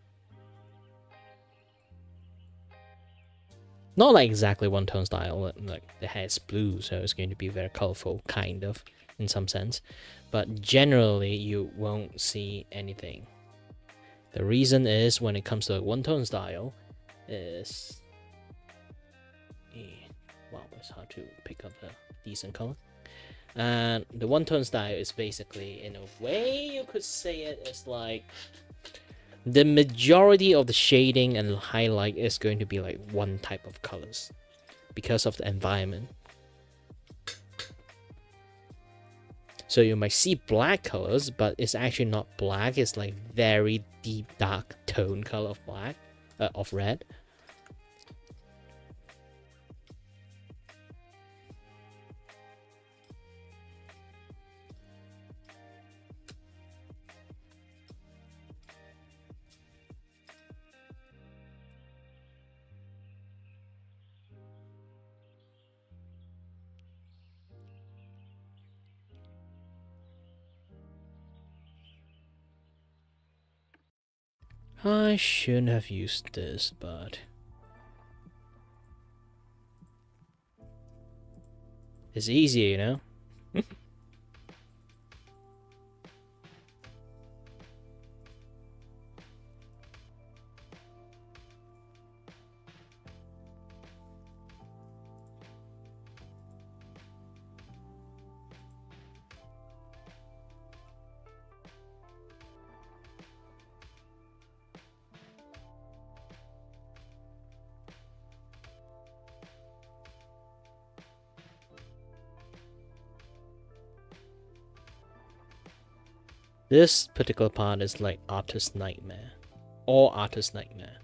Speaker 1: Not like exactly one tone style, like the hair is blue, so it's going to be very colorful, kind of, in some sense. But generally, you won't see anything. The reason is when it comes to one tone style, is it's hard to pick up a decent color. And the one tone style is basically, in a way you could say it is like the majority of the shading and highlight is going to be like one type of colors because of the environment. So you might see black colors, but it's actually not black. It's like very deep dark tone color of black, of red. I shouldn't have used this, but it's easier, you know? This particular part is like artist nightmare. Or artist nightmare.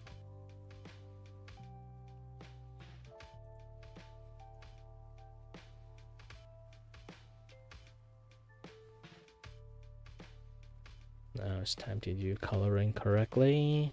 Speaker 1: Now it's time to do coloring correctly.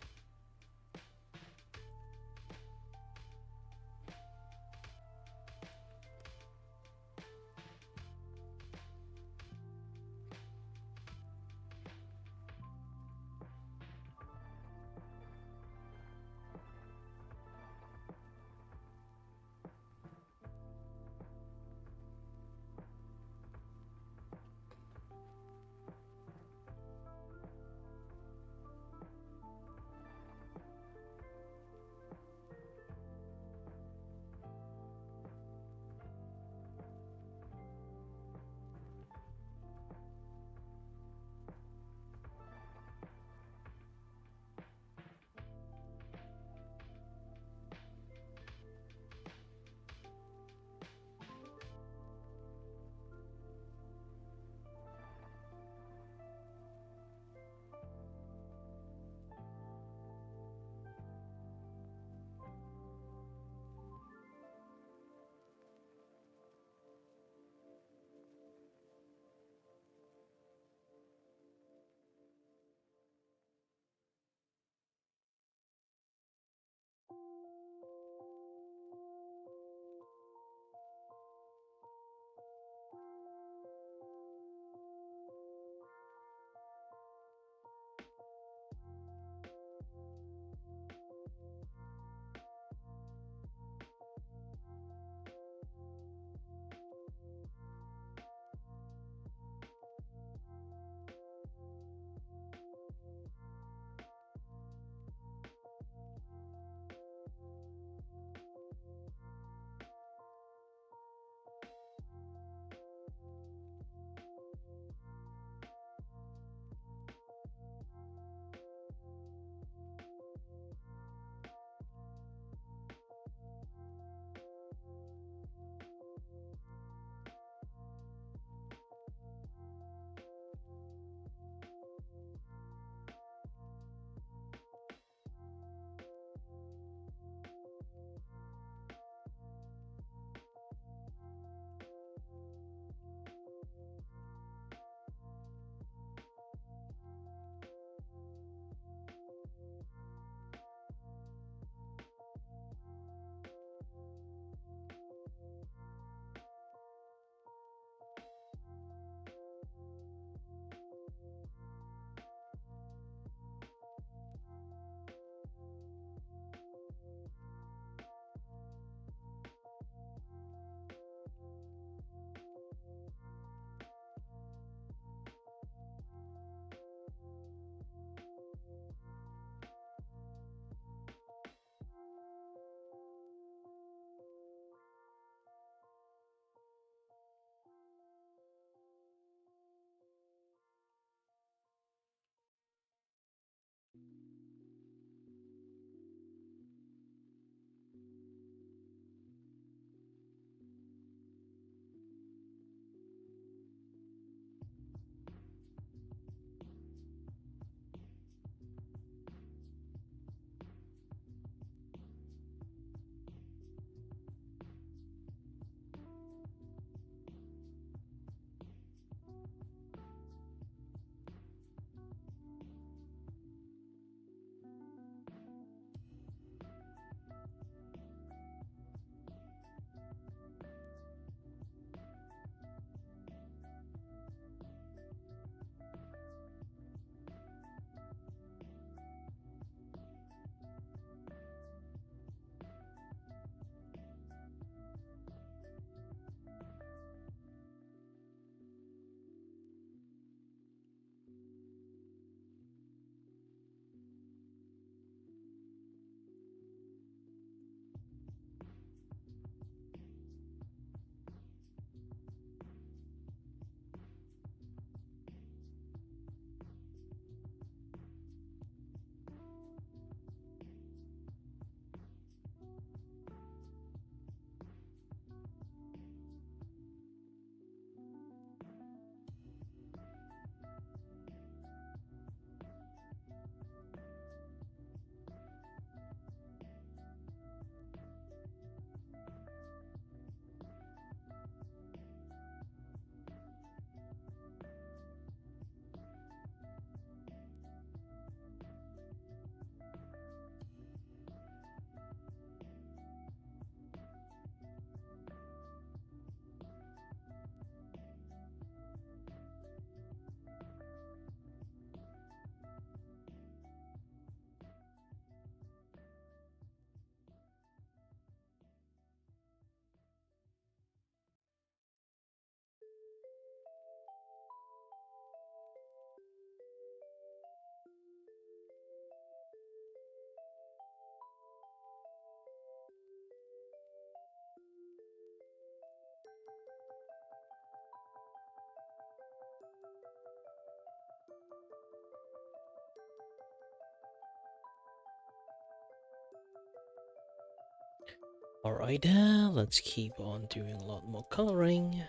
Speaker 1: Alright then, let's keep on doing a lot more coloring.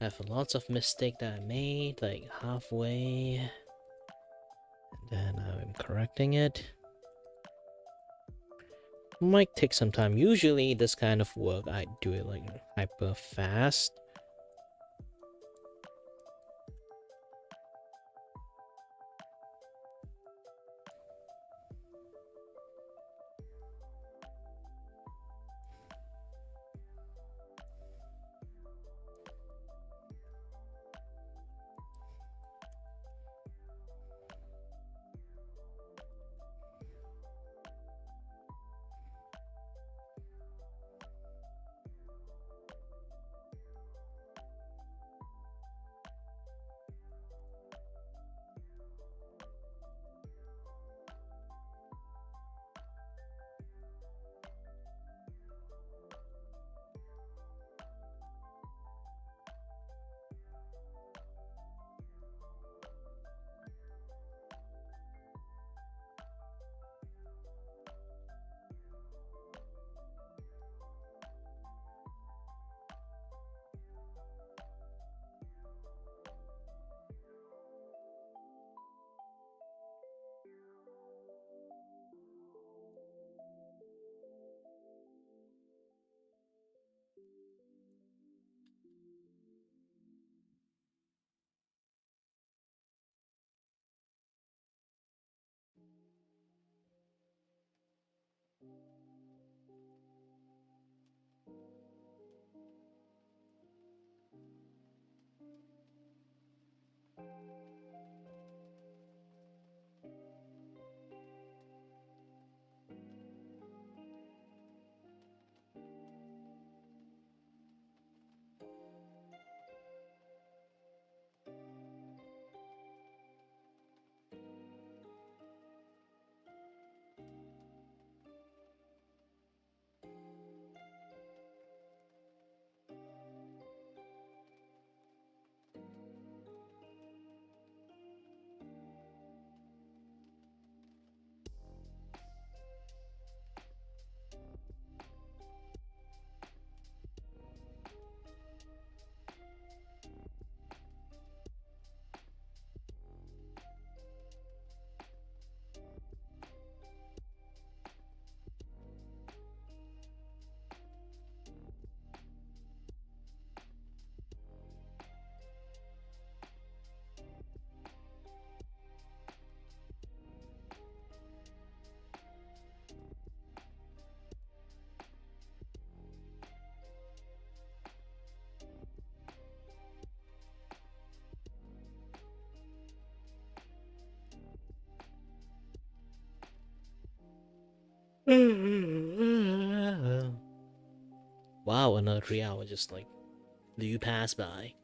Speaker 1: I have lots of mistakes that I made, like halfway. And then I'm correcting it. Might take some time. Usually this kind of work, I do it like hyper fast. Wow, another 3 hours just like flew past by.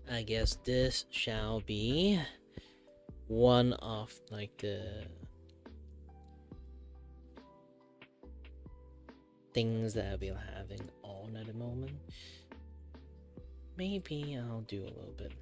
Speaker 1: I guess this shall be one of like the things that I'll be having on at the moment. Maybe I'll do a little bit.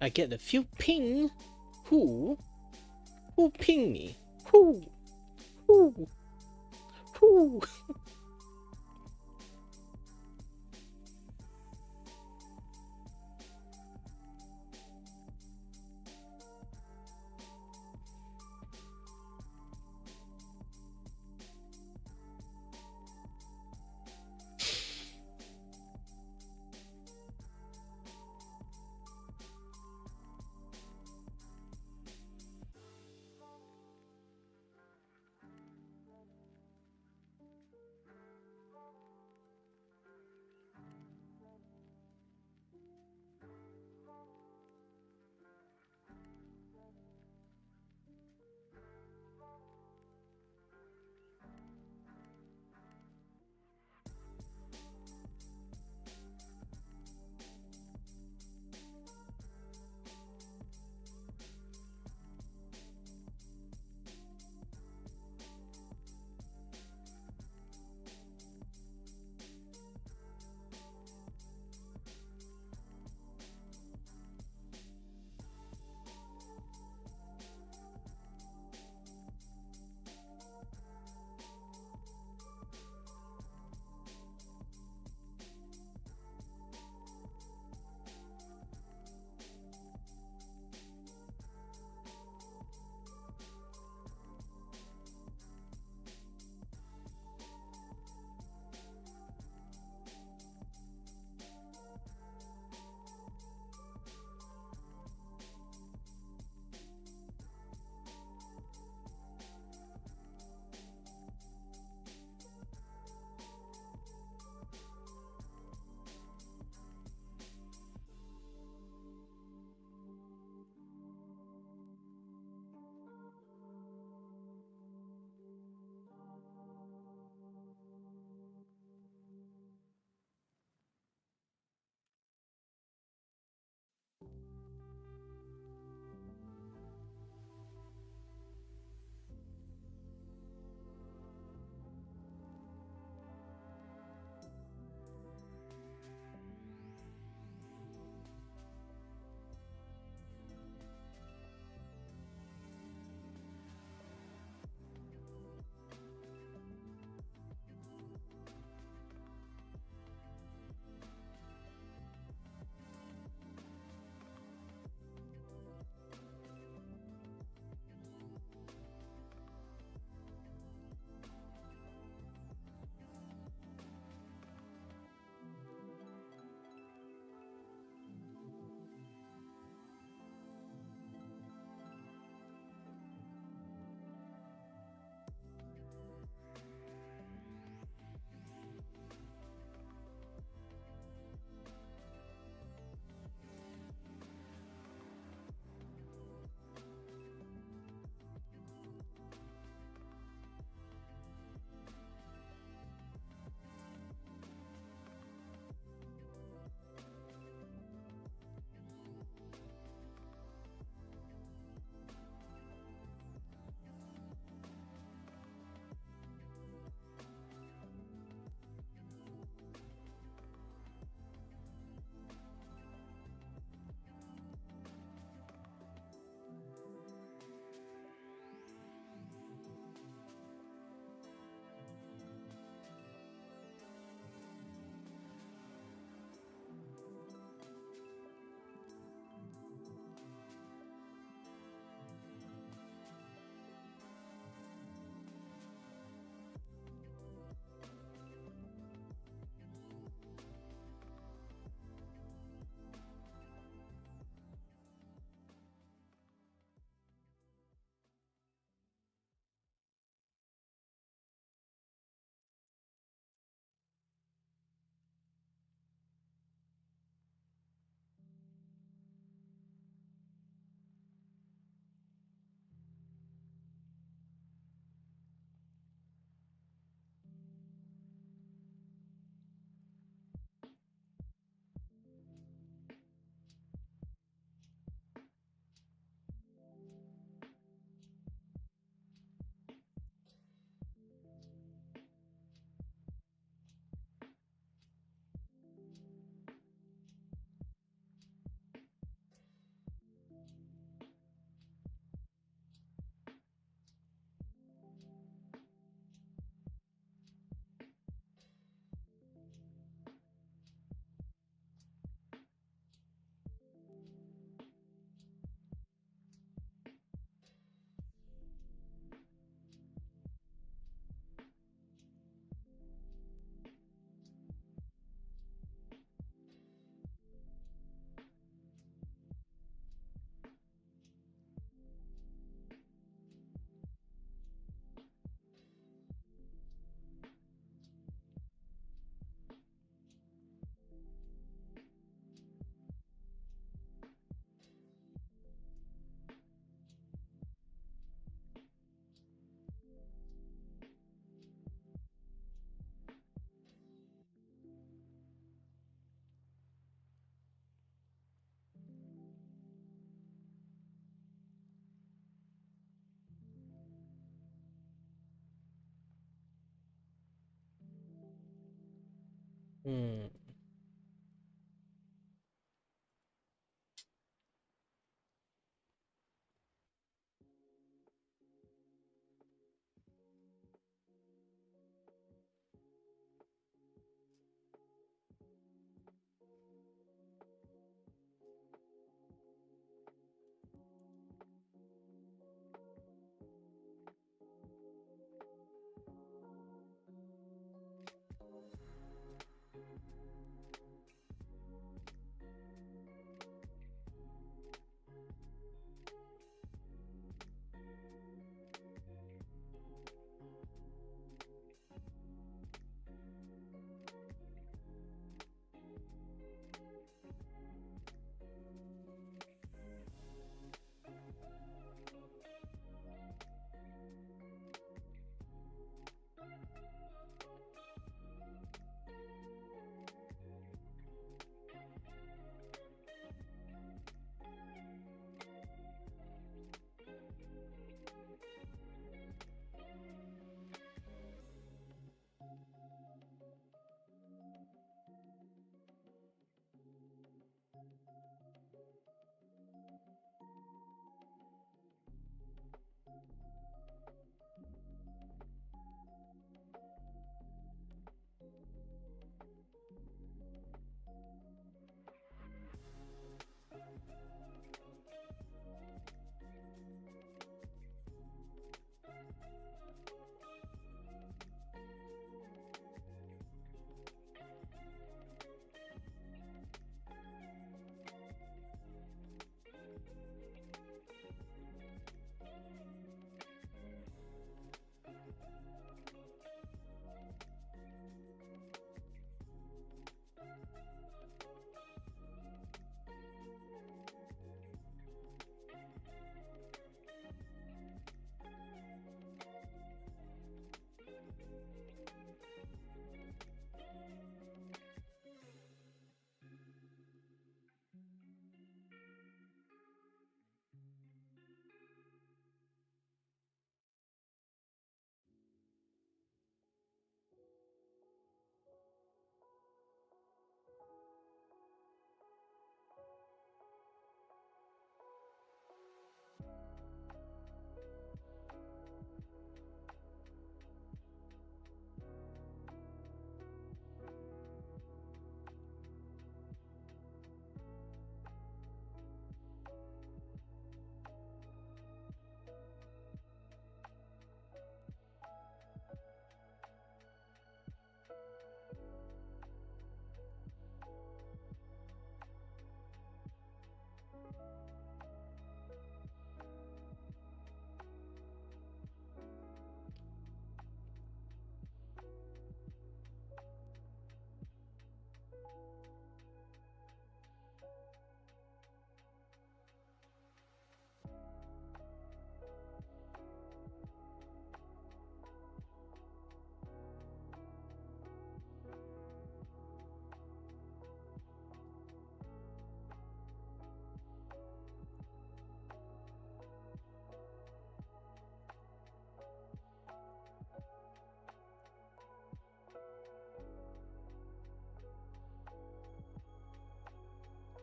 Speaker 1: I get a few ping. Who ping me? Who? Who? Hmm.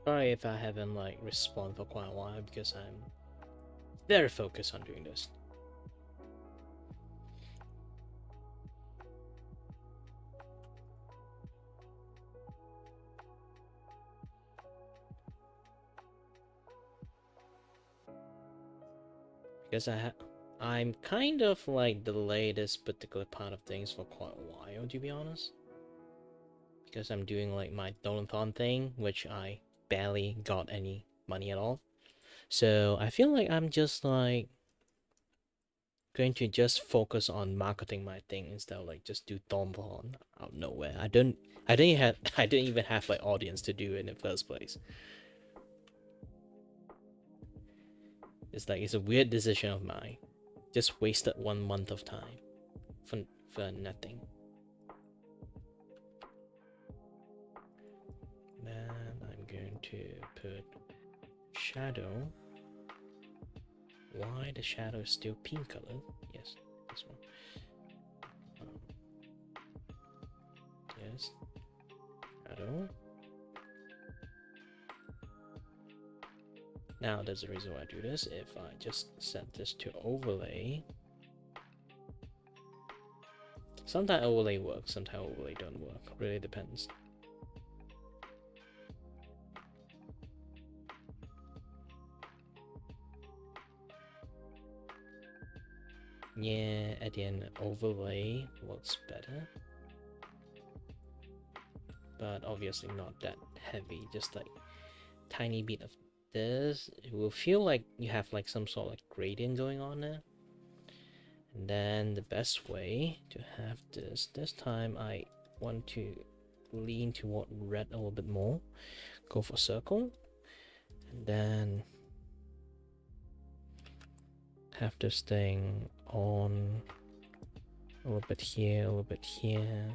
Speaker 1: Sorry if I haven't like responded for quite a while because I'm very focused on doing this. Because I'm kind of like delayed this particular part of things for quite a while, to be honest. Because I'm doing like my Donathon thing, which I barely got any money at all. So I feel like I'm just like going to just focus on marketing my thing instead of like just do Donathon out of nowhere. I didn't even have like audience to do it in the first place. It's like it's a weird decision of mine. Just wasted 1 month of time for nothing. Then I'm going to put shadow. Why the shadow is still pink color? Yes, this one. Yes. shadow. Now there's a reason why I do this. If I just set this to overlay, sometimes overlay works, sometimes overlay don't work. Really depends. Yeah, at the end overlay works better, but obviously not that heavy. Just like tiny bit of this, it will feel like you have like some sort of like gradient going on there. And then the best way to have this time I want to lean toward red a little bit more, go for circle, and then have this thing on a little bit here, a little bit here.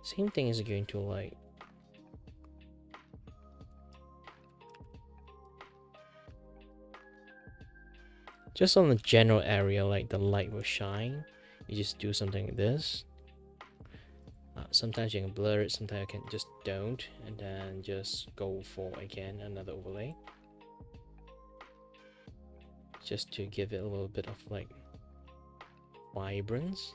Speaker 1: Same thing is going to like just on the general area, like the light will shine. You just do something like this. Sometimes you can blur it, sometimes you can just don't, and then just go for again another overlay, just to give it a little bit of like vibrance.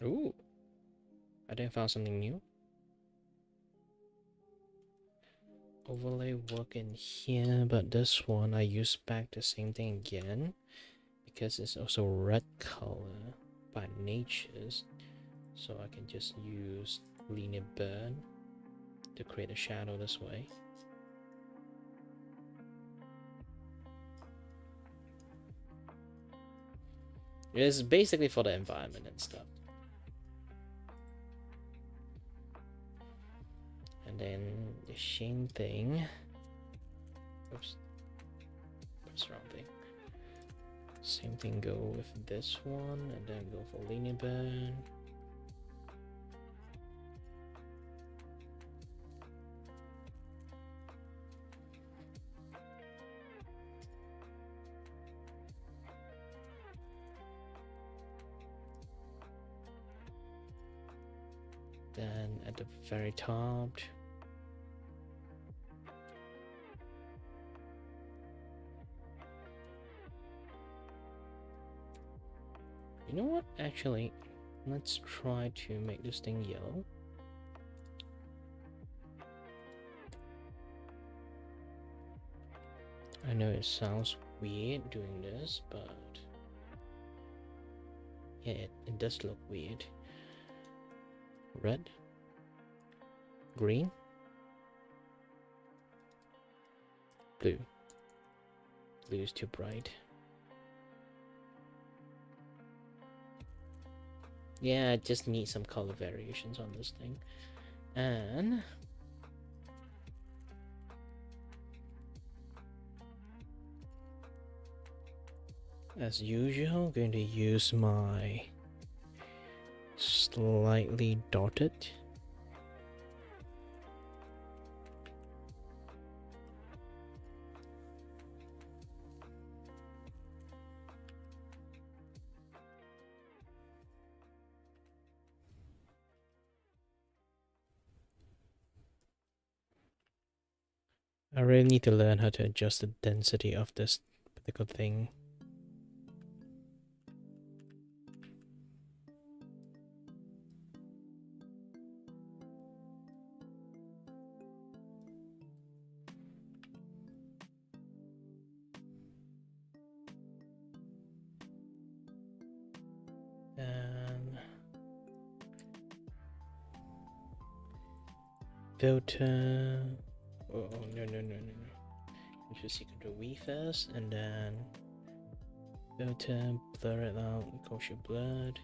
Speaker 1: Ooh, I think I found something new. Overlay work in here, but this one I use back the same thing again because it's also red color by natures, so I can just use linear burn to create a shadow this way. It's basically for the environment and stuff. And then the same thing. Oops. Press the wrong thing. Same thing go with this one, and then go for linear burn. Then at the very top, you know what, actually let's try to make this thing yellow. I know it sounds weird doing this, but yeah, it does look weird. Red, green, blue. Blue is too bright. Yeah, I just need some color variations on this thing. And as usual, I'm going to use my slightly dotted. I really need to learn how to adjust the density of this particular thing. And filter. Oh no. You should see Control V first, and then filter, blur it out, Kofi blurred.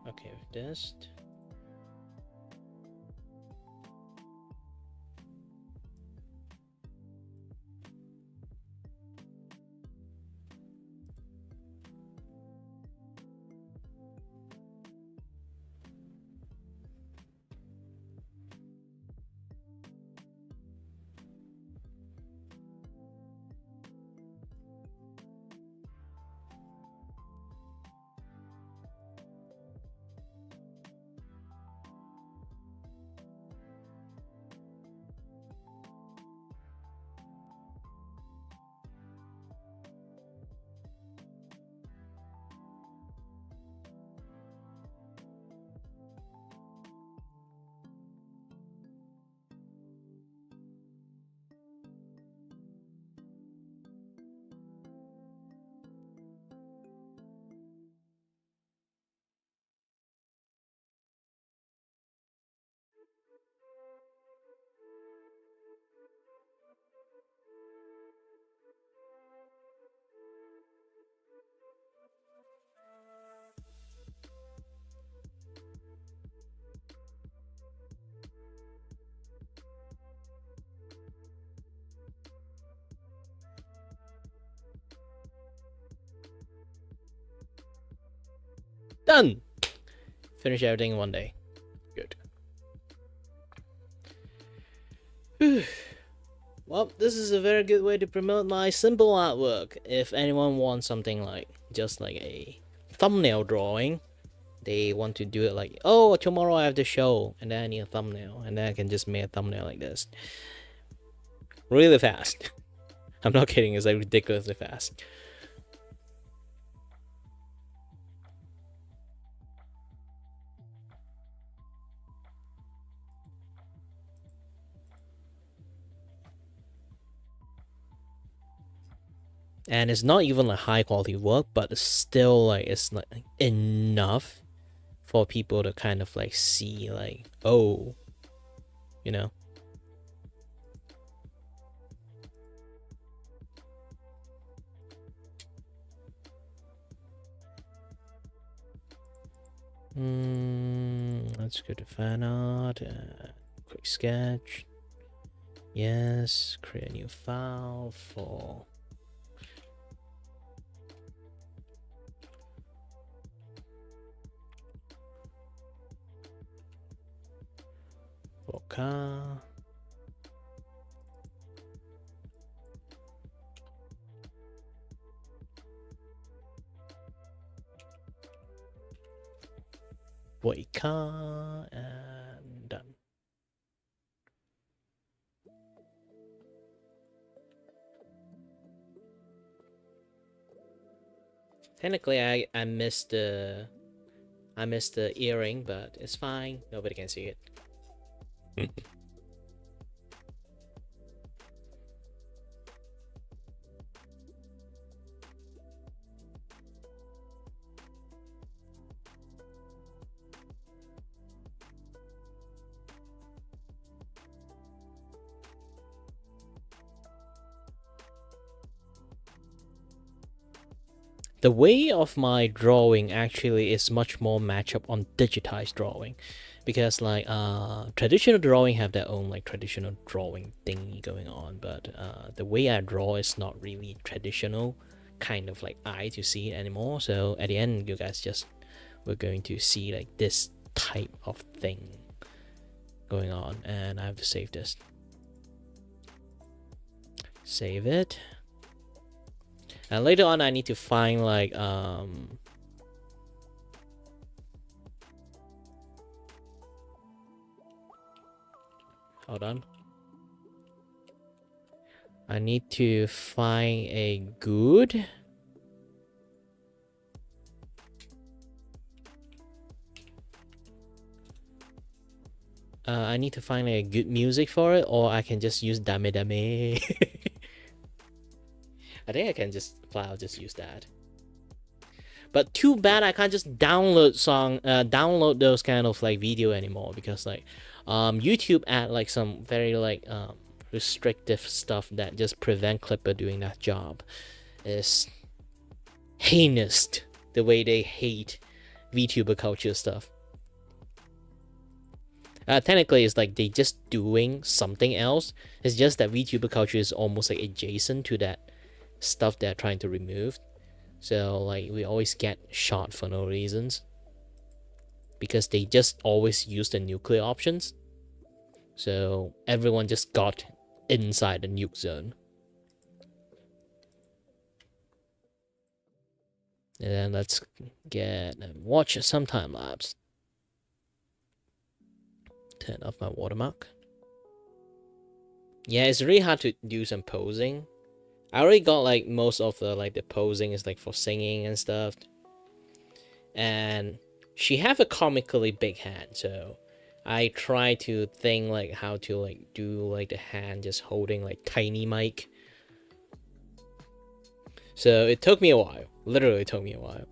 Speaker 1: Okay, with this. Done! Finish everything in one day. Good. Well, this is a very good way to promote my simple artwork. If anyone wants something like just like a thumbnail drawing, they want to do it like, oh, tomorrow I have the show and then I need a thumbnail, and then I can just make a thumbnail like this really fast. I'm not kidding, it's like ridiculously fast. And it's not even like high quality work, but it's still like, it's like enough for people to kind of like see like, oh, you know. Let's go to fan art, quick sketch. Yes, create a new file for car. Boy car, and done. Technically, I missed the earring, but it's fine. Nobody can see it. The way of my drawing actually is much more match up on digitized drawing, because like traditional drawing have their own like traditional drawing thingy going on, but the way I draw is not really traditional kind of like eye to see it anymore. So at the end, you guys just we're going to see like this type of thing going on, and I have to save this. Save it. And later on, I need to find like hold on. I need to find a good I need to find a good music for it, or I can just use Dame Dame. I think I can just I'll just use that. But too bad I can't just download those kind of like video anymore, because like YouTube add like some very like restrictive stuff that just prevent Clipper doing that job. Is heinous the way they hate VTuber culture stuff. Technically, it's like they just doing something else. It's just that VTuber culture is almost like adjacent to that stuff they're trying to remove. So like we always get shot for no reasons, because they just always use the nuclear options. So everyone just got inside the nuke zone. And then let's get and watch some time lapse. Turn off my watermark. Yeah, it's really hard to do some posing. I already got like most of the like the posing is like for singing and stuff. And she have a comically big hand, so I try to think like how to like do like the hand just holding like tiny mic. So it took me a while. Literally took me a while.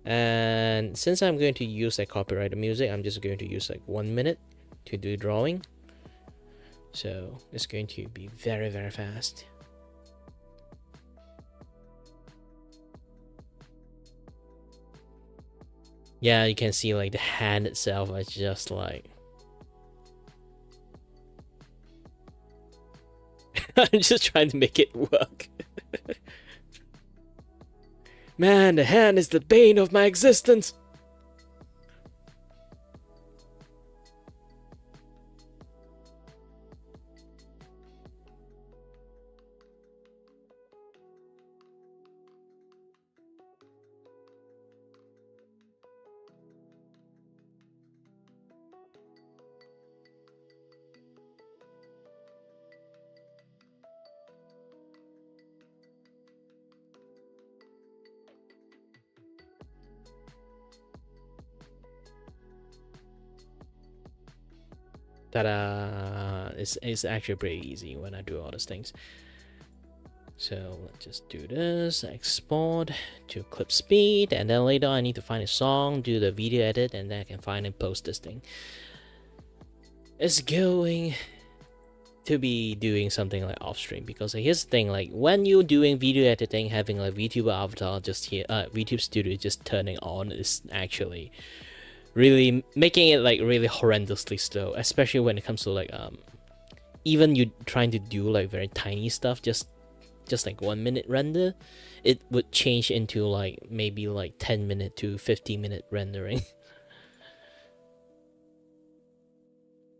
Speaker 1: And since I'm going to use like copyrighted music, I'm just going to use like 1 minute to do drawing. So it's going to be very, very fast. Yeah, you can see like the hand itself is just like I'm just trying to make it work. Man, the hand is the bane of my existence. Ta-da! It's actually pretty easy when I do all these things. So let's just do this, export to clip speed, and then later I need to find a song, do the video edit, and then I can find and post this thing. It's going to be doing something like off stream, because like, here's the thing, like when you're doing video editing, having like VTuber avatar just here, VTube Studio just turning on is actually really making it like really horrendously slow, especially when it comes to like even you trying to do like very tiny stuff, just like 1 minute render, it would change into like maybe like 10-minute to 50-minute rendering.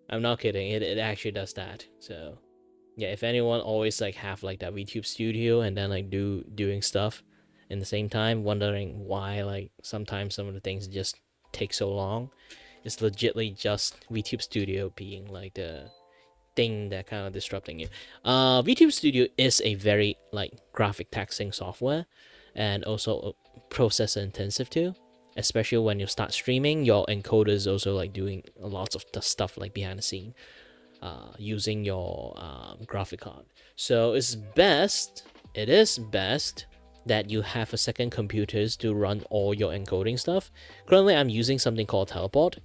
Speaker 1: I'm not kidding, it actually does that. So yeah, if anyone always like have like that VTube Studio and then like doing stuff in the same time, wondering why like sometimes some of the things just take so long, it's legitly just VTube Studio being like the thing that kind of disrupting you. VTube Studio is a very like graphic taxing software, and also processor intensive too, especially when you start streaming. Your encoder is also like doing lots of the stuff like behind the scene, using your graphic card. So it is best that you have a second computers to run all your encoding stuff. Currently I'm using something called Teleport.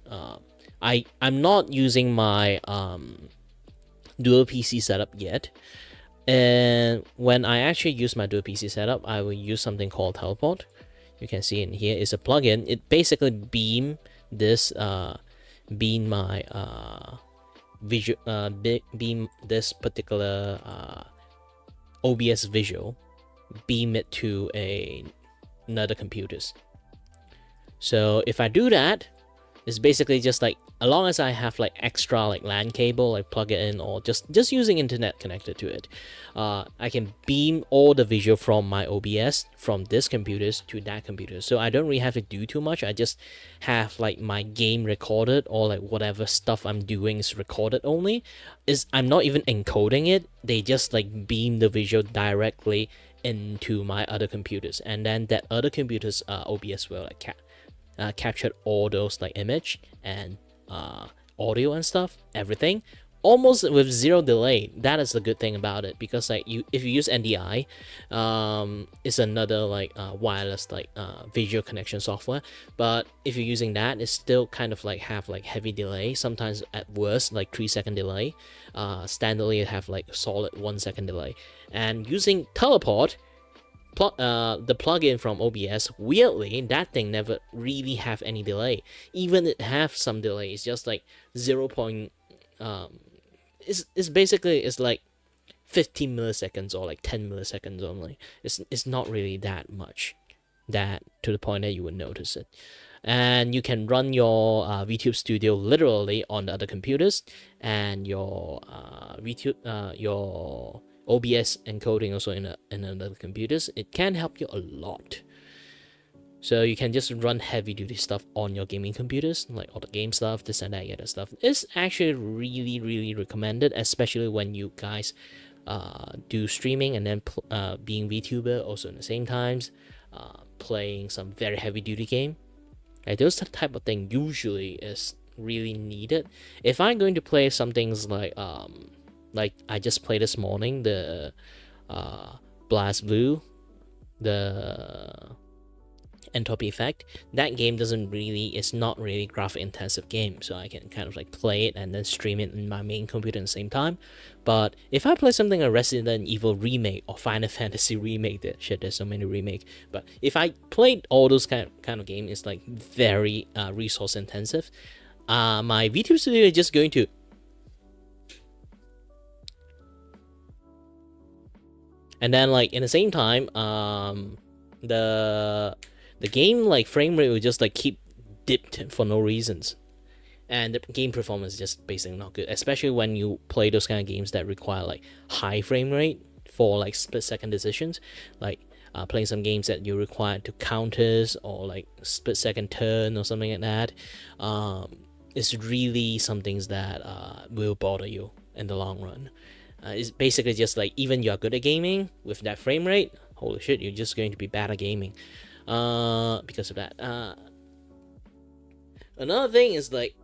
Speaker 1: I'm not using my dual PC setup yet, and when I actually use my dual PC setup, I will use something called Teleport. You can see in here is a plugin. It basically beam this beam my visual beam this particular OBS visual, beam it to another computers. So if I do that, it's basically just like, as long as I have like extra like LAN cable, like plug it in, or just using internet connected to it, I can beam all the visual from my OBS from this computers to that computer. So I don't really have to do too much. I just have like my game recorded, or like whatever stuff I'm doing is recorded only. I'm not even encoding it. They just like beam the visual directly into my other computers, and then that other computer's OBS will like captured all those like image and audio and stuff, everything, almost with zero delay. That is the good thing about it, because like if you use NDI, it's another like wireless like visual connection software, but if you're using that, it's still kind of like have like heavy delay, sometimes at worst like 3-second delay. Standardly it have like solid 1-second delay. And using Teleport, the plugin from OBS, weirdly that thing never really have any delay. Even it have some delay, it's just like 0. It's basically it's like 15 milliseconds or like 10 milliseconds only. It's not really that much, that to the point that you would notice it. And you can run your VTube Studio literally on the other computers, and your your OBS encoding also in another computers. It can help you a lot. So you can just run heavy duty stuff on your gaming computers, like all the game stuff, this and that, other stuff. It's actually really recommended, especially when you guys do streaming and then being VTuber also in the same times, playing some very heavy duty game. Like those type of thing usually is really needed. If I'm going to play some things like I just played this morning, the Blast Blue, the Entropy Effect, that game it's not really graphic intensive game, so I can kind of like play it and then stream it in my main computer at the same time. But if I play something like Resident Evil Remake or Final Fantasy Remake, there's so many remake, but if I played all those kind of games, it's like very resource intensive. My VTube Studio is just going to, and then like in the same time, the game like frame rate will just like keep dipped for no reasons, and the game performance is just basically not good, especially when you play those kind of games that require like high frame rate for like split-second decisions, like playing some games that you require to counters or like split-second turn or something like that. It's really some things that will bother you in the long run. It's basically just like, even you're good at gaming with that frame rate, holy shit, you're just going to be bad at gaming because of that. Another thing is like,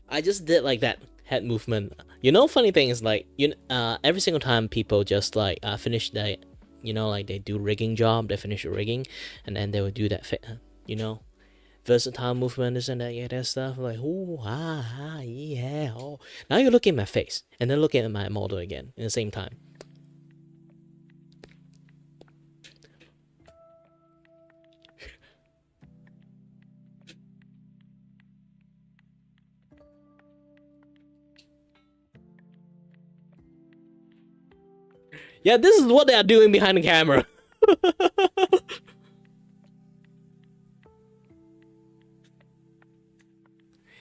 Speaker 1: I just did like that head movement. You know, funny thing is like every single time people just like finish their, like they do rigging job, they finish the rigging, and then they will do that you know versatile movement, this and that, yeah, that stuff. Like, oh, yeah. Oh, now you're looking at my face, and then looking at my model again at the same time. Yeah, this is what they are doing behind the camera.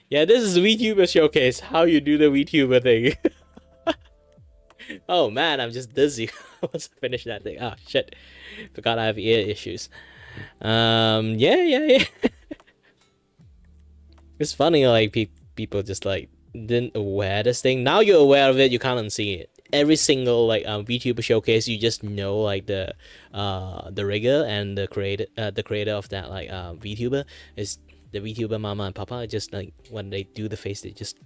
Speaker 1: Yeah, this is Vtuber showcase. How you do the Vtuber thing. Oh man, I'm just dizzy. Once I finish that thing. Oh shit, forgot I have ear issues. Yeah. It's funny, like people just like didn't aware this thing. Now you're aware of it. You can't unsee it. Every single like VTuber showcase, you just know like the rigger and the creator of that like VTuber is the VTuber mama and papa. Just like when they do the face, they just.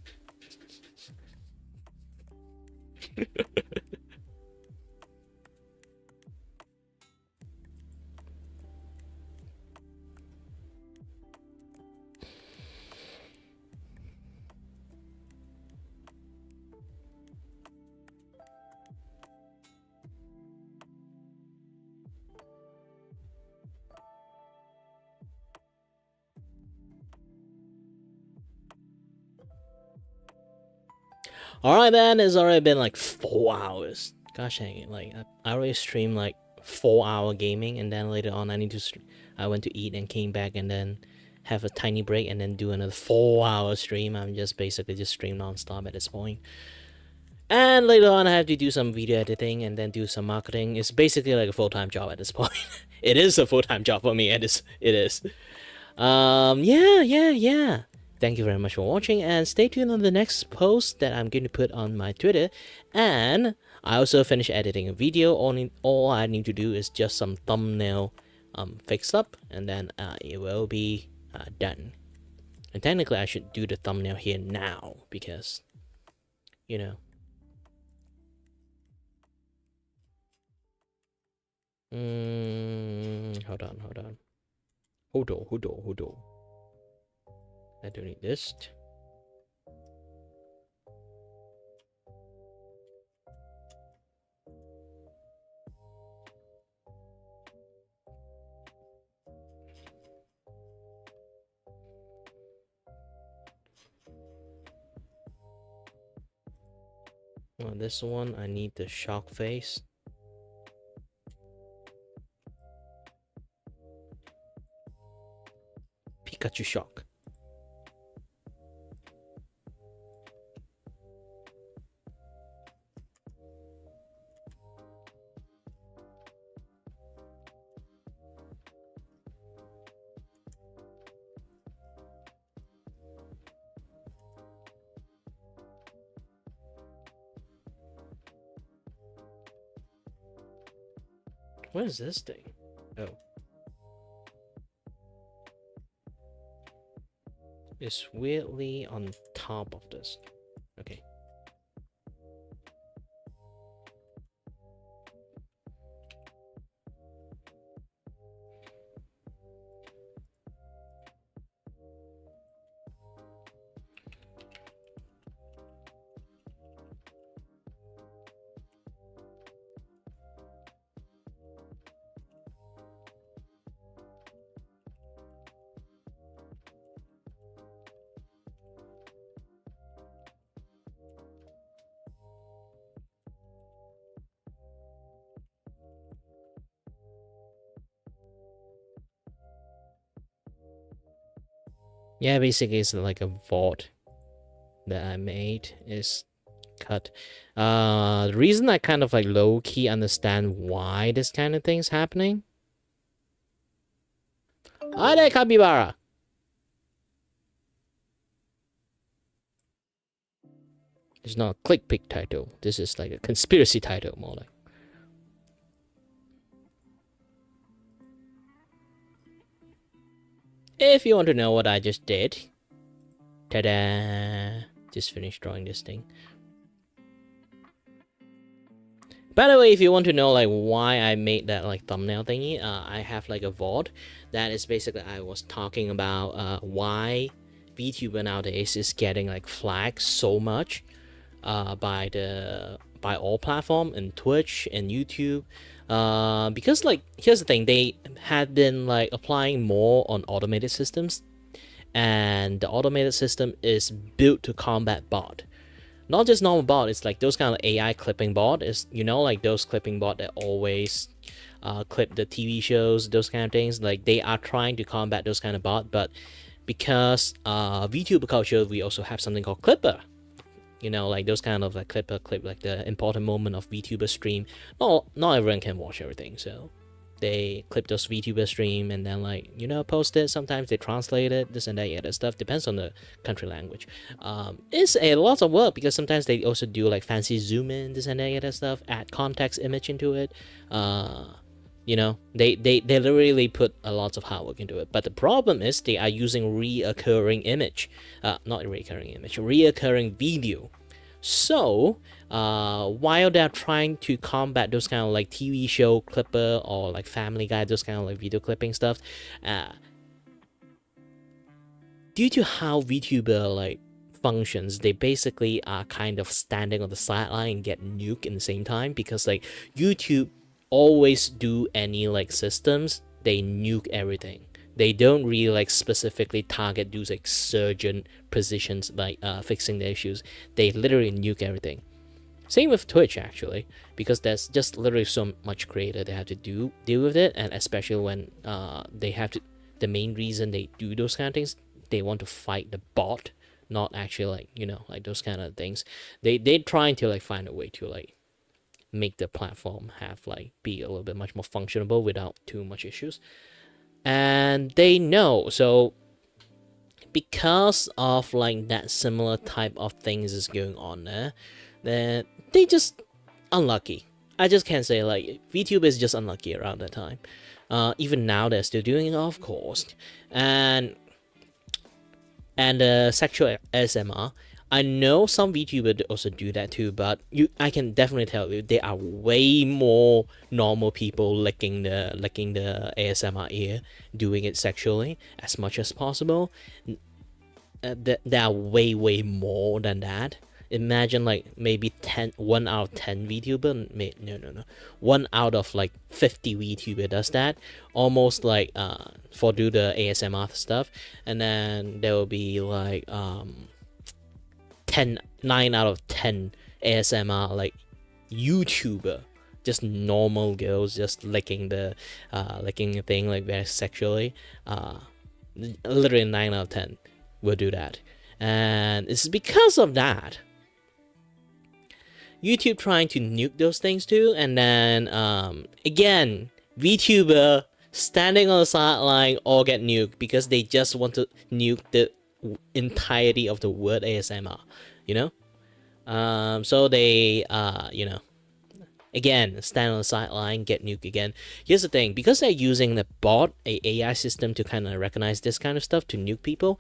Speaker 1: Alright then, it's already been like 4 hours. Gosh dang it, like I already streamed like 4-hour gaming, and then later on I went to eat and came back and then have a tiny break and then do another 4-hour stream. I'm just basically just stream non-stop at this point. And later on I have to do some video editing and then do some marketing. It's basically like a full-time job at this point. It is a full-time job for me, and it is. Yeah. Thank you very much for watching, and stay tuned on the next post that I'm going to put on my Twitter. And I also finished editing a video. All I need to do is just some thumbnail fixed up, and then it will be done. And technically I should do the thumbnail here now, because hold on. Hold on. I don't need this. On this one, I need the shock face. Pikachu shock. What is this thing? Oh. It's weirdly on top of this. Okay. Yeah, basically it's like a vault that I made is cut. The reason I kind of like low-key understand why this kind of thing's happening. Hi there, Capybara! It's not a clickbait title. This is like a conspiracy title, more like. If you want to know what I just did, Ta-da! Just finished drawing this thing. By the way, if you want to know like why I made that like thumbnail thingy, I have like a VOD that is basically I was talking about why VTuber nowadays is getting like flagged so much by all platform and Twitch and YouTube, because like here's the thing, they had been like applying more on automated systems, and the automated system is built to combat bot. Not just normal bot, it's like those kind of AI clipping bot. Is, you know, like those clipping bot that always clip the TV shows, those kind of things. Like they are trying to combat those kind of bot, but because VTuber culture, we also have something called clipper. You know, like those kind of like clip like the important moment of VTuber stream. Not everyone can watch everything, so they clip those VTuber stream and then like, you know, post it. Sometimes they translate it, this and that, yeah, that stuff depends on the country language. It's a lot of work because sometimes they also do like fancy zoom in, this and that, yeah, that stuff, add context image into it. You know, they literally put a lot of hard work into it. But the problem is they are using reoccurring image, not reoccurring image, reoccurring video. So while they're trying to combat those kind of like TV show clipper or like Family Guy, those kind of like video clipping stuff, due to how VTuber like functions, they basically are kind of standing on the sideline and get nuked in the same time, because like YouTube always do any like systems, they nuke everything. They don't really like specifically target those like surgeon positions like fixing the issues. They literally nuke everything. Same with Twitch actually, because there's just literally so much creator they have to deal with it, and especially when they have to. The main reason they do those kind of things, they want to fight the bot, not actually like, you know, like those kind of things. They trying to like find a way to like make the platform have like be a little bit much more functionable without too much issues. And they know, so because of like that similar type of things is going on there, then they just unlucky. I just can't say, like, VTuber is just unlucky around that time. Even now they're still doing it, of course. And sexual ASMR, I know some VTubers also do that too, but I can definitely tell you there are way more normal people licking the ASMR ear, doing it sexually as much as possible. There are way more than that. Imagine like maybe 1 out of 10 VTuber, no, 1 out of like 50 VTuber does that, almost like for do the ASMR stuff, and then there will be like 9 out of 10 ASMR like YouTuber, just normal girls just licking the thing like very sexually. Literally 9 out of 10 will do that, and it's because of that YouTube trying to nuke those things too. And then again, VTuber standing on the sideline all get nuked because they just want to nuke the entirety of the word ASMR, you know. So they you know, again, stand on the sideline, get nuked again. Here's the thing, because they're using the bot, a AI system, to kind of recognize this kind of stuff to nuke people,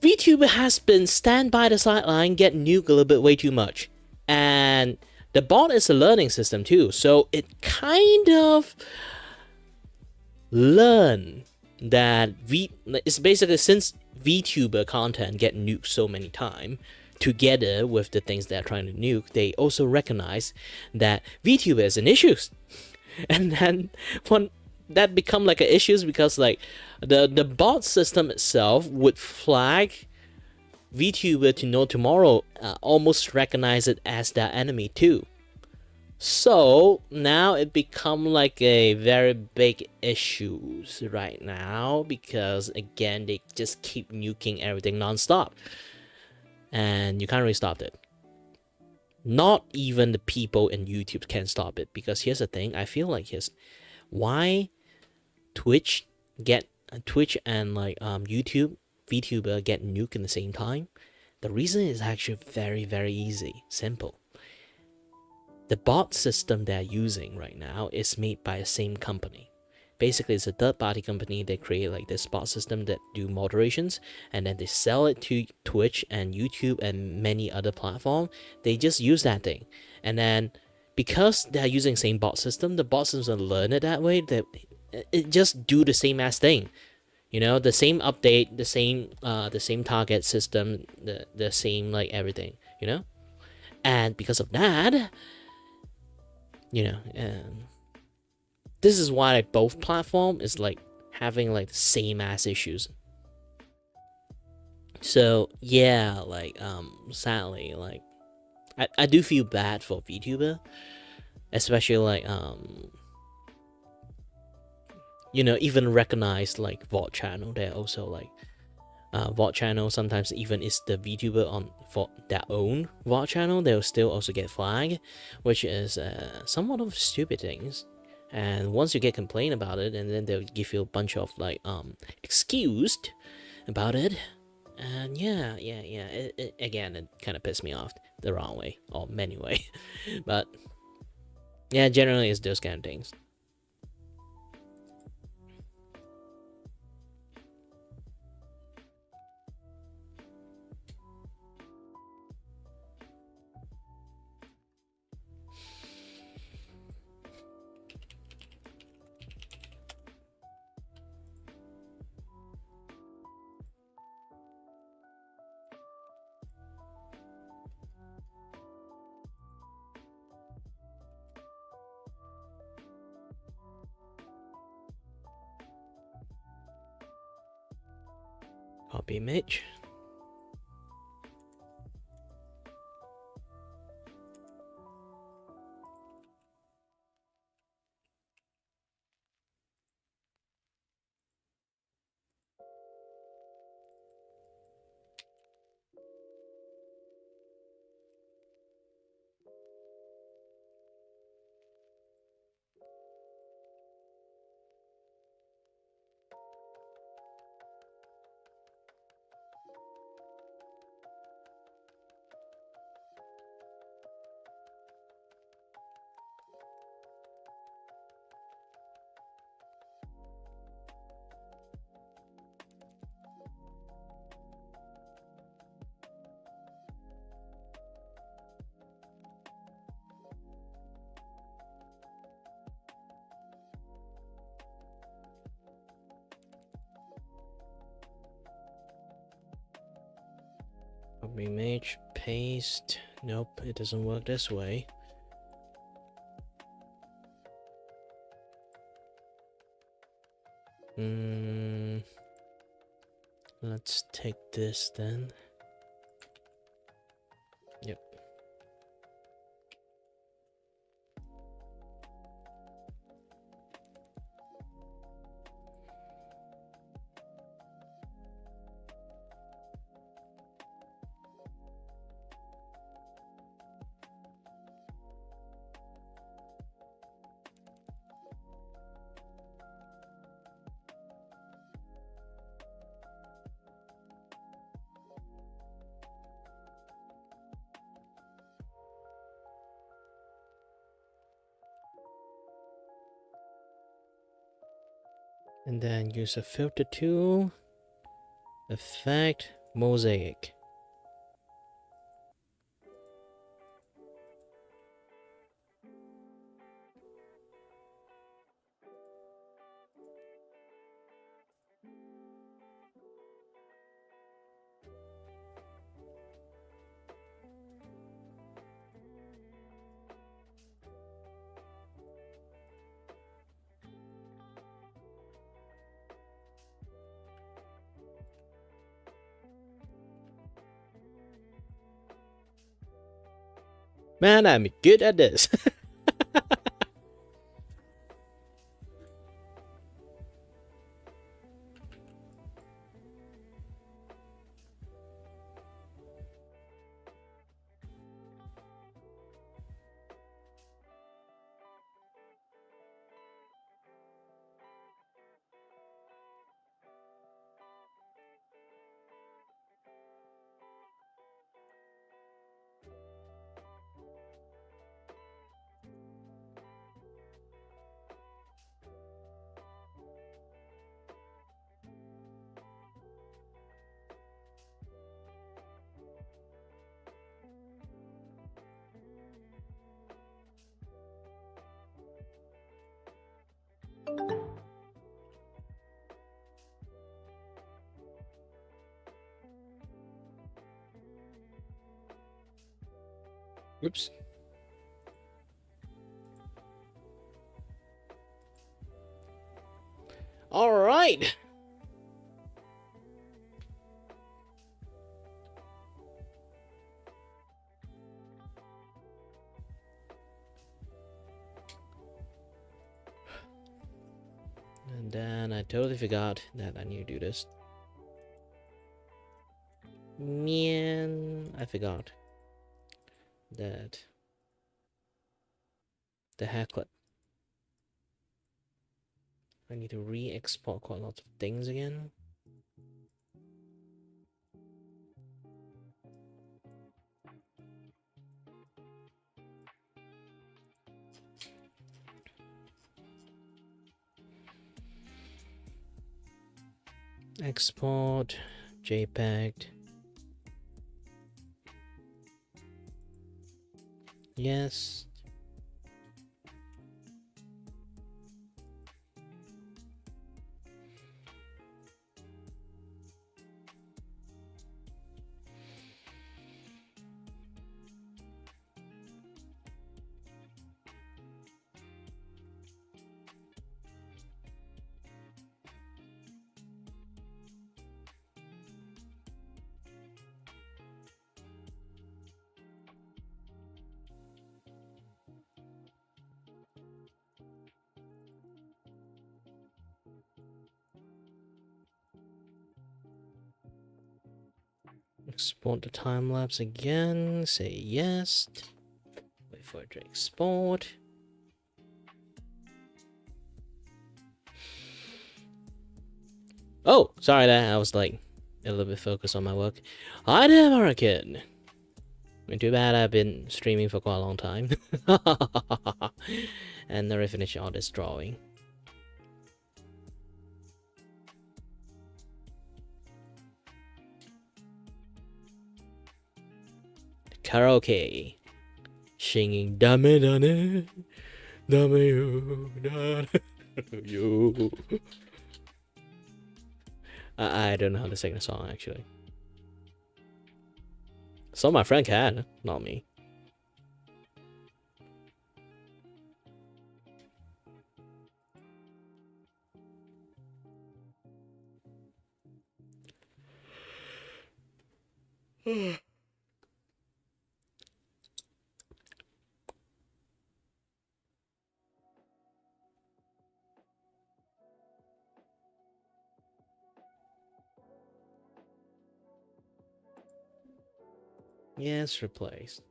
Speaker 1: VTuber has been stand by the sideline, get nuked a little bit way too much. And the bot is a learning system too, so it kind of learn that it's basically, since VTuber content get nuked so many times together with the things they're trying to nuke, they also recognize that VTuber is an issue. And then when that become like an issue, because like the bot system itself would flag VTuber to know tomorrow, almost recognize it as their enemy too. So now it become like a very big issues right now, because again they just keep nuking everything non-stop, and you can't really stop it. Not even the people in YouTube can stop it, because here's the thing, I feel like here's why Twitch and like YouTube VTuber get nuked in the same time. The reason is actually very easy, simple. The bot system they're using right now is made by the same company, basically it's a third-party company. They create like this bot system that do moderations, and then they sell it to Twitch and YouTube and many other platforms. They just use that thing, and then because they're using same bot system, the bot system learn it that way. That it just do the same as thing, you know, the same update, the same target system, the same like everything, you know. And because of that, you know, this is why like, both platform is like having like the same ass issues. So yeah, like sadly, like I do feel bad for VTuber, especially like you know, even recognized like VOD channel. They're also like VOD channel sometimes even is the VTuber on for their own VOD channel, they'll still also get flagged, which is somewhat of stupid things. And once you get complained about it, and then they'll give you a bunch of like excused about it. And yeah, again, it kind of pissed me off the wrong way, or many way. But yeah, generally it's those kind of things. Copy image. Copy image, paste. Nope, it doesn't work this way. Let's take this then. Yep. And then use a filter tool, effect, mosaic. Man, I'm good at this. Oops. All right. And then I totally forgot that I need to do this. Man, I forgot that the haircut. I need to re-export quite a lot of things again. Export JPEG. Yes. Export the time lapse again. Say yes. Wait for it to export. Oh, sorry that I was like a little bit focused on my work. Hi there, American. Too bad I've been streaming for quite a long time. And never finished all this drawing. Karaoke. Singing Dame Dane. Dame you. Dame you. I don't know how to sing the song actually. Some of my friend can, not me. Yes, replace.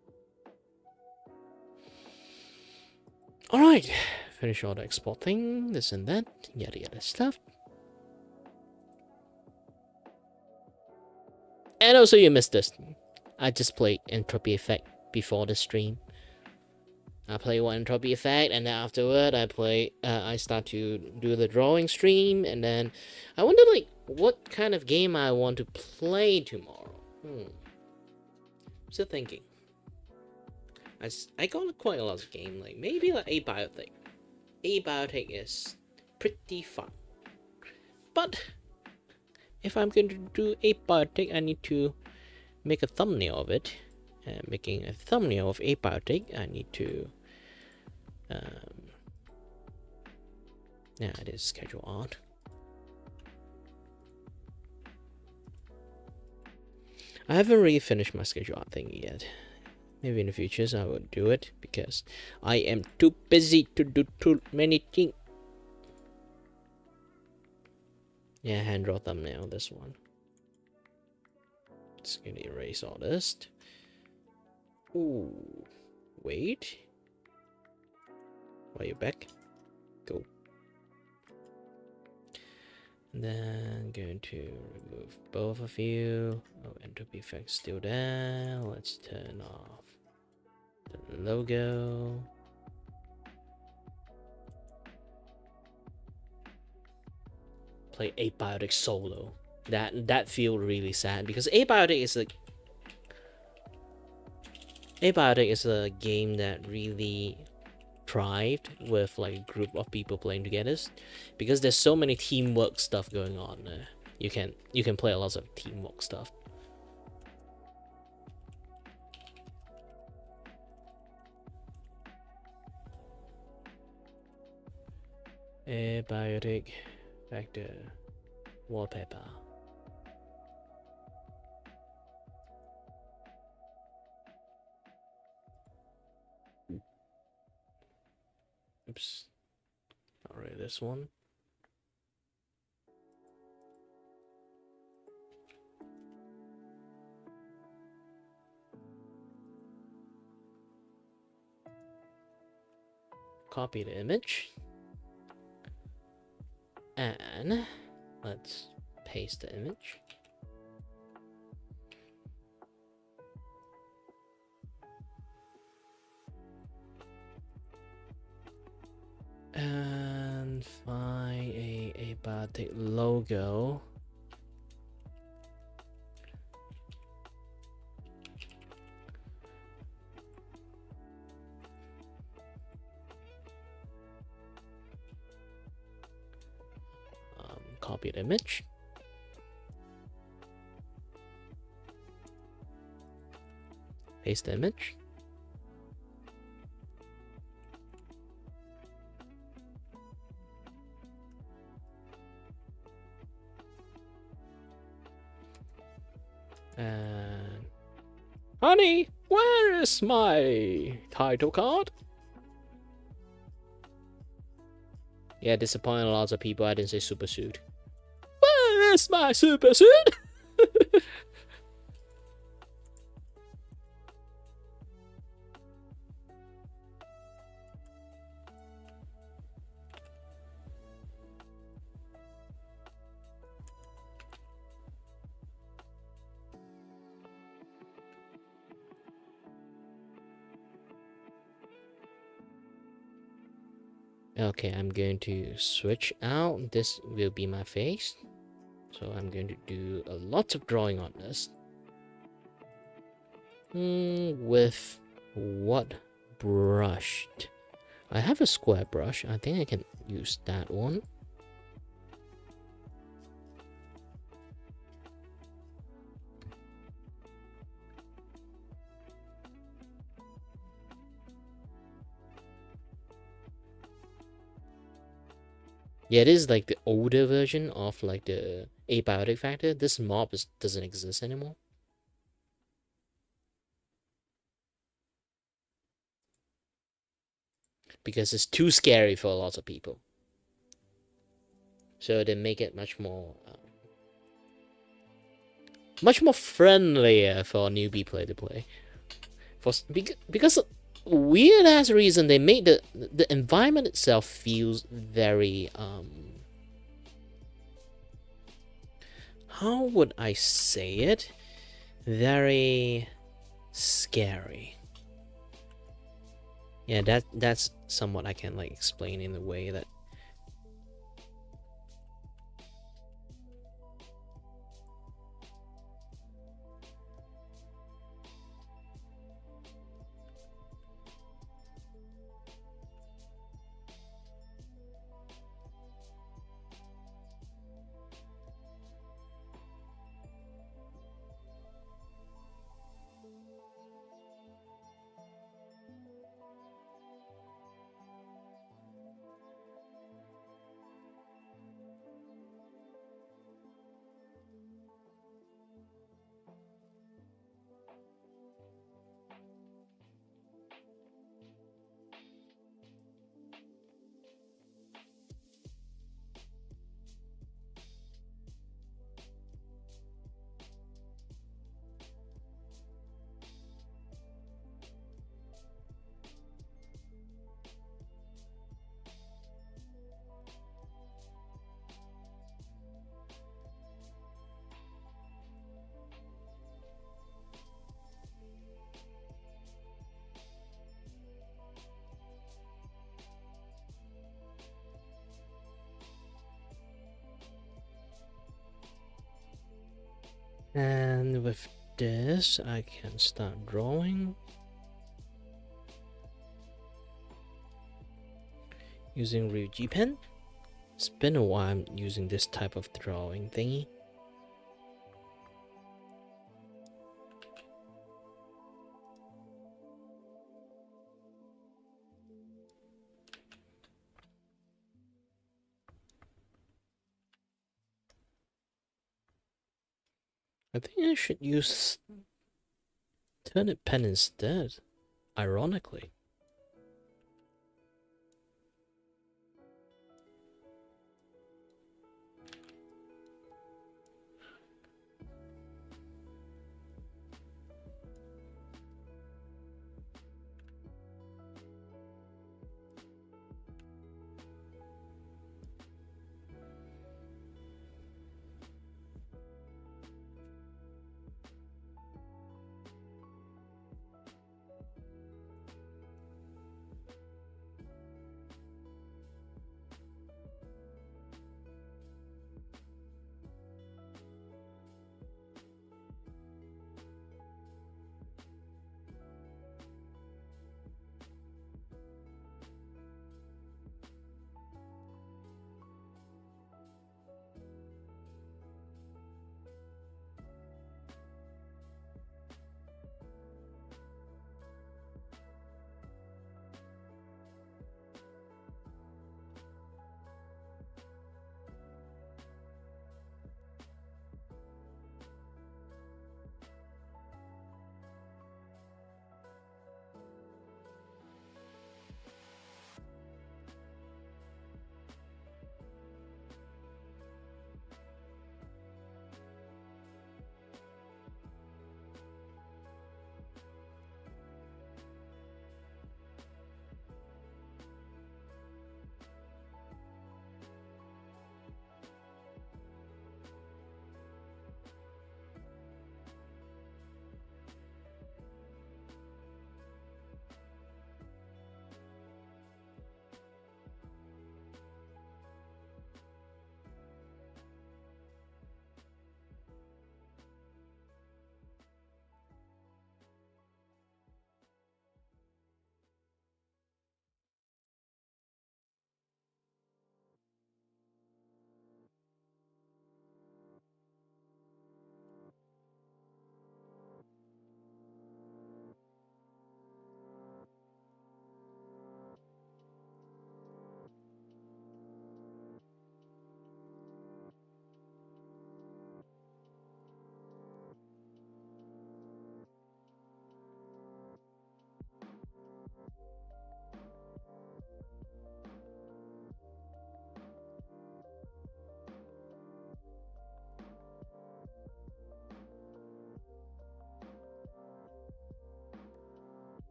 Speaker 1: Alright, finish all the exporting, this and that, yada yada stuff. And also you missed this. I just played Entropy Effect before the stream. I play one Entropy Effect, and then afterward I start to do the drawing stream, and then I wonder like what kind of game I want to play tomorrow. Still thinking. I got quite a lot of game, like maybe like Abiotic. Abiotic is pretty fun. But if I'm going to do Abiotic, I need to make a thumbnail of it. Making a thumbnail of Abiotic, I need to yeah, it is schedule art. I haven't really finished my schedule art thing yet. Maybe in the future I will do it because I am too busy to do too many things. Yeah, hand draw thumbnail, this one. Just gonna erase all this. Ooh, wait. Why you back? Go. And then going to remove both of you. Oh, entropy effect still there. Let's turn off the logo. Play Abiotic solo. That feel really sad because Abiotic is a game that really thrived with like a group of people playing together because there's so many teamwork stuff going on there. You can play a lot of teamwork stuff. Abiotic vector wallpaper. Oops, not really this one. Copy the image and let's paste the image. And find a biotic logo. Copy the image. Paste the image. And honey, where is my title card? Yeah, disappointing lots of people. I didn't say super suit. Where is my super suit? Okay, I'm going to switch out. This will be my face. So I'm going to do a lot of drawing on this. With what brush? I have a square brush. I think I can use that one. Yeah, it is like the older version of like the abiotic factor. This mob doesn't exist anymore. Because it's too scary for lots of people. So they make it much more friendlier for a newbie player to play. Because weird ass reason they made the environment itself feels very how would I say it? Very scary. Yeah, that's somewhat I can like explain in a way that and with this I can start drawing using Vgen pen. It's been a while I'm using this type of drawing thingy. I think I should use turnip pen instead, ironically.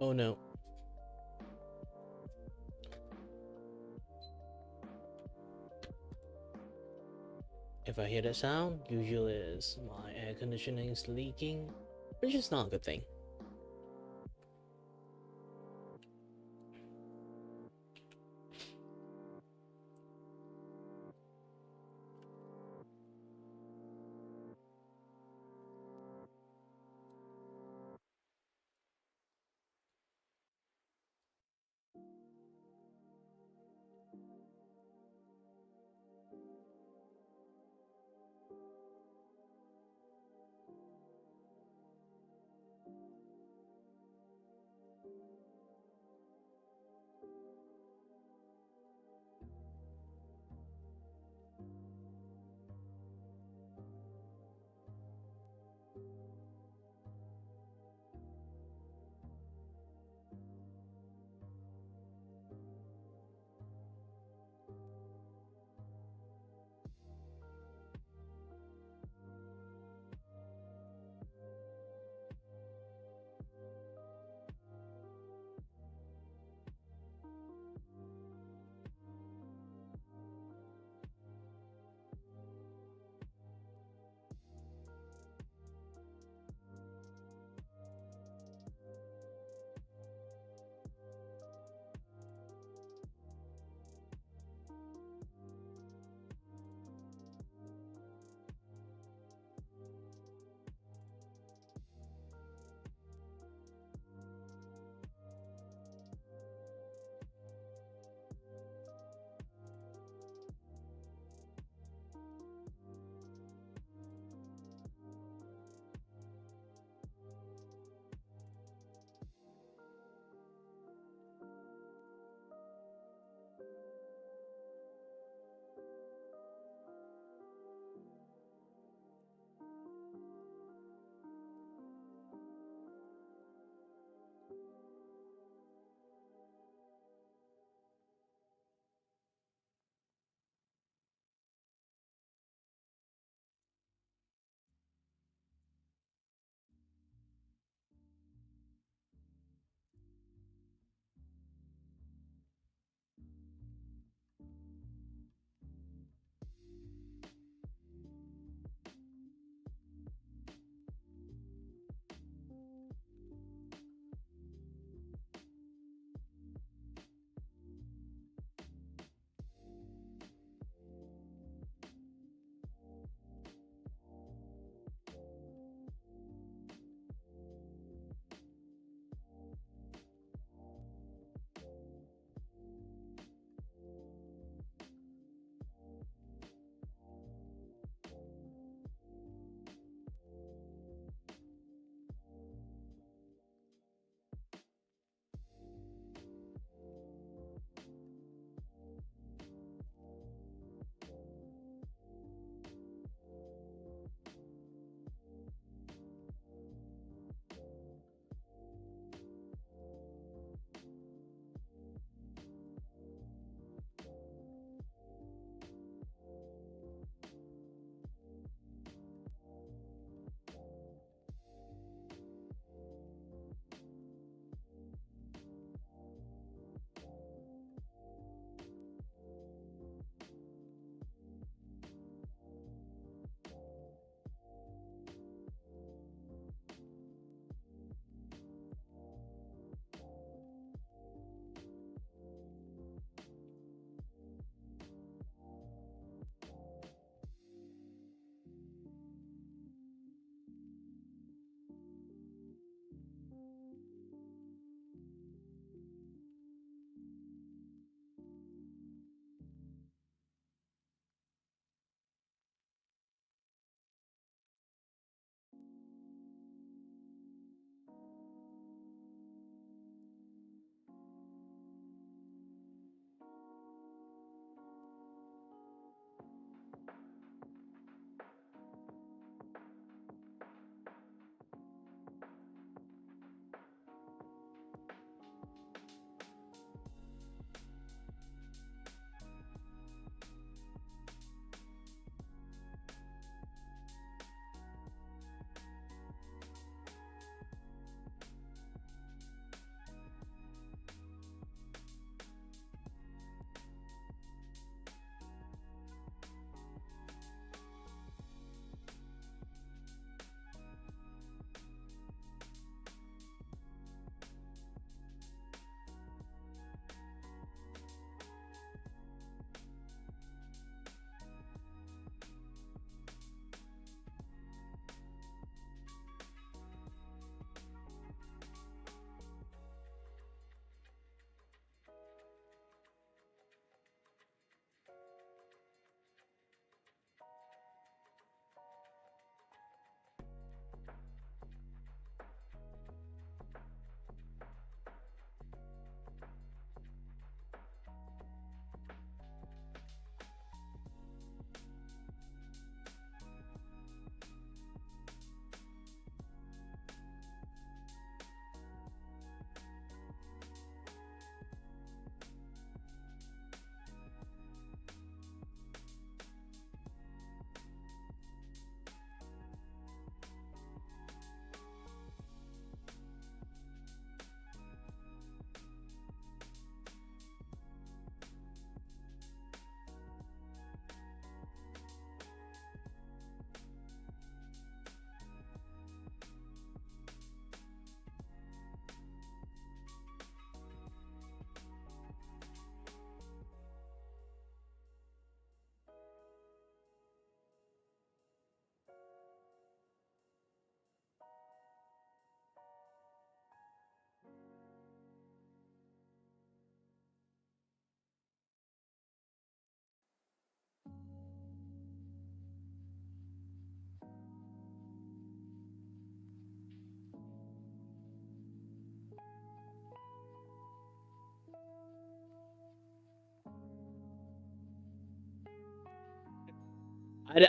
Speaker 1: Oh no. If I hear that sound, usually it's my air conditioning is leaking, which is not a good thing.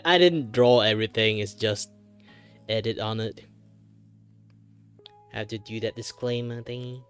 Speaker 1: I didn't draw everything. It's just edit on it. Have to do that disclaimer thingy.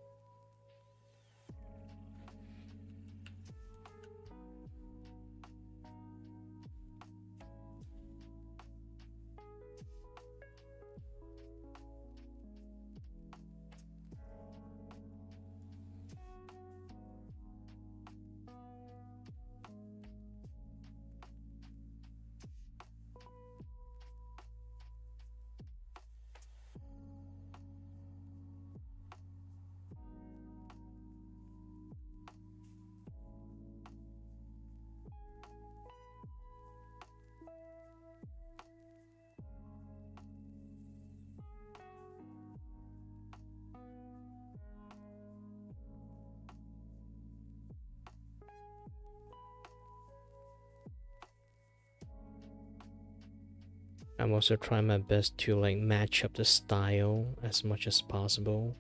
Speaker 1: I'm also trying my best to like match up the style as much as possible.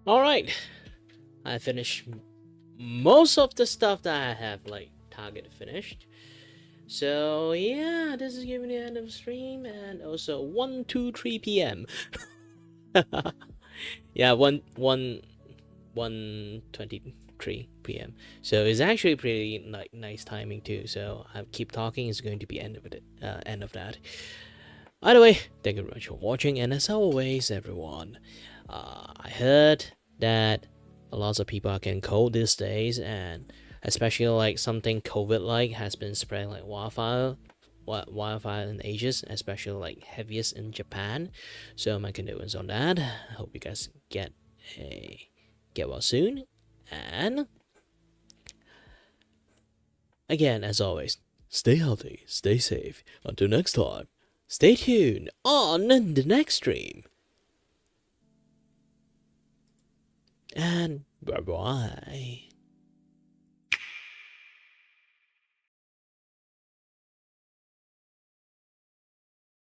Speaker 1: All right, I finished most of the stuff that I have like target finished. So yeah, this is giving the end of the stream, and also 1:23 p.m. Yeah, 1:23 p.m. So it's actually pretty like nice timing too. So I keep talking is going to be end of it. End of that. Either way, thank you very much for watching, and as always, everyone, I heard that a lot of people are getting cold these days, and especially like something COVID-like has been spreading like wildfire in Asia, especially like heaviest in Japan. So my condolences on that. I hope you guys get well soon, and again, as always, stay healthy, stay safe. Until next time. Stay tuned on the next stream. And bye bye.